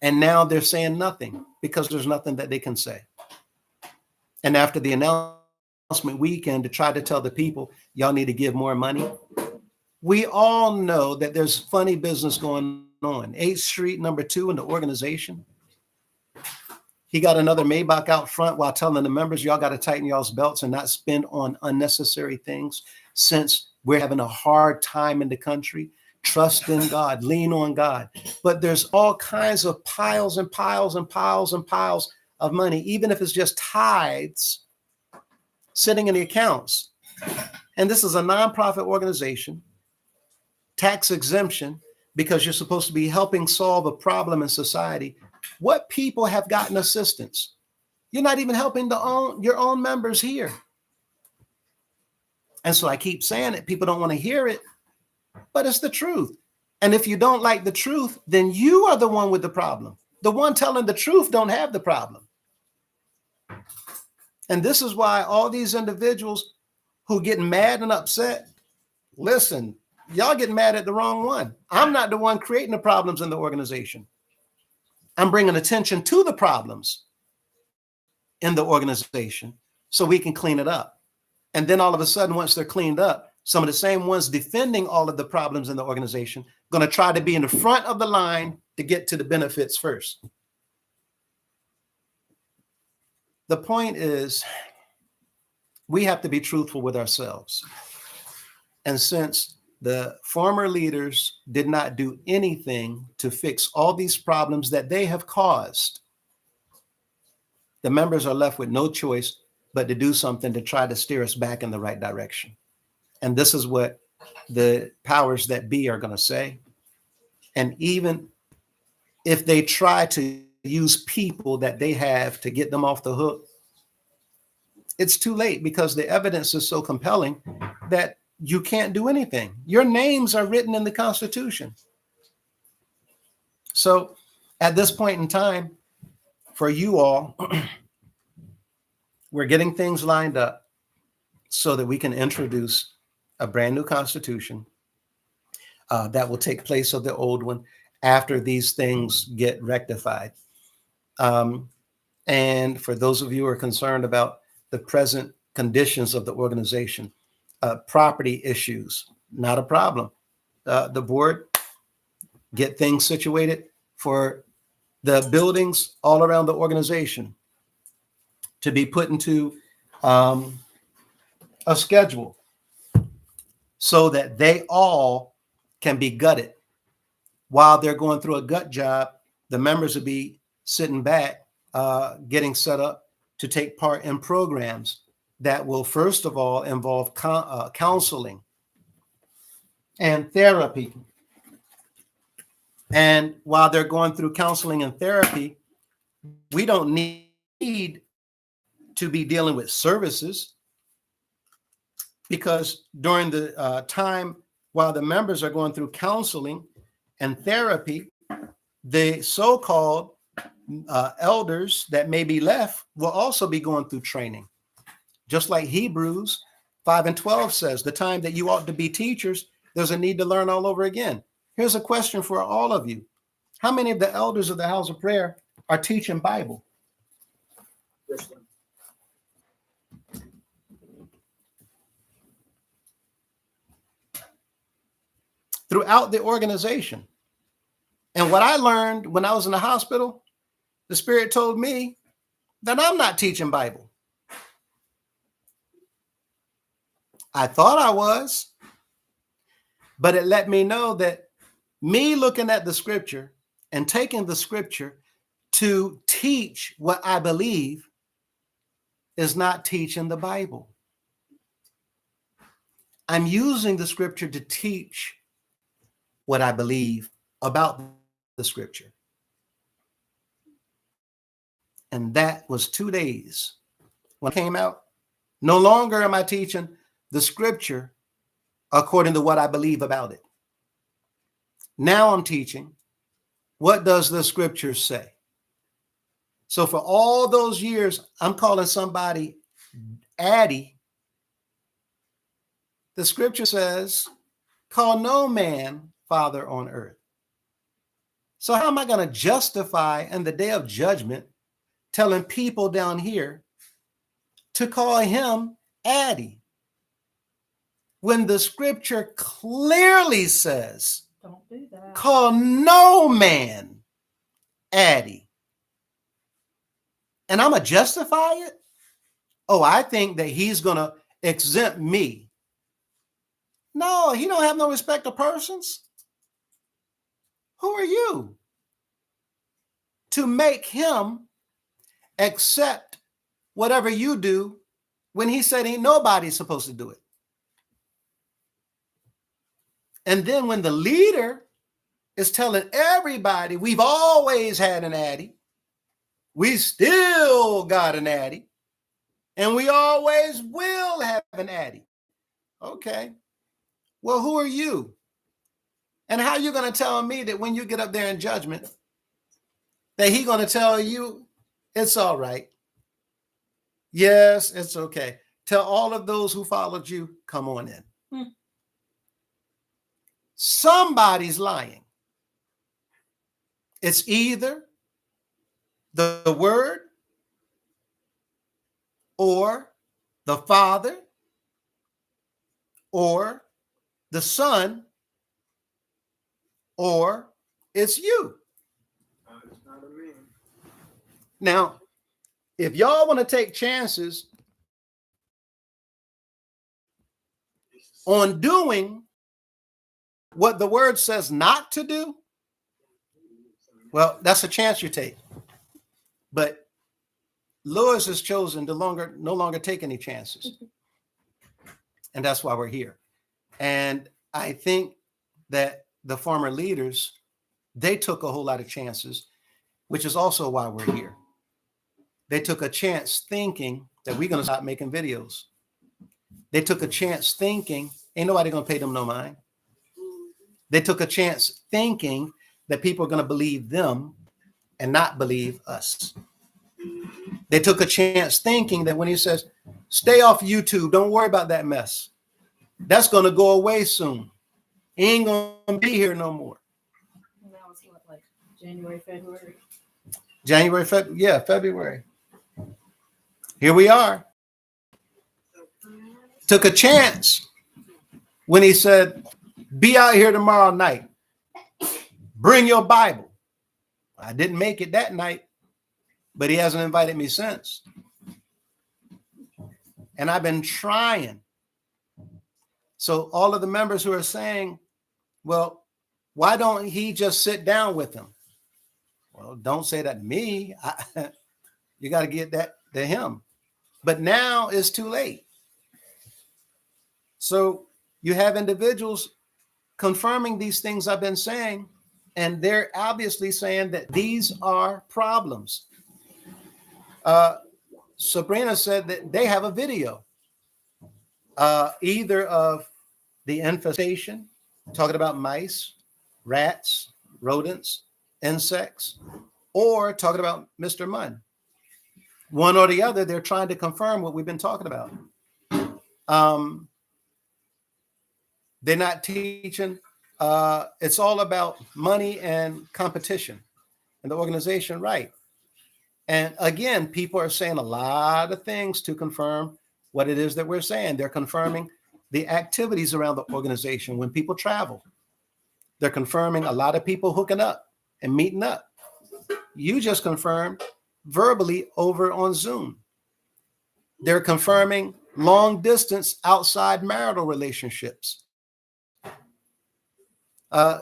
And now they're saying nothing because there's nothing that they can say. And after the announcement weekend to try to tell the people, y'all need to give more money. We all know that there's funny business going on. 8th Street, number 2 in the organization. He got another Maybach out front while telling the members, y'all got to tighten y'all's belts and not spend on unnecessary things since we're having a hard time in the country. Trust in God, lean on God. But there's all kinds of piles and piles and piles and piles of money, even if it's just tithes sitting in the accounts. And this is a nonprofit organization, tax exemption, because you're supposed to be helping solve a problem in society. What people have gotten assistance? You're not even helping your own members here. And so I keep saying it. People don't want to hear it, but it's the truth. And if you don't like the truth, then you are the one with the problem. The one telling the truth don't have the problem. And this is why all these individuals who get mad and upset, listen, y'all get mad at the wrong one. I'm not the one creating the problems in the organization. I'm bringing attention to the problems in the organization so we can clean it up. And then all of a sudden, once they're cleaned up, some of the same ones defending all of the problems in the organization going to try to be in the front of the line to get to the benefits first. The point is, we have to be truthful with ourselves. And since the former leaders did not do anything to fix all these problems that they have caused, the members are left with no choice but to do something to try to steer us back in the right direction. And this is what the powers that be are going to say. And even if they try to use people that they have to get them off the hook, it's too late, because the evidence is so compelling that you can't do anything. Your names are written in the Constitution. So at this point in time, for you all, we're getting things lined up so that we can introduce a brand new Constitution that will take place of the old one after these things get rectified. And for those of you who are concerned about the present conditions of the organization, property issues, not a problem. The board get things situated for the buildings all around the organization to be put into a schedule so that they all can be gutted. While they're going through a gut job, the members will be sitting back, getting set up to take part in programs that will, first of all, involve counseling and therapy. And while they're going through counseling and therapy, we don't need to be dealing with services, because during the time while the members are going through counseling and therapy, the so-called elders that may be left will also be going through training. Just like Hebrews 5:12 says, the time that you ought to be teachers, there's a need to learn all over again. Here's a question for all of you. How many of the elders of the house of prayer are teaching Bible? Throughout the organization. And what I learned when I was in the hospital, the Spirit told me that I'm not teaching Bible. I thought I was, but it let me know that me looking at the scripture and taking the scripture to teach what I believe is not teaching the Bible. I'm using the scripture to teach what I believe about the scripture. And that was 2 days when I came out. No longer am I teaching the scripture according to what I believe about it. Now I'm teaching, what does the scripture say? So for all those years, I'm calling somebody Addie. The scripture says, call no man father on earth. So how am I going to justify in the day of judgment telling people down here to call him Addie, when the scripture clearly says, Don't do that. call no man Addie? And I'm going to justify it? Oh, I think that he's going to exempt me. No, he don't have no respect of persons. Who are you to make him accept whatever you do when he said ain't nobody supposed to do it? And then when the leader is telling everybody we've always had an Addie, we still got an Addie, and we always will have an Addie. Okay. Well, who are you? And how are you going to tell me that when you get up there in judgment, that he's going to tell you it's all right? Yes, it's okay. Tell all of those who followed you, come on in. Somebody's lying. It's either the Word or the Father or the son, or it's you. It's not a man. Now, if y'all want to take chances on doing what the word says not to do, well, that's a chance you take. But Lewis has chosen to no longer take any chances. And that's why we're here. And I think that the former leaders, they took a whole lot of chances, which is also why we're here. They took a chance thinking that we're going to stop making videos. They took a chance thinking, ain't nobody going to pay them no mind. They took a chance thinking that people are going to believe them and not believe us. They took a chance thinking that when he says, stay off YouTube, don't worry about that mess. That's going to go away soon. He ain't going to be here no more. And that was what, like January, February? February. Here we are. Took a chance when he said, be out here tomorrow night. Bring your Bible. I didn't make it that night, but he hasn't invited me since. And I've been trying. So all of the members who are saying, well, why don't he just sit down with them? Well, don't say that to me. You got to get that to him. But now it's too late. So you have individuals confirming these things I've been saying, and they're obviously saying that these are problems. Sabrina said that they have a video, either of the infestation, talking about mice, rats, rodents, insects, or talking about Mr. Munn. One or the other, they're trying to confirm what we've been talking about. They're not teaching. It's all about money and competition and the organization, right? And again, people are saying a lot of things to confirm what it is that we're saying. They're confirming the activities around the organization when people travel. They're confirming a lot of people hooking up and meeting up. You just confirmed verbally over on Zoom. They're confirming long distance outside marital relationships.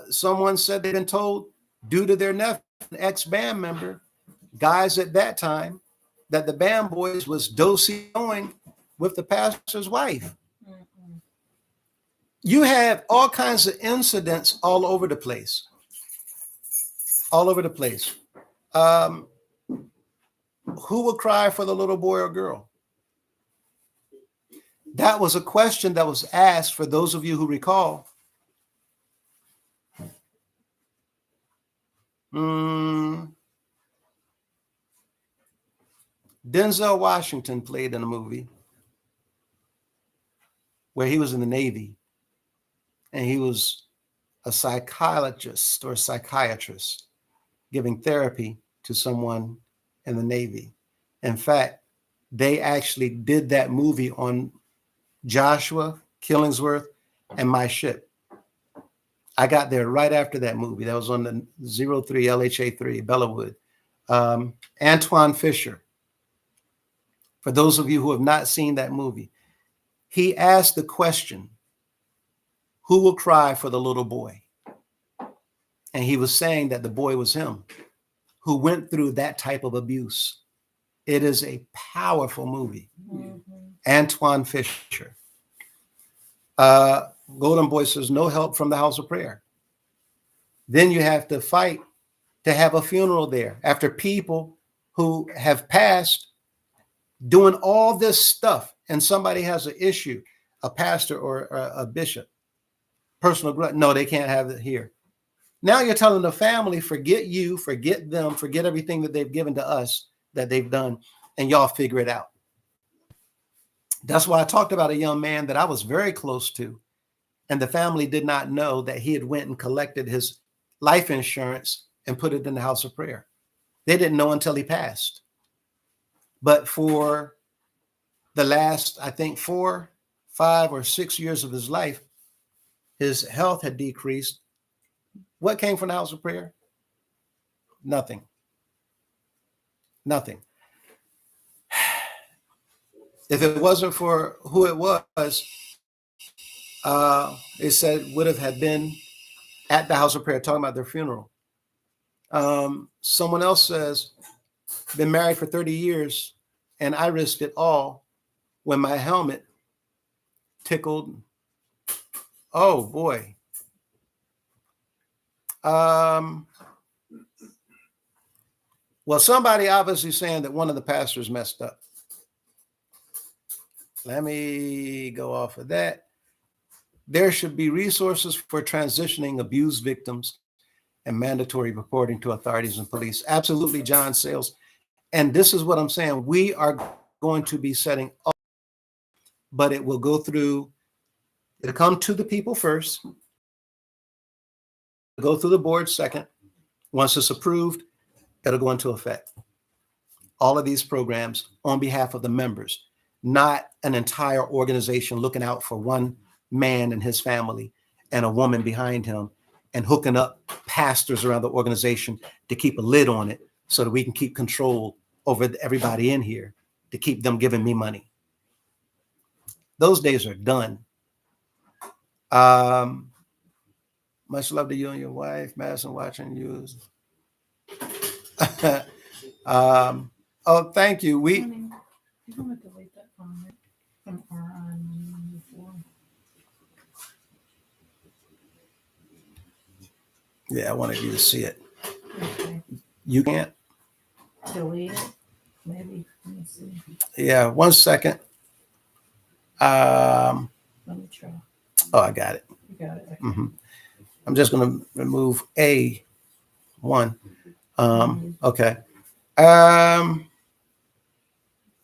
Someone said they've been told, due to their nephew, an ex-band member, guys at that time, that the band boys was doing with the pastor's wife. Mm-mm. You have all kinds of incidents all over the place. All over the place. Who will cry for the little boy or girl? That was a question that was asked, for those of you who recall. Denzel Washington played in a movie where he was in the Navy, and he was a psychologist or a psychiatrist giving therapy to someone in the Navy. In fact, they actually did that movie on Joshua, Killingsworth, and my ship. I got there right after that movie. That was on the 03 LHA3, Bellawood. Antoine Fisher. For those of you who have not seen that movie, he asked the question, who will cry for the little boy? And he was saying that the boy was him, who went through that type of abuse. It is a powerful movie. Mm-hmm. Antoine Fisher. Golden Boy says, no help from the house of prayer. Then you have to fight to have a funeral there after people who have passed doing all this stuff, and somebody has an issue, a pastor or a bishop, personal grudge. No, they can't have it here. Now you're telling the family, forget you, forget them, forget everything that they've given to us, that they've done, and y'all figure it out. That's why I talked about a young man that I was very close to, and the family did not know that he had went and collected his life insurance and put it in the house of prayer. They didn't know until he passed. But for the last, I think, four 5 or 6 years of his life, his health had decreased. What came from the house of prayer? Nothing. Nothing. If it wasn't for who it was, it said would have had been at the house of prayer talking about their funeral. Someone else says, been married for 30 years and I risked it all when my helmet tickled. Oh boy. Well, somebody obviously saying that one of the pastors messed up. Let me go off of that. There should be resources for transitioning abused victims and mandatory reporting to authorities and police. Absolutely, John Sales. And this is what I'm saying. We are going to be setting up, but it will go through, it'll come to the people first, go through the board second. Once it's approved, it'll go into effect. All of these programs on behalf of the members, not an entire organization looking out for one man and his family and a woman behind him and hooking up pastors around the organization to keep a lid on it so that we can keep control over everybody in here to keep them giving me money. Those days are done. Much love to you and your wife, Madison, watching you. Oh, thank you. You want to delete that comment from RI before? Yeah, I wanted you to see it. Okay. You can't? Delete it, maybe. Let me see. Yeah, 1 second. Let me try. Oh, I got it. You got it. Okay. I'm just going to remove A1. Okay.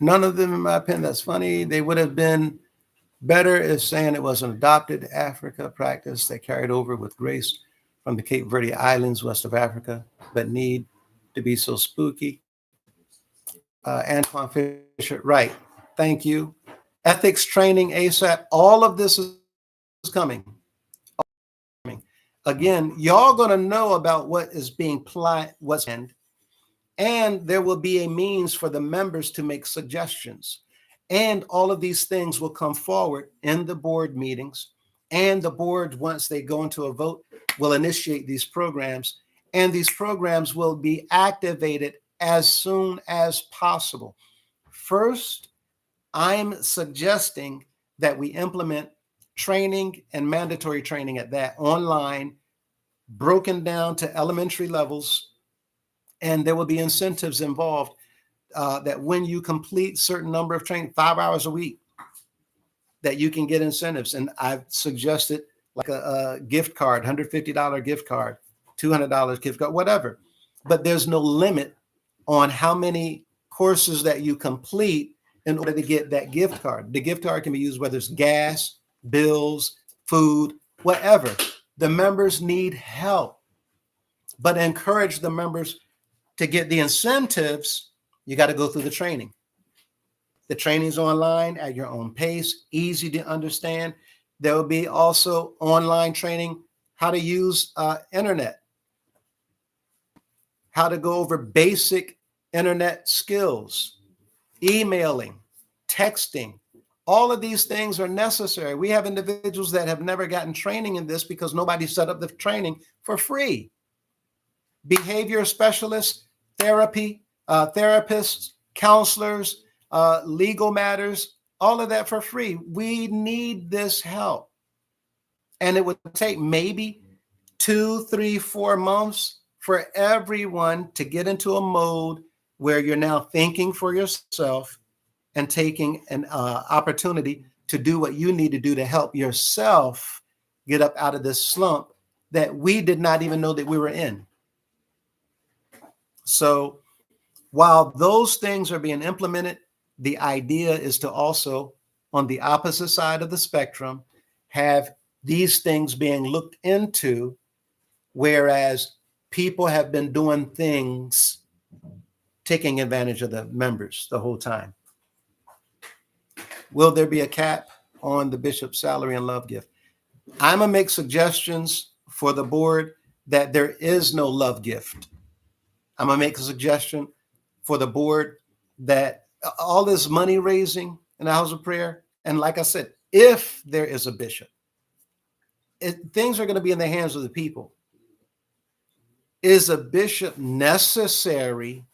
None of them, in my opinion, that's funny. They would have been better if saying it was an adopted Africa practice that carried over with grace from the Cape Verde Islands, west of Africa, but need to be so spooky. Antoine Fisher, right. Thank you. Ethics training ASAP. All of this is coming. Again, y'all going to know about what is being planned, what's planned, and there will be a means for the members to make suggestions. And all of these things will come forward in the board meetings. And the board, once they go into a vote, will initiate these programs. And these programs will be activated as soon as possible. First, I'm suggesting that we implement training and mandatory training at that online, broken down to elementary levels, and there will be incentives involved that when you complete certain number of training, 5 hours a week, that you can get incentives. And I've suggested like a gift card, $150 gift card, $200 gift card, whatever. But there's no limit on how many courses that you complete in order to get that gift card. The gift card can be used whether it's gas, bills, food, whatever. The members need help, but encourage the members to get the incentives. You got to go through the training. The training's online at your own pace, easy to understand. There will be also online training, how to use internet, how to go over basic internet skills, emailing, texting. All of these things are necessary. We have individuals that have never gotten training in this because nobody set up the training for free. Behavior specialists, therapists, counselors, legal matters, all of that for free. We need this help. And it would take maybe 2, 3, 4 months for everyone to get into a mode where you're now thinking for yourself and taking an opportunity to do what you need to do to help yourself get up out of this slump that we did not even know that we were in. So while those things are being implemented, the idea is to also, on the opposite side of the spectrum, have these things being looked into, whereas people have been doing things, taking advantage of the members the whole time. Will there be a cap? on the bishop's salary and love gift. I'm going to make suggestions for the board that there is no love gift. I'm going to make a suggestion for the board that all this money raising in the house of prayer, and like I said, if there is a bishop, things are going to be in the hands of the people. Is a bishop necessary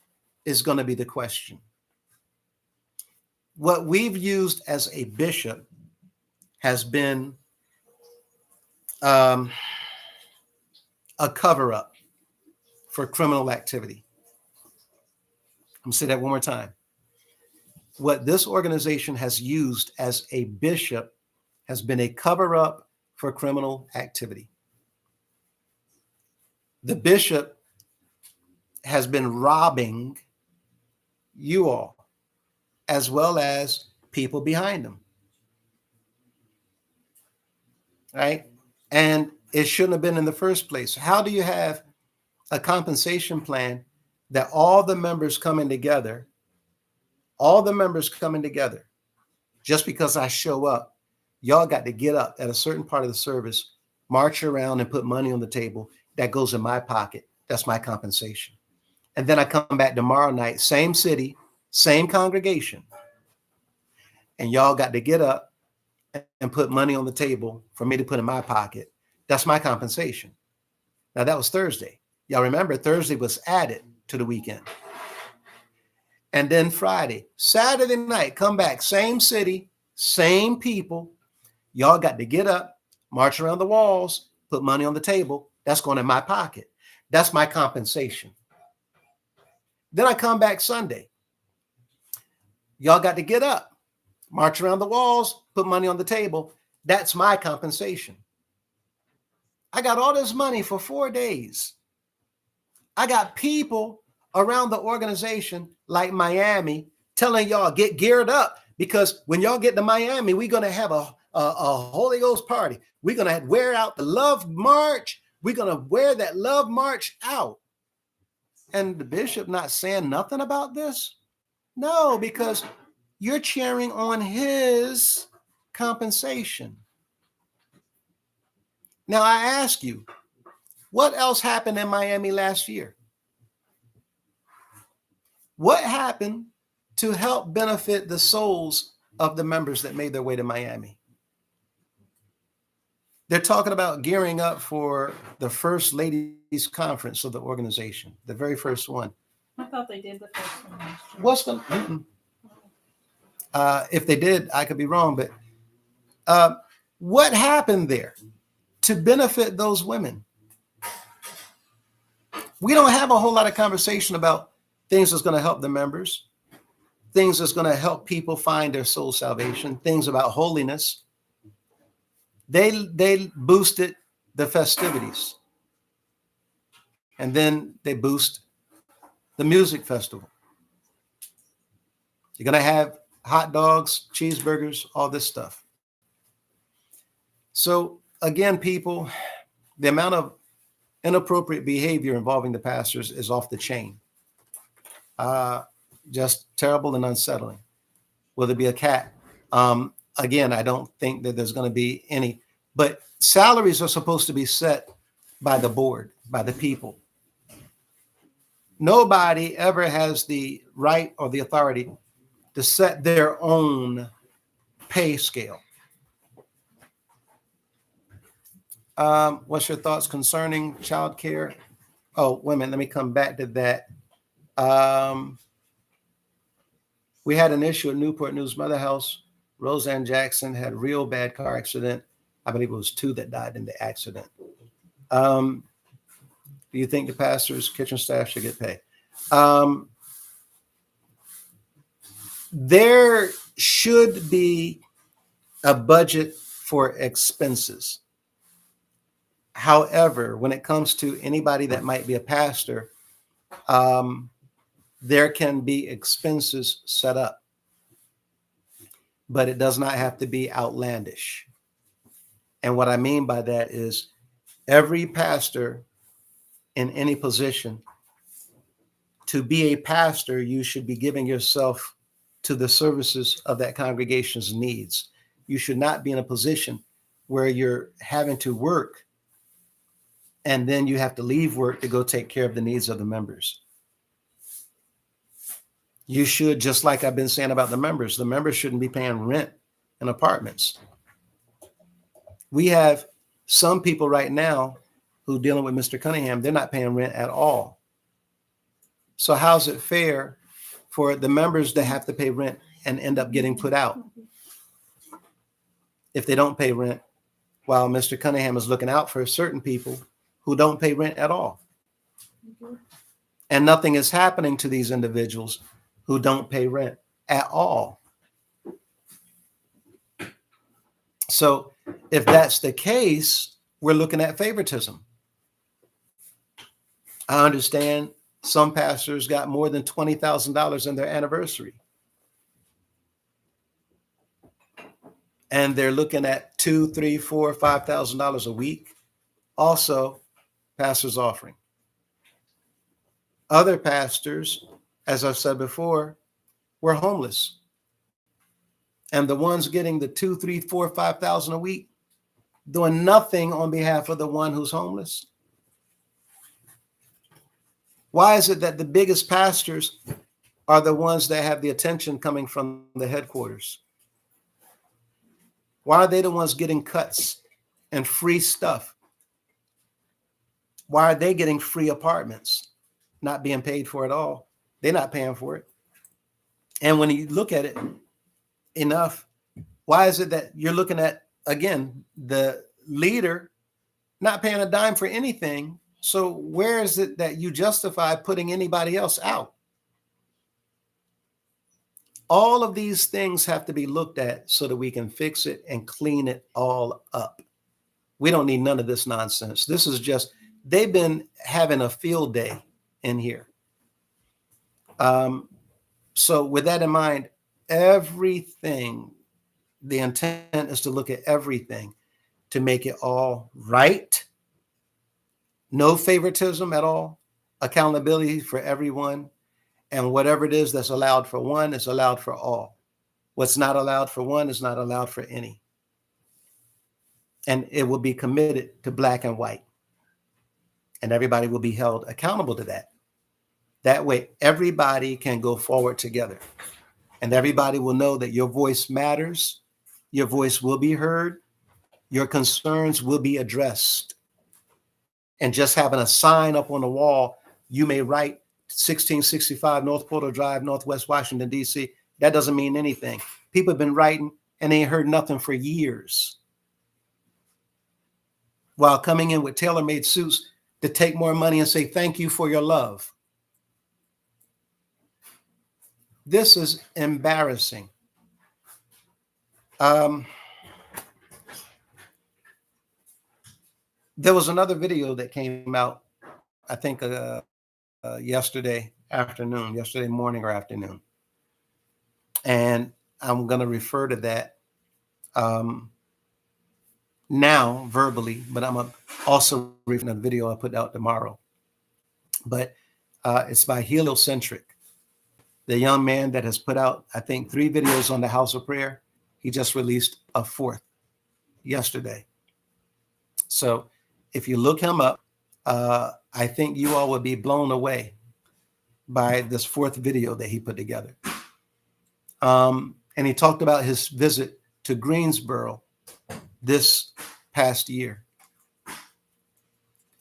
is going to be the question. What we've used as a bishop has been a cover-up for criminal activity. I'm going to say that one more time. What this organization has used as a bishop has been a cover-up for criminal activity. The bishop has been robbing you all, as well as people behind them. Right? And it shouldn't have been in the first place. How do you have a compensation plan that all the members coming together, just because I show up, y'all got to get up at a certain part of the service, march around and put money on the table that goes in my pocket. That's my compensation. And then I come back tomorrow night, same city, same congregation, and y'all got to get up and put money on the table for me to put in my pocket. That's my compensation. Now that was Thursday. Y'all remember Thursday was added to the weekend. And then Friday, Saturday night, come back, same city, same people. Y'all got to get up, march around the walls, put money on the table. That's going in my pocket. That's my compensation. Then I come back Sunday. Y'all got to get up, march around the walls, put money on the table. That's my compensation. I got all this money for 4 days. I got people around the organization like Miami telling y'all get geared up, because when y'all get to Miami, we're going to have a Holy Ghost party. We're going to wear out the love march. We're going to wear that love march out. And the bishop not saying nothing about this? No, because you're cheering on his compensation. Now I ask you, what else happened in Miami last year? What happened to help benefit the souls of the members that made their way to Miami? They're talking about gearing up for the first ladies conference of the organization, the very first one. I thought they did the first one last year. What's the? If they did, I could be wrong, but what happened there to benefit those women? We don't have a whole lot of conversation about things that's going to help the members, things that's going to help people find their soul salvation, things about holiness. They boosted the festivities, and then they boost the music festival. You're going to have hot dogs, cheeseburgers, all this stuff. So again, people, the amount of inappropriate behavior involving the pastors is off the chain. Just terrible and unsettling. Will there be a cat? Again, I don't think that there's going to be any, but salaries are supposed to be set by the board, by the people. Nobody ever has the right or the authority to set their own pay scale. What's your thoughts concerning childcare? Oh, wait a minute, let me come back to that. We had an issue at Newport News Mother House. Roseanne Jackson had a real bad car accident. I believe it was 2 that died in the accident. Do you think the pastors, kitchen staff should get paid? There should be a budget for expenses. However, when it comes to anybody that might be a pastor, there can be expenses set up, but it does not have to be outlandish. And what I mean by that is every pastor in any position, to be a pastor, you should be giving yourself to the services of that congregation's needs. you should not be in a position where you're having to work and then you have to leave work to go take care of the needs of the members. You should, just like I've been saying about the members shouldn't be paying rent in apartments. We have some people right now who dealing with Mr. Cunningham, they're not paying rent at all. So how's it fair for the members to have to pay rent and end up getting put out if they don't pay rent, while Mr. Cunningham is looking out for certain people who don't pay rent at all? And nothing is happening to these individuals who don't pay rent at all. So if that's the case, we're looking at favoritism. I understand some pastors got more than $20,000 in their anniversary. And they're looking at $2,000, $3,000, $4,000, $5,000 a week. Also, pastors offering. Other pastors, as I've said before, were homeless. And the ones getting the $2,000, $3,000, $4,000, $5,000 a week, doing nothing on behalf of the one who's homeless. Why is it that the biggest pastors are the ones that have the attention coming from the headquarters? Why are they the ones getting cuts and free stuff? Why are they getting free apartments, not being paid for at all? They're not paying for it. And when you look at it enough, why is it that you're looking at, again, the leader not paying a dime for anything? So where is it that you justify putting anybody else out? All of these things have to be looked at so that we can fix it and clean it all up. We don't need none of this nonsense. This is just, they've been having a field day in here. So with that in mind, everything, the intent is to look at everything to make it all right. No favoritism at all. Accountability for everyone. And whatever it is that's allowed for one is allowed for all. What's not allowed for one is not allowed for any. And it will be committed to black and white. And everybody will be held accountable to that. That way, everybody can go forward together. And everybody will know that your voice matters. Your voice will be heard. Your concerns will be addressed. And just having a sign up on the wall, you may write 1665 North Portal Drive, Northwest Washington, D.C. That doesn't mean anything. People have been writing and they ain't heard nothing for years. While coming in with tailor-made suits to take more money and say, thank you for your love. This is embarrassing. There was another video that came out, I think, yesterday morning or afternoon. And I'm going to refer to that now verbally, but I'm also reading a video I put out tomorrow. But it's by Heliocentric, the young man that has put out, I think, 3 videos on the House of Prayer. He just released a 4th yesterday. So if you look him up, I think you all would be blown away by this 4th video that he put together. And he talked about his visit to Greensboro this past year.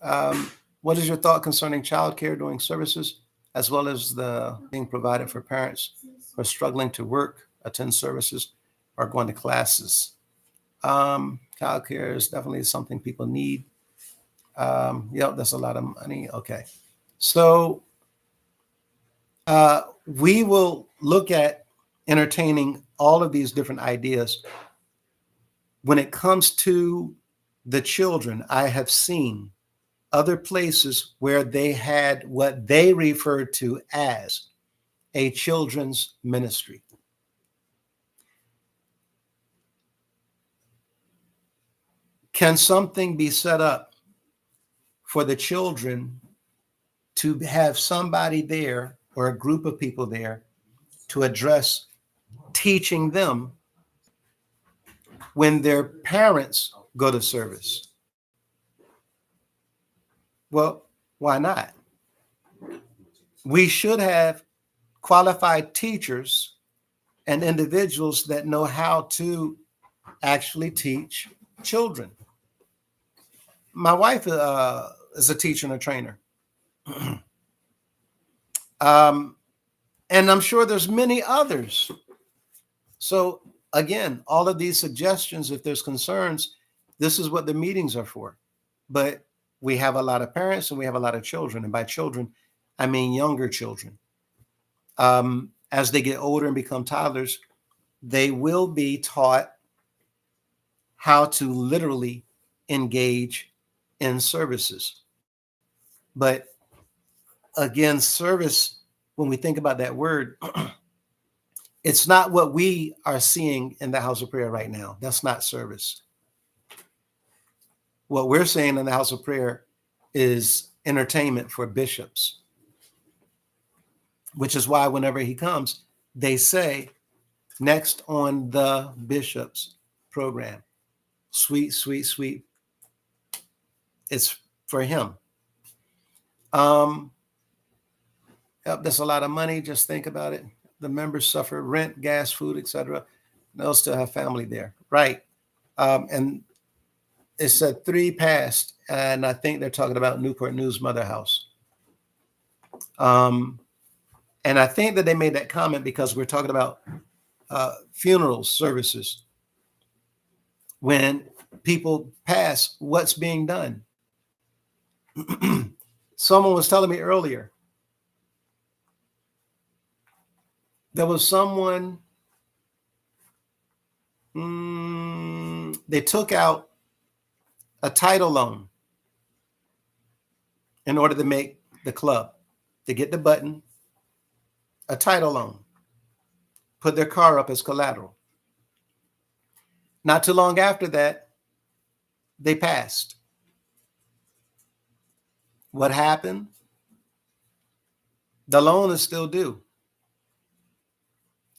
What is your thought concerning childcare during services, as well as the being provided for parents who are struggling to work, attend services, or going to classes? Childcare is definitely something people need. That's a lot of money. Okay. So we will look at entertaining all of these different ideas. When it comes to the children, I have seen other places where they had what they referred to as a children's ministry. Can something be set up for the children to have somebody there or a group of people there to address teaching them when their parents go to service. Well, why not? We should have qualified teachers and individuals that know how to actually teach children. My wife is a teacher and a trainer. And I'm sure there's many others. So again, all of these suggestions, if there's concerns, this is what the meetings are for. But we have a lot of parents and we have a lot of children. And by children, I mean younger children. As they get older and become toddlers, they will be taught how to literally engage in services. But again, service, when we think about that word, it's not what we are seeing in the house of prayer right now. That's not service. What we're seeing in the house of prayer is entertainment for bishops, which is why whenever he comes, they say next on the bishop's program, sweet, sweet, sweet. It's for him. That's a lot of money. Just think about it. The members suffer rent, gas, food, etc. They'll still have family there, right? And it said 3 passed, and I think they're talking about Newport News Mother House. And I think that they made that comment because we're talking about funeral services. When people pass, what's being done? Someone was telling me earlier, there was someone, they took out a title loan in order to make the club, to get the button, a title loan, put their car up as collateral. Not too long after that, they passed. What happened? The loan is still due.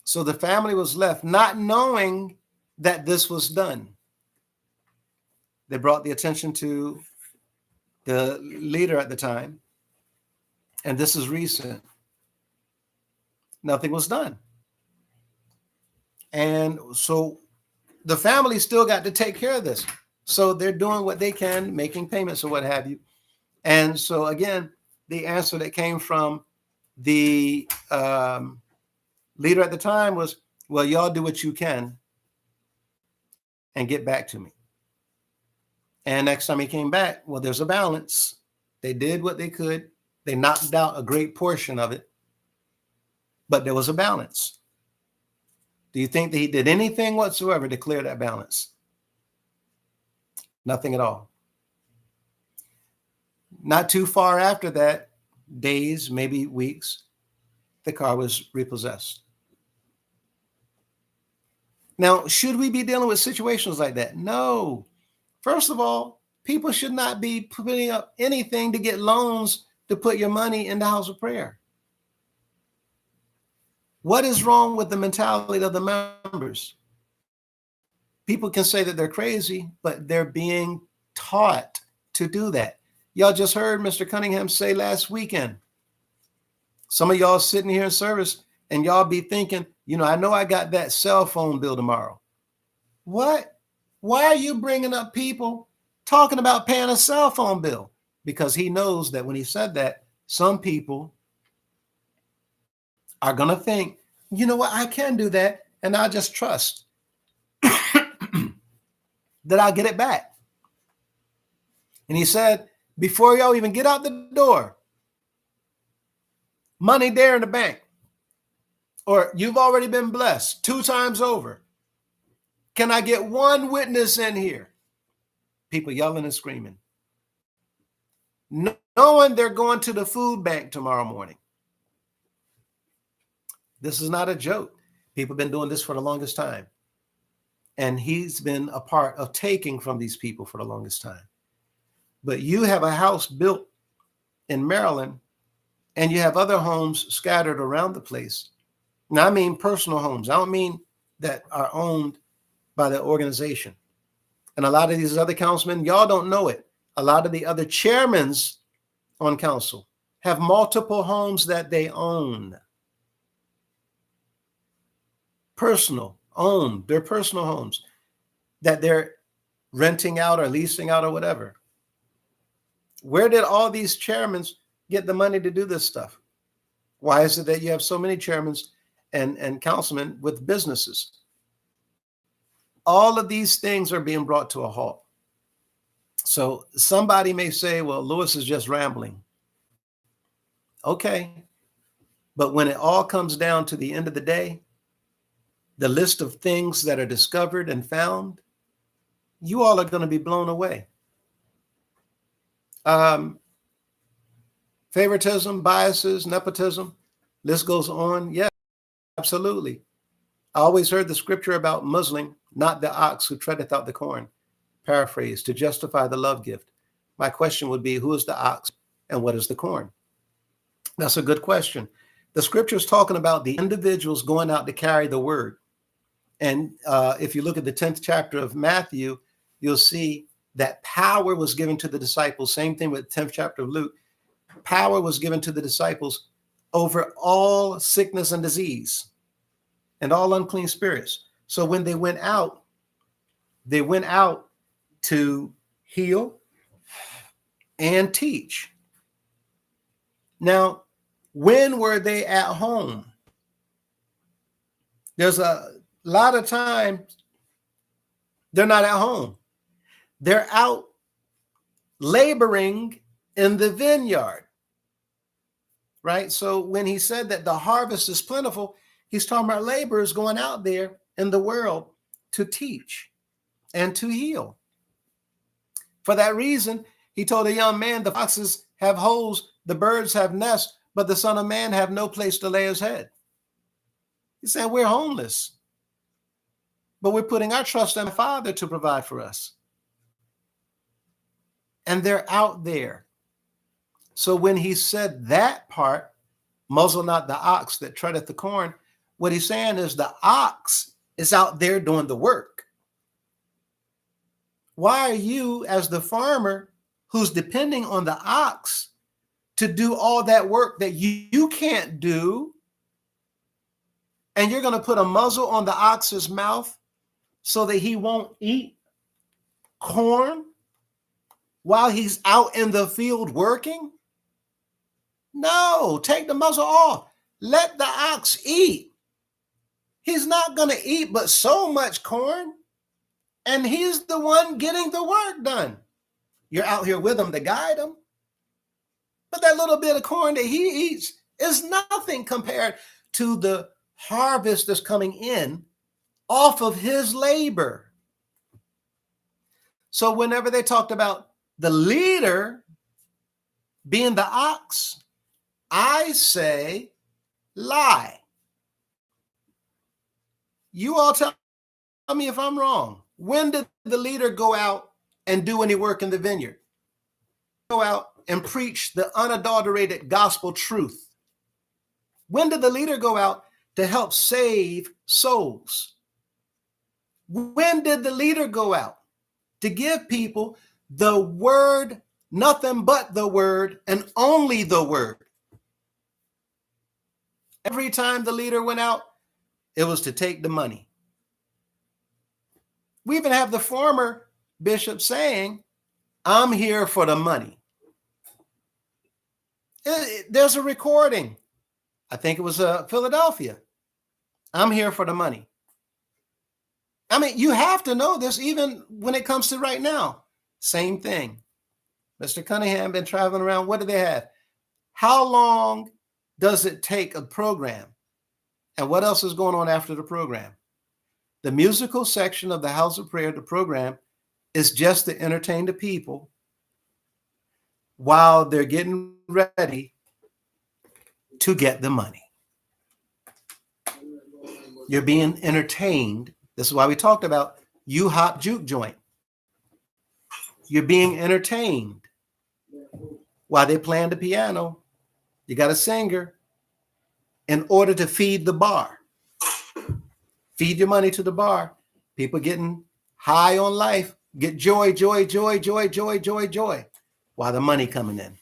So the family was left not knowing that this was done. They brought the attention to the leader at the time, and this is recent. Nothing was done. And so the family still got to take care of this. So they're doing what they can, making payments or what have you. And so again, the answer that came from the leader at the time was, well, y'all do what you can and get back to me. And next time he came back, well, there's a balance. They did what they could. They knocked out a great portion of it, but there was a balance. Do you think that he did anything whatsoever to clear that balance? Nothing at all. Not too far after that, days, maybe weeks, the car was repossessed. Now, should we be dealing with situations like that? No. First of all, people should not be putting up anything to get loans to put your money in the house of prayer. What is wrong with the mentality of the members? People can say that they're crazy, but they're being taught to do that. Y'all just heard Mr. Cunningham say last weekend. Some of y'all sitting here in service and y'all be thinking, you know, I know I got that cell phone bill tomorrow. What? Why are you bringing up people talking about paying a cell phone bill? Because he knows that when he said that, some people are going to think, you know what, I can do that. And I'll just trust that I'll get it back. And he said, before y'all even get out the door, money there in the bank, or you've already been blessed 2 times over. Can I get one witness in here? People yelling and screaming. Knowing they're going to the food bank tomorrow morning. This is not a joke. People have been doing this for the longest time. And he's been a part of taking from these people for the longest time. But you have a house built in Maryland, and you have other homes scattered around the place. Now, I mean personal homes. I don't mean that are owned by the organization. And a lot of these other councilmen, y'all don't know it. A lot of the other chairmen on council have multiple homes that they own. They're personal homes that they're renting out or leasing out or whatever. Where did all these chairmen get the money to do this stuff? Why is it that you have so many chairmen and councilmen with businesses? All of these things are being brought to a halt. So somebody may say, well, Lewis is just rambling. Okay. But when it all comes down to the end of the day, the list of things that are discovered and found, you all are going to be blown away. Favoritism, biases, nepotism, list goes on. Yeah, absolutely. I always heard the scripture about Muslim, not the ox who treadeth out the corn. Paraphrase, to justify the love gift. My question would be, who is the ox and what is the corn? That's a good question. The scripture is talking about the individuals going out to carry the word. And if you look at the 10th chapter of Matthew, you'll see that power was given to the disciples. Same thing with the 10th chapter of Luke. Power was given to the disciples over all sickness and disease and all unclean spirits. So when they went out to heal and teach. Now, when were they at home? There's a lot of times they're not at home. They're out laboring in the vineyard, right? So when he said that the harvest is plentiful, he's talking about laborers going out there in the world to teach and to heal. For that reason, he told a young man, the foxes have holes, the birds have nests, but the Son of Man have no place to lay his head. He said, we're homeless, but we're putting our trust in the Father to provide for us. And they're out there. So when he said that part, muzzle not the ox that treadeth the corn, what he's saying is the ox is out there doing the work. Why are you, as the farmer who's depending on the ox to do all that work that you can't do, and you're going to put a muzzle on the ox's mouth so that he won't eat corn while he's out in the field working? No, take the muzzle off. Let the ox eat. He's not going to eat but so much corn, and he's the one getting the work done. You're out here with him to guide him. But that little bit of corn that he eats is nothing compared to the harvest that's coming in off of his labor. So whenever they talked about the leader being the ox, I say lie. You all tell me if I'm wrong. When did the leader go out and do any work in the vineyard? Go out and preach the unadulterated gospel truth. When did the leader go out to help save souls? When did the leader go out to give people the word, nothing but the word, and only the word? Every time the leader went out, it was to take the money. We even have the former bishop saying, I'm here for the money. There's a recording. I think it was Philadelphia. I'm here for the money. I mean, you have to know this even when it comes to right now. Same thing. Mr. Cunningham been traveling around. What do they have? How long does it take a program? And what else is going on after the program? The musical section of the House of Prayer, the program, is just to entertain the people while they're getting ready to get the money. You're being entertained. This is why we talked about UHOP juke joint. You're being entertained while they're playing the piano. You got a singer in order to feed the bar. Feed your money to the bar. People getting high on life, get joy, joy, joy, joy, joy, joy, joy, while the money coming in.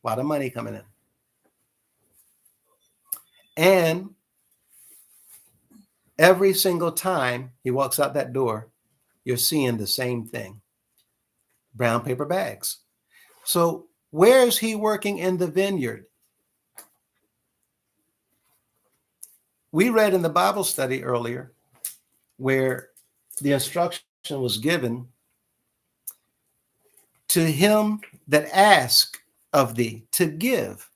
While the money coming in. And every single time he walks out that door, you're seeing the same thing. Brown paper bags. So where is he working in the vineyard? We read in the Bible study earlier where the instruction was given to him that ask of thee to give,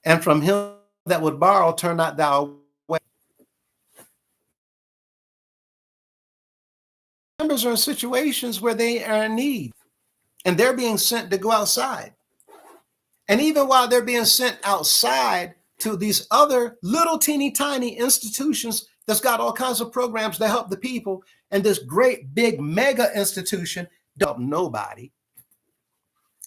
and from him that would borrow, turn not thou away. Members are in situations where they are in need and they're being sent to go outside. And even while they're being sent outside to these other little teeny tiny institutions that's got all kinds of programs to help the people, and this great big mega institution don't help nobody.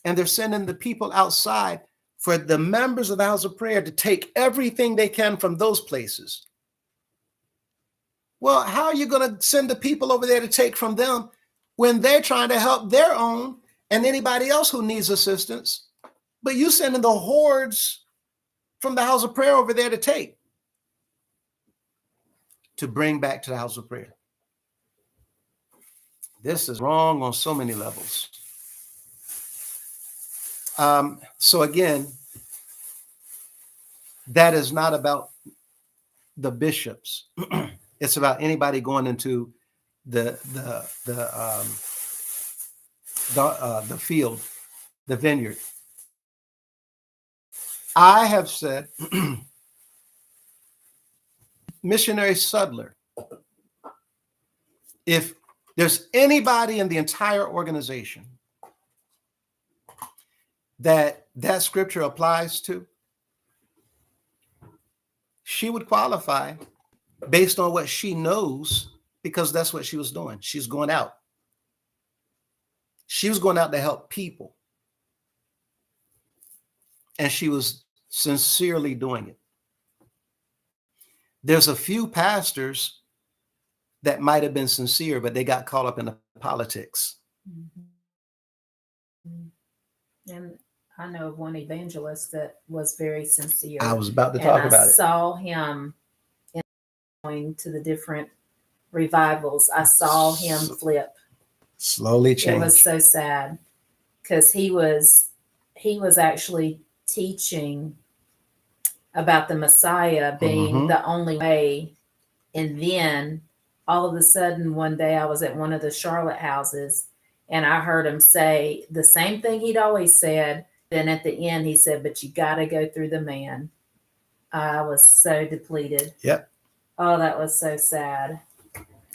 And they're sending the people outside for the members of the house of prayer to take everything they can from those places. Well, how are you going to send the people over there to take from them when they're trying to help their own and anybody else who needs assistance? But you sending the hordes from the house of prayer over there to take, to bring back to the house of prayer. This is wrong on so many levels. So again, that is not about the bishops. It's about anybody going into the field, the vineyard. I have said, Missionary Sudler, if there's anybody in the entire organization that scripture applies to, she would qualify based on what she knows, because that's what she was doing. She's going out. She was going out to help people. And she was sincerely doing it. There's a few pastors that might have been sincere, but they got caught up in the politics. And I know of one evangelist that was very sincere. I was about to talk about it. I saw him going to the different revivals. I saw him flip. Slowly change. It was so sad because he was actually teaching about the Messiah being the only way. And then all of a sudden, one day I was at one of the Charlotte houses and I heard him say the same thing he'd always said. Then at the end, he said, but you got to go through the man. I was so depleted. Yep. Oh, that was so sad.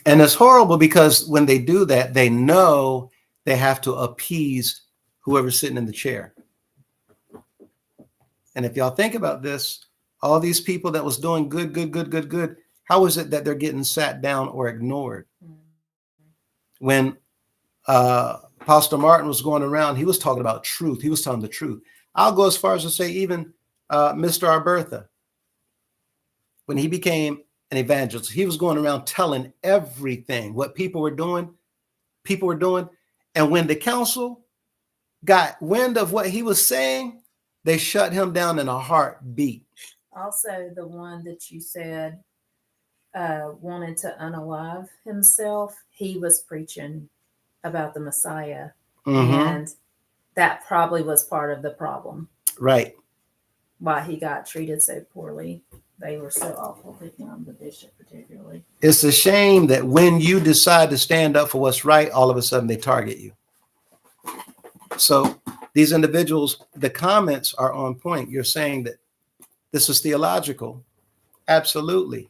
And it's horrible because when they do that, they know they have to appease whoever's sitting in the chair. And if y'all think about this, all these people that was doing good, how is it that they're getting sat down or ignored? When Pastor Martin was going around, he was talking about truth. He was telling the truth. I'll go as far as to say even Mr. Albertha, when he became an evangelist, he was going around telling everything, what people were doing. And when the council got wind of what he was saying, they shut him down in a heartbeat. Also, the one that you said wanted to unalive himself, he was preaching about the Messiah. And that probably was part of the problem. Right. Why he got treated so poorly. They were so awful to him, the bishop particularly. It's a shame that when you decide to stand up for what's right, all of a sudden they target you. So these individuals, the comments are on point. You're saying that this is theological. Absolutely.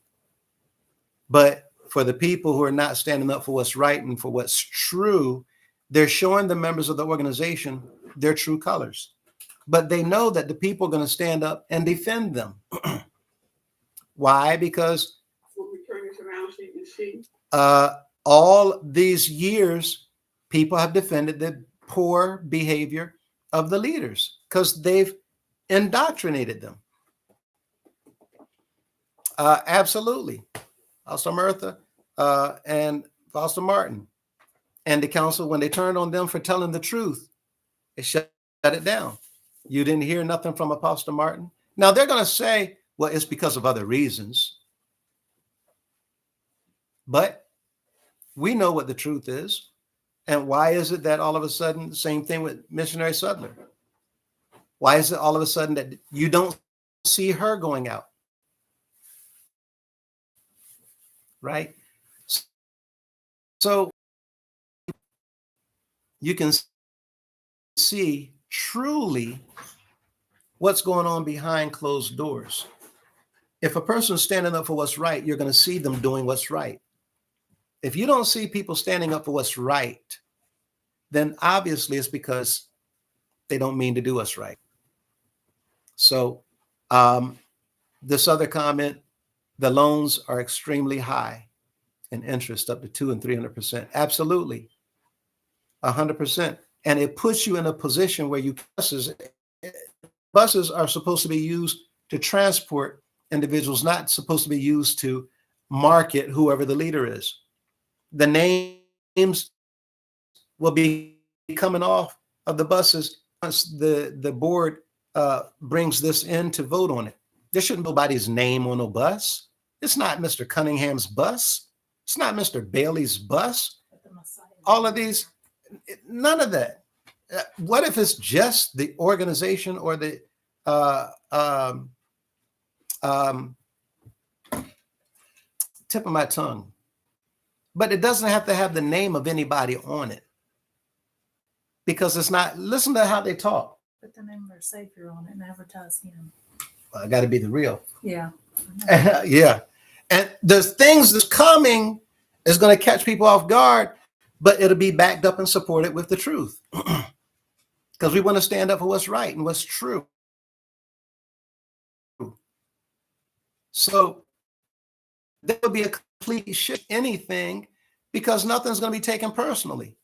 But for the people who are not standing up for what's right and for what's true, they're showing the members of the organization their true colors. But they know that the people are going to stand up and defend them. Why? Because all these years, people have defended the poor behavior of the leaders because they've indoctrinated them. Absolutely. Also, Martha, and Foster Martin and the council, when they turned on them for telling the truth, they shut it down. You didn't hear nothing from Apostle Martin. Now they're going to say, well, it's because of other reasons. But we know what the truth is. And why is it that all of a sudden, the same thing with missionary Sudler? Why is it all of a sudden that you don't see her going out? Right? So you can see truly what's going on behind closed doors. If a person's standing up for what's right, you're going to see them doing what's right. If you don't see people standing up for what's right, then obviously it's because they don't mean to do what's right. So this other comment, the loans are extremely high in interest, up to 200% and 300%. Absolutely. 100%. And it puts you in a position where buses are supposed to be used to transport individuals, not supposed to be used to market whoever the leader is. The names will be coming off of the buses once the board brings this in to vote on it. There shouldn't be nobody's name on a bus. It's not Mr. Cunningham's bus. It's not Mr. Bailey's bus. All of these, none of that. What if it's just the organization or the tip of my tongue? But it doesn't have to have the name of anybody on it, because it's not. Listen to how they talk. Put the name of our Savior on it and advertise him. Well, I got to be the real. Yeah. Yeah. And there's things that's coming is going to catch people off guard, but it'll be backed up and supported with the truth. Because we want to stand up for what's right and what's true. So there will be a complete shift anything, because nothing's going to be taken personally.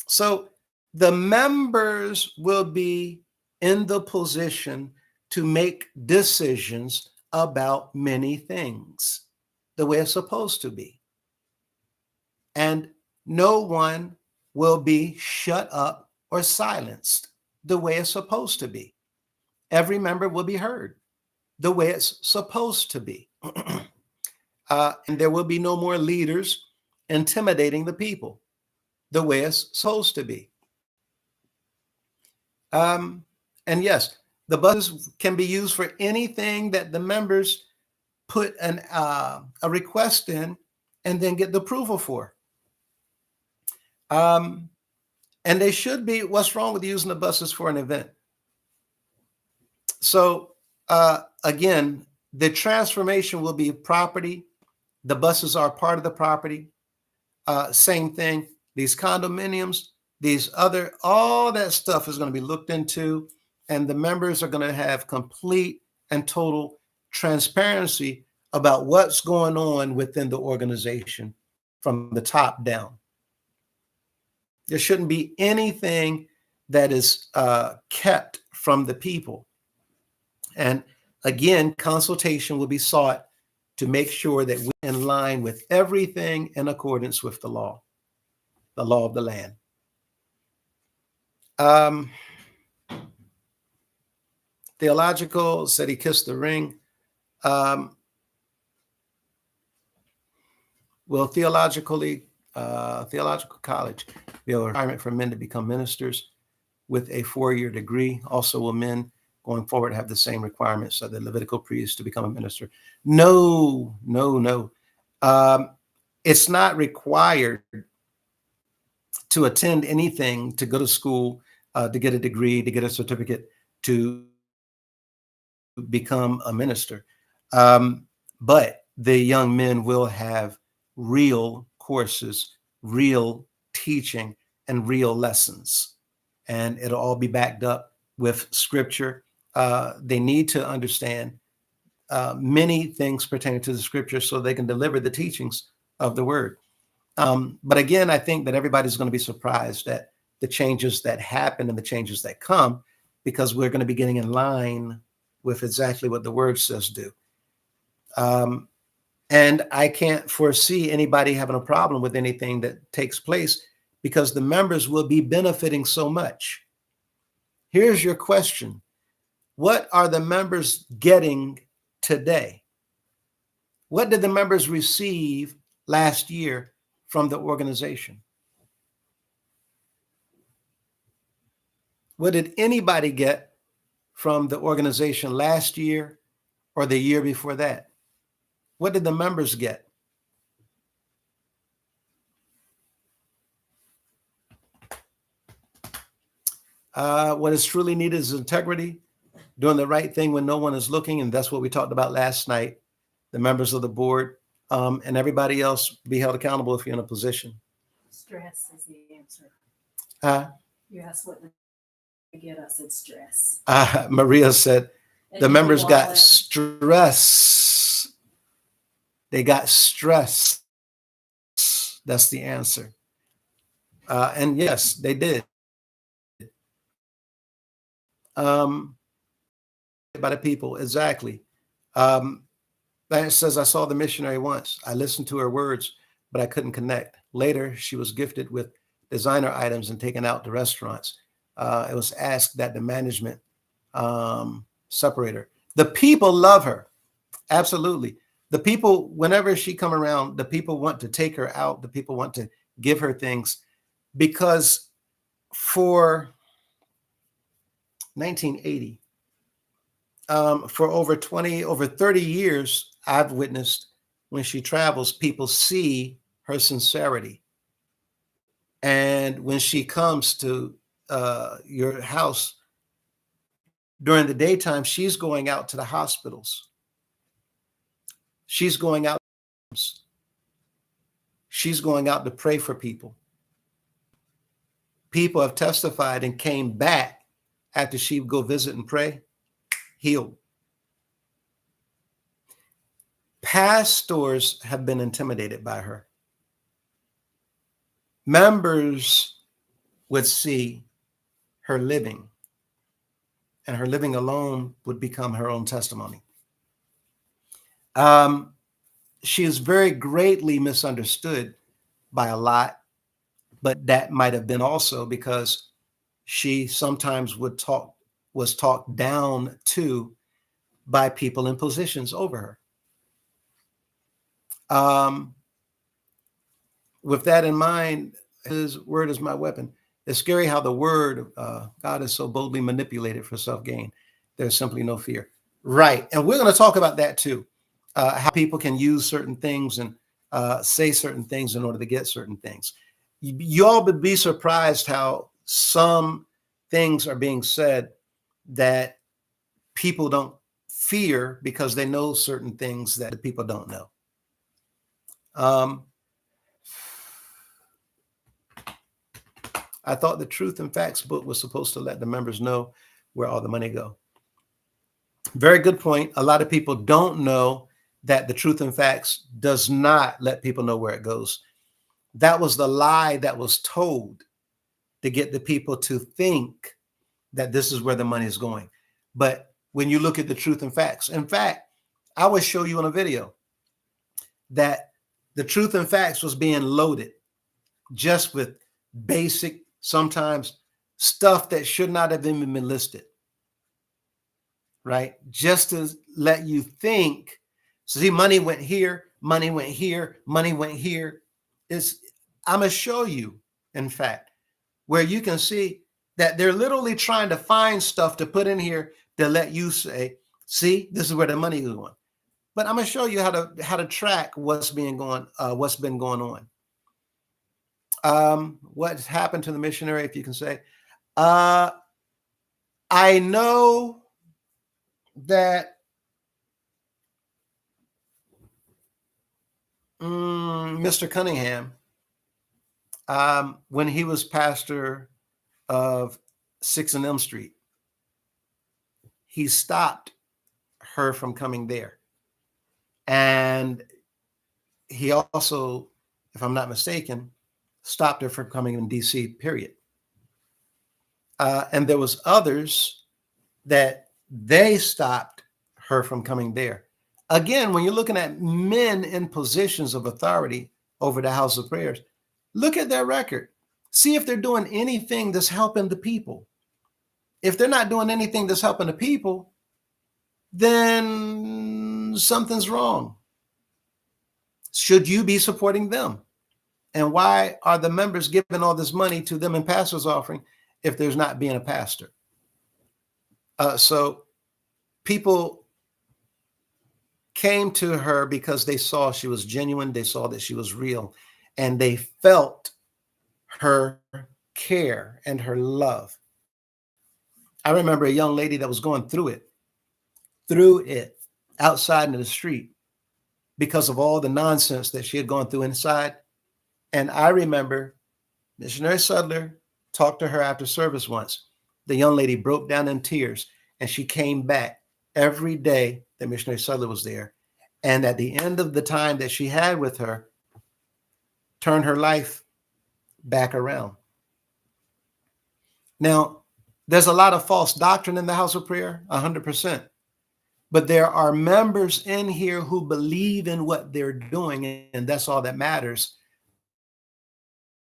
So the members will be in the position to make decisions about many things the way it's supposed to be. And no one will be shut up or silenced the way it's supposed to be. Every member will be heard the way it's supposed to be. And there will be no more leaders intimidating the people the way it's supposed to be. And yes, the buses can be used for anything that the members put a request in and then get the approval for. And they should be. What's wrong with using the buses for an event? So again, the transformation will be property. The buses are part of the property. Same thing. These condominiums, all that stuff is going to be looked into, and the members are going to have complete and total transparency about what's going on within the organization from the top down. There shouldn't be anything that is kept from the people. And again, consultation will be sought to make sure that we're in line with everything in accordance with the law of the land. Theological said he kissed the ring. Will theological college be a requirement for men to become ministers with a 4-year degree? Also, will men going forward have the same requirements of the Levitical priests to become a minister? No. It's not required to attend anything, to go to school, to get a degree, to get a certificate, to become a minister. But the young men will have real courses, real teaching, and real lessons. And it'll all be backed up with scripture. They need to understand many things pertaining to the scripture so they can deliver the teachings of the word. But again, I think that everybody's going to be surprised at the changes that happen and the changes that come, because we're going to be getting in line with exactly what the word says do. And I can't foresee anybody having a problem with anything that takes place because the members will be benefiting so much. Here's your question. What are the members getting today? What did the members receive last year from the organization? What did anybody get from the organization last year or the year before that? What did the members get? What is truly needed is integrity, doing the right thing when no one is looking. And that's what we talked about last night. The members of the board and everybody else be held accountable if you're in a position. Stress is the answer. Uh, You asked what to get us, it's stress. Maria said the And members got wallet. stress. They got stress. That's the answer. And yes, they did. By the people, exactly. That says, I saw the missionary once. I listened to her words, but I couldn't connect. Later, she was gifted with designer items and taken out to restaurants. It was asked that the management separate her. The people love her. Absolutely. The people, whenever she come around, the people want to take her out. The people want to give her things because for 1980, for over 30 years, I've witnessed when she travels, people see her sincerity. And when she comes to your house during the daytime, she's going out to the hospitals. She's going out. She's going out to pray for people. People have testified and came back after she would go visit and pray, healed. Pastors have been intimidated by her. Members would see her living, and her living alone would become her own testimony. She is very greatly misunderstood by a lot, but that might have been also because she sometimes was talked down to by people in positions over her. With that in mind, his word is my weapon. It's scary how the word of God is so boldly manipulated for self-gain. There's simply no fear. Right. And we're going to talk about that too. How people can use certain things and say certain things in order to get certain things. You all would be surprised how some things are being said that people don't fear because they know certain things that the people don't know. I thought the Truth and Facts book was supposed to let the members know where all the money go. Very good point. A lot of people don't know that the Truth and Facts does not let people know where it goes. That was the lie that was told to get the people to think that this is where the money is going. But when you look at the Truth and Facts, in fact, I will show you in a video that the Truth and Facts was being loaded just with basic, sometimes stuff that should not have even been listed, right? Just to let you think, see, money went here, money went here, money went here. I'm going to show you, in fact, where you can see that they're literally trying to find stuff to put in here to let you say, see, this is where the money is going. But I'm going to show you how to track what's been going on. What's happened to the missionary, if you can say? I know that Mr. Cunningham, when he was pastor of 6 and M Street, he stopped her from coming there. And he also, if I'm not mistaken, stopped her from coming in DC, period. And there was others that they stopped her from coming there. Again, when you're looking at men in positions of authority over the house of prayers, look at their record. See if they're doing anything that's helping the people. If they're not doing anything that's helping the people, then something's wrong. Should you be supporting them? And why are the members giving all this money to them in pastor's offering if there's not being a pastor? So people came to her because they saw she was genuine. They saw that she was real, and they felt her care and her love. I remember a young lady that was going through it outside in the street because of all the nonsense that she had gone through inside. And I remember Missionary Sudler talked to her after service once. The young lady broke down in tears, and she came back every day that Missionary Sudler was there. And at the end of the time that she had with her, turned her life back around. Now, there's a lot of false doctrine in the house of prayer, 100%. But there are members in here who believe in what they're doing, and that's all that matters.